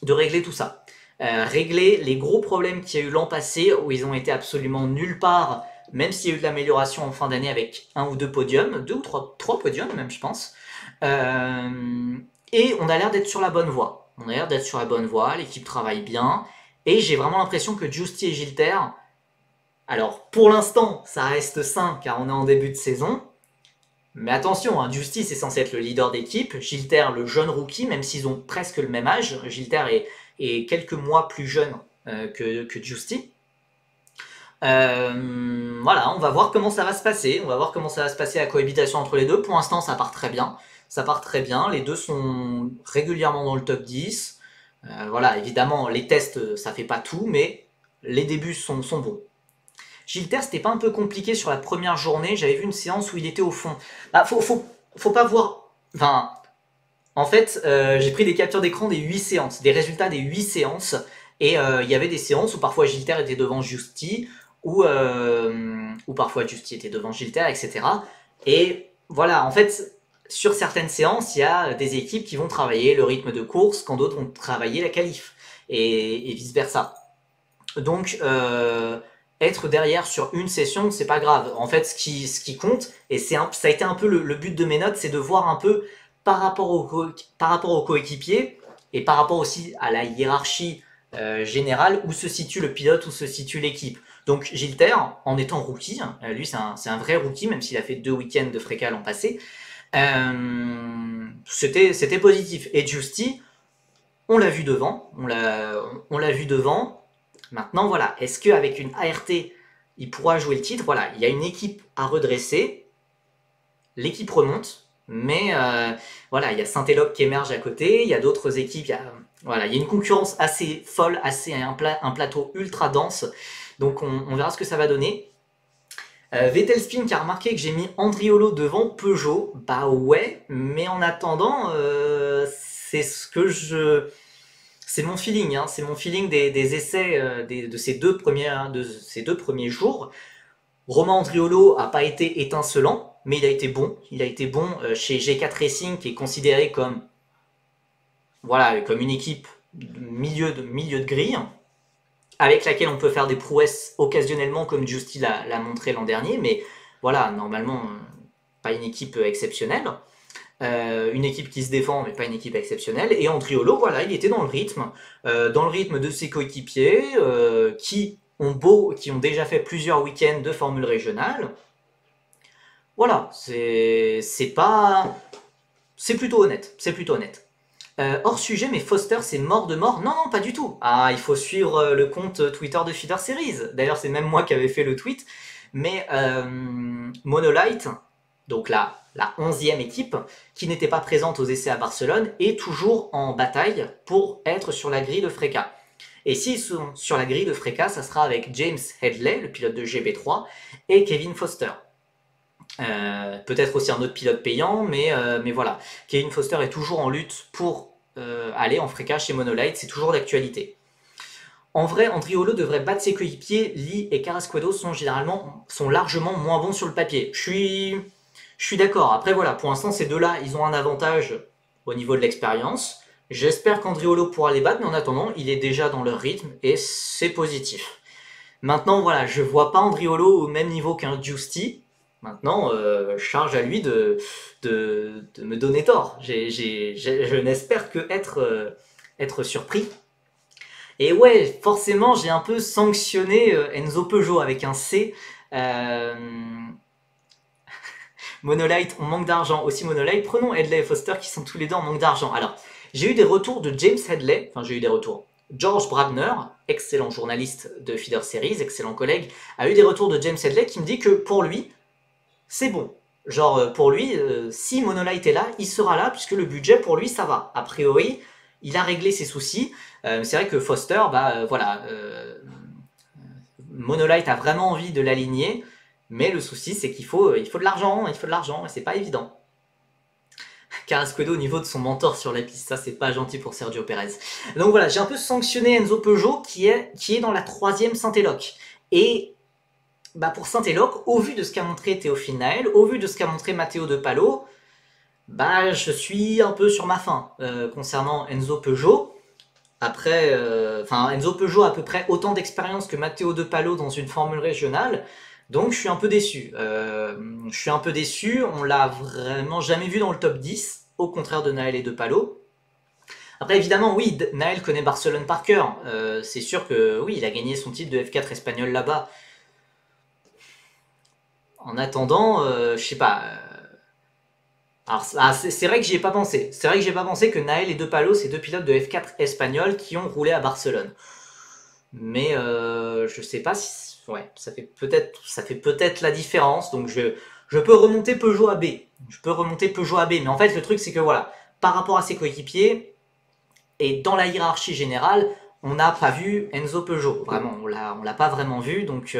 régler tout ça. Régler les gros problèmes qu'il y a eu l'an passé, où ils ont été absolument nulle part, même s'il y a eu de l'amélioration en fin d'année avec un ou deux podiums, deux ou trois podiums même, je pense. Et on a l'air d'être sur la bonne voie. On a l'air d'être sur la bonne voie, l'équipe travaille bien. Et j'ai vraiment l'impression que Giusti et Gilter, alors pour l'instant, ça reste sain car on est en début de saison. Mais attention, hein, Giusti c'est censé être le leader d'équipe. Gilter, le jeune rookie, même s'ils ont presque le même âge. Gilter est quelques mois plus jeune que Giusti. Voilà, on va voir comment ça va se passer. On va voir comment ça va se passer la cohabitation entre les deux. Pour l'instant, ça part très bien. Ça part très bien. Les deux sont régulièrement dans le top 10. Voilà, évidemment, les tests, ça fait pas tout, mais les débuts sont bons. Gilter, c'était pas un peu compliqué sur la première journée. J'avais vu une séance où il était au fond. Bah, faut pas voir. Enfin, en fait, j'ai pris des captures d'écran des 8 séances, des résultats des 8 séances. Et il y avait des séances où parfois Gilter était devant Giusti, ou parfois Giusti était devant Gilter, etc. Et voilà, en fait, sur certaines séances, il y a des équipes qui vont travailler le rythme de course, quand d'autres vont travailler la qualif, et vice-versa. Donc, être derrière sur une session, c'est pas grave. En fait, ce qui compte, et ça a été un peu le but de mes notes, c'est de voir un peu par rapport aux coéquipiers, et par rapport aussi à la hiérarchie générale, où se situe le pilote, où se situe l'équipe. Donc Gilter, en étant rookie, lui c'est un vrai rookie, même s'il a fait 2 week-ends de Freca l'an passé, c'était positif. Et Giusti, on l'a vu devant, on l'a vu devant. Maintenant, voilà, est-ce qu'avec une ART, il pourra jouer le titre? Voilà, il y a une équipe à redresser, l'équipe remonte, mais voilà, il y a Saint-Élope qui émerge à côté, il y a d'autres équipes, voilà, il y a une concurrence assez folle, un plateau ultra dense, donc on verra ce que ça va donner. Vettel Spin qui a remarqué que j'ai mis Andriolo devant Peugeot, bah ouais, mais en attendant, c'est ce que c'est mon feeling, hein, c'est mon feeling des essais de ces deux premiers jours. Romain Andriolo a pas été étincelant, mais il a été bon. Il a été bon chez G4 Racing, qui est considéré comme, voilà, comme une équipe milieu de grille, avec laquelle on peut faire des prouesses occasionnellement, comme Giusti l'a montré l'an dernier, mais voilà, normalement, pas une équipe exceptionnelle. Une équipe qui se défend, mais pas une équipe exceptionnelle. Et Andriolo, voilà, il était dans le rythme de ses coéquipiers, qui ont déjà fait plusieurs week-ends de Formule régionale. Voilà, c'est plutôt honnête, c'est plutôt honnête. Hors sujet, mais Foster, c'est mort de mort? Non, non, pas du tout. Ah, il faut suivre le compte Twitter de Feeder Series. D'ailleurs, c'est même moi qui avais fait le tweet. Mais Monolight, donc la 11e équipe, qui n'était pas présente aux essais à Barcelone, est toujours en bataille pour être sur la grille de Freca. Et s'ils sont sur la grille de Freca, ça sera avec James Headley, le pilote de GB3, et Kevin Foster. Peut-être aussi un autre pilote payant, mais voilà. Kevin Foster est toujours en lutte pour aller en Freca chez Monolight, c'est toujours d'actualité. En vrai, Andriolo devrait battre ses coéquipiers. Lee et Carrasquedo sont largement moins bons sur le papier. Je suis d'accord. Après voilà, pour l'instant ces deux-là, ils ont un avantage au niveau de l'expérience. J'espère qu'Andriolo pourra les battre, mais en attendant, il est déjà dans leur rythme et c'est positif. Maintenant voilà, je vois pas Andriolo au même niveau qu'un Giusti. Maintenant, charge à lui de me donner tort. Je n'espère que être surpris. Et ouais, forcément, j'ai un peu sanctionné Enzo Peugeot avec un C. Monolight, on manque d'argent. Aussi Monolight, prenons Headley et Foster qui sont tous les deux en manque d'argent. Alors, j'ai eu des retours de James Headley, enfin j'ai eu des retours. George Brabner, excellent journaliste de Feeder Series, excellent collègue, a eu des retours de James Headley qui me dit que pour lui, c'est bon. Genre, pour lui, si Monolight est là, il sera là, puisque le budget, pour lui, ça va. A priori, il a réglé ses soucis. C'est vrai que Foster, voilà, Monolight a vraiment envie de l'aligner, mais le souci, c'est qu'il faut de l'argent, et c'est pas évident. Carrasquedo au niveau de son mentor sur la piste, ça c'est pas gentil pour Sergio Perez. Donc voilà, j'ai un peu sanctionné Enzo Peugeot qui est dans la 3e Saint-Éloque. Et bah pour Saint-Éloque, au vu de ce qu'a montré Théophile Naël, au vu de ce qu'a montré Matteo De Palo, bah je suis un peu sur ma faim concernant Enzo Peugeot. Après, Enzo Peugeot a à peu près autant d'expérience que Matteo De Palo dans une formule régionale, donc je suis un peu déçu. On l'a vraiment jamais vu dans le top 10, au contraire de Naël et De Palo. Après, évidemment, oui, Naël connaît Barcelone par cœur. C'est sûr que oui, il a gagné son titre de F4 espagnol là-bas. En attendant, je sais pas. Alors, c'est vrai que j'y ai pas pensé. C'est vrai que j'ai pas pensé que Naël et De Palo, c'est deux pilotes de F4 espagnols qui ont roulé à Barcelone. Mais je sais pas si. Ouais, ça fait peut-être la différence. Donc je peux remonter Peugeot à B. Je peux remonter Peugeot à B. Mais en fait, le truc, c'est que voilà, par rapport à ses coéquipiers, et dans la hiérarchie générale, on n'a pas vu Enzo Peugeot. Vraiment, on l'a pas vraiment vu. Donc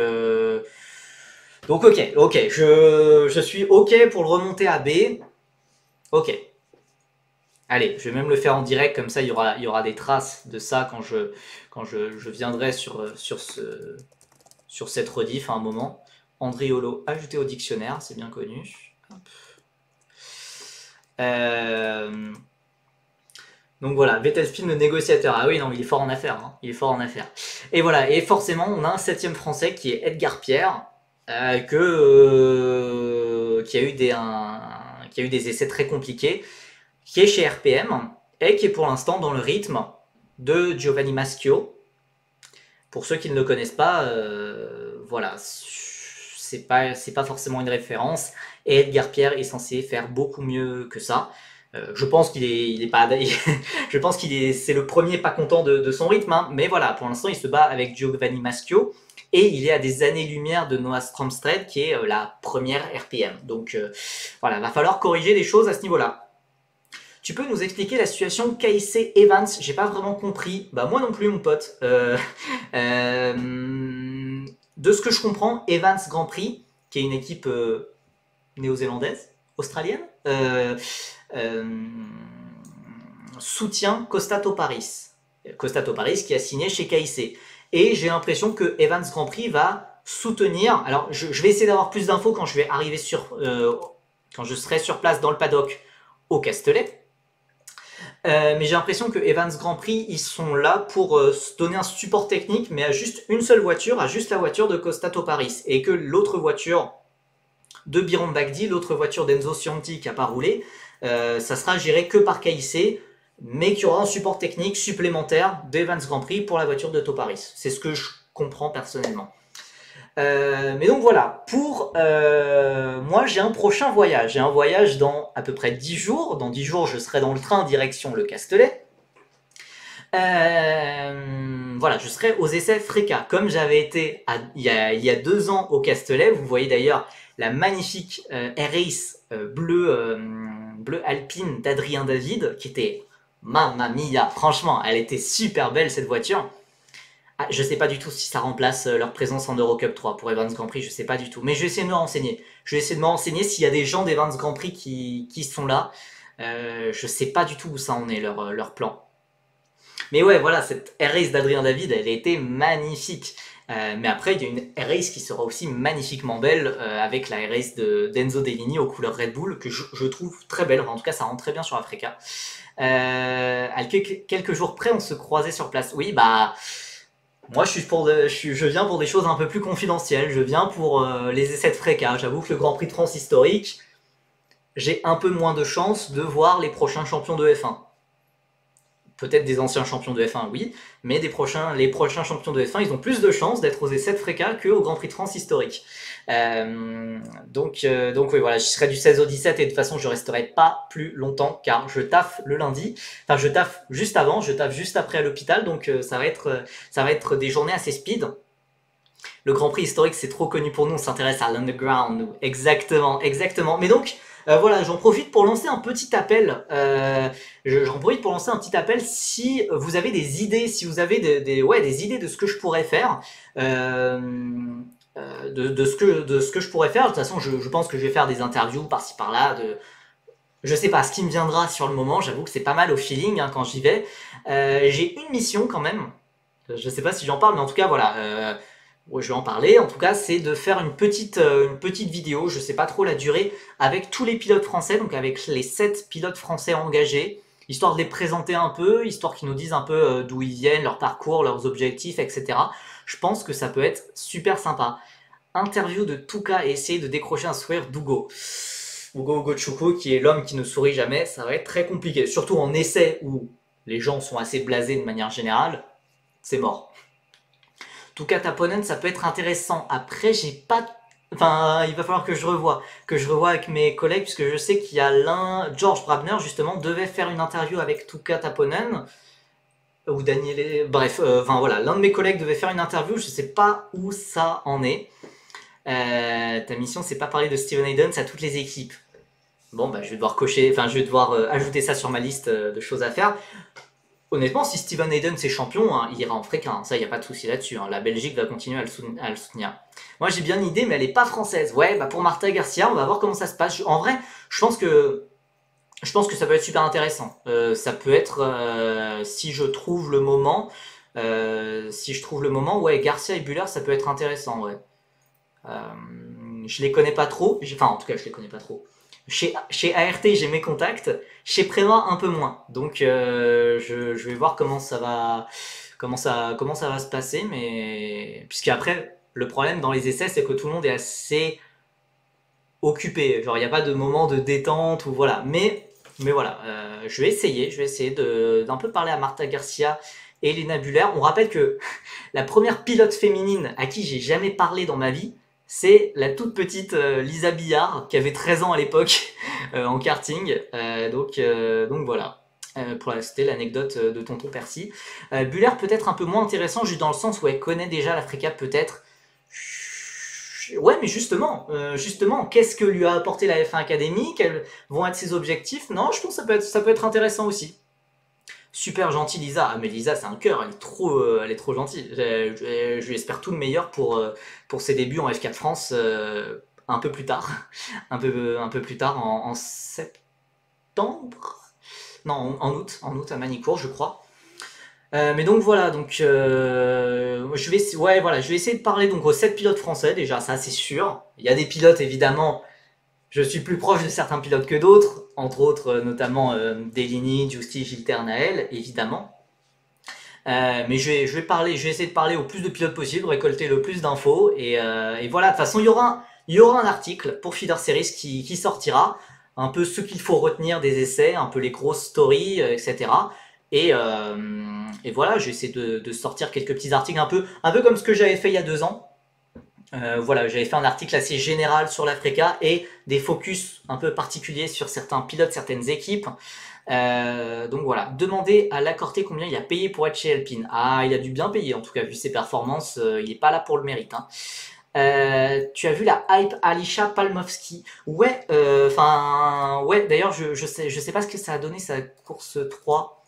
ok, je suis ok pour le remonter à B. Ok. Allez, je vais même le faire en direct, comme ça il y aura des traces de ça quand je viendrai sur cette rediff à un moment. Andriolo ajouté au dictionnaire, c'est bien connu. Donc voilà, Vettel Spin le négociateur. Ah oui, non, il est fort en affaires. Hein. Il est fort en affaires. Et voilà, et forcément, on a un 7ème français qui est Edgar Pierre, qui a eu des essais très compliqués, qui est chez RPM et qui est pour l'instant dans le rythme de Giovanni Maschio. Pour ceux qui ne le connaissent pas, voilà, c'est pas forcément une référence. Et Edgar Pierre est censé faire beaucoup mieux que ça. Je pense qu'il est pas, je pense c'est le premier pas content de son rythme, hein, mais voilà, pour l'instant il se bat avec Giovanni Maschio et il est à des années-lumière de Noah Stromstred qui est la première RPM. Donc voilà, va falloir corriger des choses à ce niveau-là. Tu peux nous expliquer la situation KIC Evans? J'ai pas vraiment compris. Bah moi non plus mon pote. De ce que je comprends, Evans Grand Prix, qui est une équipe néo-zélandaise, australienne, soutient Costato Paris. Costato Paris qui a signé chez KIC. Et j'ai l'impression que Evans Grand Prix va soutenir. Alors je vais essayer d'avoir plus d'infos quand je vais arriver quand je serai sur place dans le paddock au Castellet. Mais j'ai l'impression que Evans Grand Prix, ils sont là pour se donner un support technique, mais à juste une seule voiture, à juste la voiture de Costato Paris. Et que l'autre voiture de Byron Bagdi, l'autre voiture d'Enzo Cianti qui n'a pas roulé, ça sera géré que par KIC, mais qu'il y aura un support technique supplémentaire d'Evans Grand Prix pour la voiture de Toparis. C'est ce que je comprends personnellement. Mais donc voilà, pour moi j'ai un prochain voyage. J'ai un voyage dans à peu près 10 jours. Dans 10 jours, je serai dans le train direction le Castellet. Voilà, je serai aux essais Freca. Comme j'avais été il y a 2 ans au Castellet, vous voyez d'ailleurs la magnifique R-Race bleu alpine d'Adrien David, qui était mamma mia, franchement, elle était super belle cette voiture. Ah, je sais pas du tout si ça remplace leur présence en Eurocup 3 pour Evans Grand Prix, je sais pas du tout. Mais je vais essayer de me renseigner. Je vais essayer de me renseigner s'il y a des gens d'Evans Grand Prix qui sont là. Je sais pas du tout où ça en est, leur plan. Mais ouais, voilà, cette R-Race d'Adrien David, elle a été magnifique. Mais après, il y a une R-Race qui sera aussi magnifiquement belle avec la R-Race d'Enzo Dellini aux couleurs Red Bull, que je trouve très belle. Enfin, en tout cas, ça rentre très bien sur Africa. À quelques jours près, on se croisait sur place. Oui, bah... Moi, je viens pour des choses un peu plus confidentielles. Je viens pour les essais de Freca. J'avoue que le Grand Prix de France historique, j'ai un peu moins de chances de voir les prochains champions de F1. Peut-être des anciens champions de F1, oui, mais les prochains champions de F1, ils ont plus de chances d'être aux essais de Freca qu'au Grand Prix de France historique. Donc oui, voilà, je serai du 16 au 17 et de toute façon, je resterai pas plus longtemps car je taffe le lundi. Enfin, je taffe juste avant, je taffe juste après à l'hôpital, donc ça va être des journées assez speed. Le Grand Prix historique, c'est trop connu pour nous, on s'intéresse à l'underground, nous. Exactement. Mais donc, voilà, j'en profite pour lancer un petit appel. J'en profite pour lancer un petit appel si vous avez des idées, si vous avez des idées de ce que je pourrais faire. De ce que je pourrais faire. De toute façon, je pense que je vais faire des interviews par-ci par-là. Je sais pas ce qui me viendra sur le moment. J'avoue que c'est pas mal au feeling hein, quand j'y vais. J'ai une mission quand même. Je sais pas si j'en parle, mais en tout cas, voilà. Je vais en parler. En tout cas, c'est de faire une petite vidéo. Je sais pas trop la durée avec tous les pilotes français, donc avec les 7 pilotes français engagés, histoire de les présenter un peu, histoire qu'ils nous disent un peu d'où ils viennent, leur parcours, leurs objectifs, etc. Je pense que ça peut être super sympa. Interview de Touka et essayer de décrocher un sourire d'Hugo. Hugo Chouko, qui est l'homme qui ne sourit jamais, ça va être très compliqué. Surtout en essai où les gens sont assez blasés de manière générale, c'est mort. Tuka Taponen, ça peut être intéressant. Après, j'ai pas... Enfin, il va falloir que je revoie avec mes collègues, puisque je sais qu'il y a George Brabner, justement, devait faire une interview avec Tuka Taponen, ou Daniel... Bref, enfin voilà, l'un de mes collègues devait faire une interview, je sais pas où ça en est. Ta mission, c'est pas parler de Steven Hayden, c'est à toutes les équipes. Bon, bah, je vais devoir je vais devoir ajouter ça sur ma liste de choses à faire. Honnêtement, si Steven Hayden c'est champion, hein, il ira en fréquent, ça, il n'y a pas de souci là-dessus. Hein. La Belgique va continuer à le soutenir. Moi, j'ai bien une idée, mais elle n'est pas française. Ouais, bah pour Marta Garcia, on va voir comment ça se passe. En vrai, je pense que ça peut être super intéressant. Ça peut être, si je trouve le moment, ouais, Garcia et Buller, ça peut être intéressant, ouais. Je les connais pas trop, enfin, en tout cas, je les connais pas trop. Chez ART, j'ai mes contacts. Chez Préma, un peu moins. Donc, je vais voir comment ça va se passer. Mais puisqu'après, le problème dans les essais, c'est que tout le monde est assez occupé. Genre, il n'y a pas de moment de détente ou voilà. Mais voilà, je vais essayer d'un peu parler à Marta Garcia et Lena Buller. On rappelle que la première pilote féminine à qui j'ai jamais parlé dans ma vie, c'est la toute petite Lisa Billard, qui avait 13 ans à l'époque en karting. Donc voilà. C'était l'anecdote de Tonton Percy. Buller peut-être un peu moins intéressant, juste dans le sens où elle connaît déjà l'Africa peut-être. Ouais, mais justement, qu'est-ce que lui a apporté la F1 Academy? Quels vont être ses objectifs? Non, je pense que ça peut être intéressant aussi. Super gentille Lisa. Ah mais Lisa c'est un cœur, elle est trop gentille. Je lui espère tout le meilleur pour ses débuts en F4 France un peu plus tard. un peu plus tard en septembre. Non, en août à Manicourt je crois. Mais donc voilà, je vais essayer de parler donc aux 7 pilotes français déjà, ça c'est sûr. Il y a des pilotes évidemment. Je suis plus proche de certains pilotes que d'autres, entre autres notamment Deligny, Giusti, Gilter, Naël, évidemment. Mais je vais essayer de parler au plus de pilotes possible, récolter le plus d'infos, et voilà. De toute façon, il y aura un article pour Feeder Series qui sortira, un peu ce qu'il faut retenir des essais, un peu les grosses stories, etc. Et voilà, je vais essayer de sortir quelques petits articles un peu comme ce que j'avais fait il y a 2 ans. Voilà, j'avais fait un article assez général sur l'Africa et des focus un peu particuliers sur certains pilotes, certaines équipes. Donc voilà, demandez à Lacorté combien il a payé pour être chez Alpine. Ah, il a dû bien payer, en tout cas, vu ses performances, il n'est pas là pour le mérite. Hein. Tu as vu la hype Alisha Palmowski? Ouais, ouais, d'ailleurs, je sais pas ce que ça a donné sa course 3.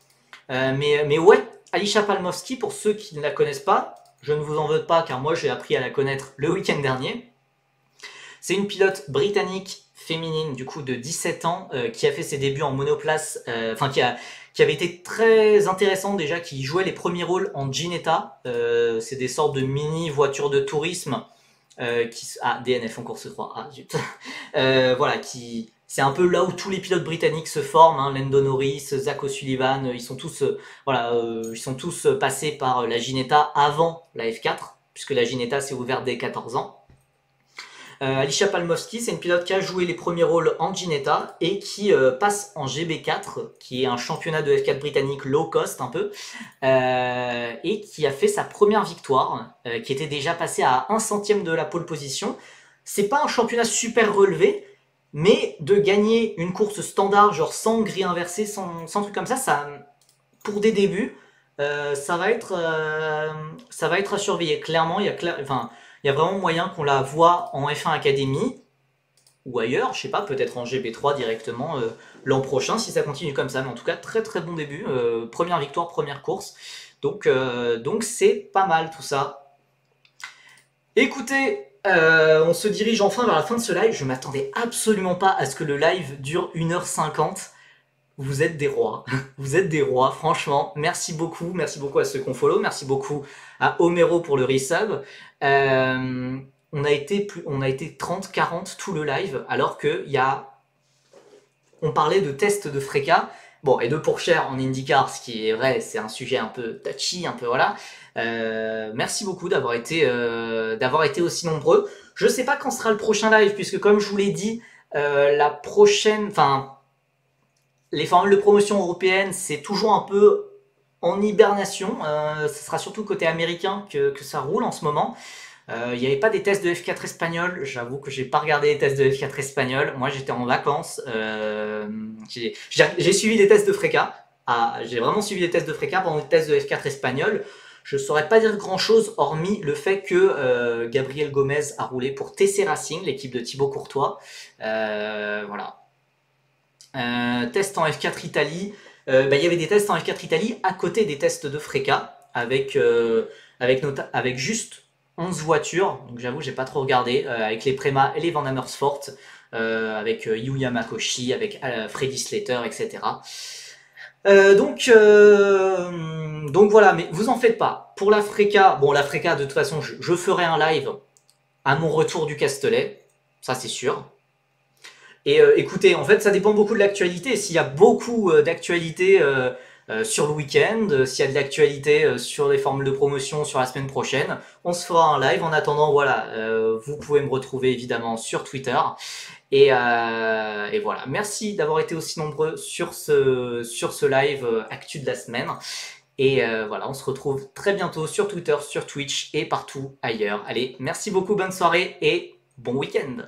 Mais ouais, Alisha Palmowski, pour ceux qui ne la connaissent pas, je ne vous en veux pas car moi j'ai appris à la connaître le week-end dernier. C'est une pilote britannique féminine du coup de 17 ans qui a fait ses débuts en monoplace, qui avait été très intéressante déjà, qui jouait les premiers rôles en Ginetta. C'est des sortes de mini voitures de tourisme DNF en course 3. Ah zut. Voilà, c'est un peu là où tous les pilotes britanniques se forment, hein, Lando Norris, Zach O'Sullivan, ils sont tous passés par la Ginetta avant la F4, puisque la Ginetta s'est ouverte dès 14 ans. Alisha Palmowski, c'est une pilote qui a joué les premiers rôles en Ginetta et qui passe en GB4, qui est un championnat de F4 britannique low cost un peu, et qui a fait sa première victoire, qui était déjà passée à 1/100 de la pole position. C'est pas un championnat super relevé, mais de gagner une course standard, genre sans grille inversée, sans truc comme ça, pour des débuts, ça va être à surveiller. Clairement, il y a vraiment moyen qu'on la voit en F1 Academy ou ailleurs, je sais pas, peut-être en GB3 directement l'an prochain si ça continue comme ça. Mais en tout cas, très très bon début. Première victoire, première course. Donc c'est pas mal tout ça. Écoutez, on se dirige enfin vers la fin de ce live. Je m'attendais absolument pas à ce que le live dure 1h50. Vous êtes des rois, vous êtes des rois, franchement. Merci beaucoup à ceux qu'on follow, merci beaucoup à Homero pour le resub. On a été 30, 40 tout le live, alors que on parlait de tests de Freca, bon, et de Pourchère en IndyCar, ce qui est vrai, c'est un sujet un peu touchy, un peu voilà. Merci beaucoup d'avoir été aussi nombreux. Je sais pas quand sera le prochain live, puisque comme je vous l'ai dit, les formules de promotion européennes, c'est toujours un peu en hibernation. Ce sera surtout côté américain que ça roule en ce moment. Il n'y avait pas des tests de F4 espagnol. J'avoue que j'ai pas regardé les tests de F4 espagnol. Moi, j'étais en vacances. J'ai suivi des tests de Freca. Ah, j'ai vraiment suivi des tests de Freca pendant les tests de F4 espagnol. Je saurais pas dire grand chose hormis le fait que Gabriel Gomez a roulé pour TC Racing, l'équipe de Thibaut Courtois. Voilà. Test en F4 Italie. Il y avait des tests en F4 Italie à côté des tests de Freca avec juste 11 voitures. Donc j'avoue, j'ai pas trop regardé. Avec les Prema et les Van Amersfoort. Avec Yuya Makoshi, avec Freddy Slater, etc. Donc voilà, mais vous en faites pas. Pour la Freca, bon, la Freca, de toute façon, je ferai un live à mon retour du Castellet. Ça, c'est sûr. Et écoutez, en fait, ça dépend beaucoup de l'actualité. S'il y a beaucoup d'actualité sur le week-end, s'il y a de l'actualité sur les formules de promotion sur la semaine prochaine, on se fera un live. En attendant, voilà, vous pouvez me retrouver évidemment sur Twitter. Et voilà, merci d'avoir été aussi nombreux sur ce live actu de la semaine. Et voilà, on se retrouve très bientôt sur Twitter, sur Twitch et partout ailleurs. Allez, merci beaucoup, bonne soirée et bon week-end.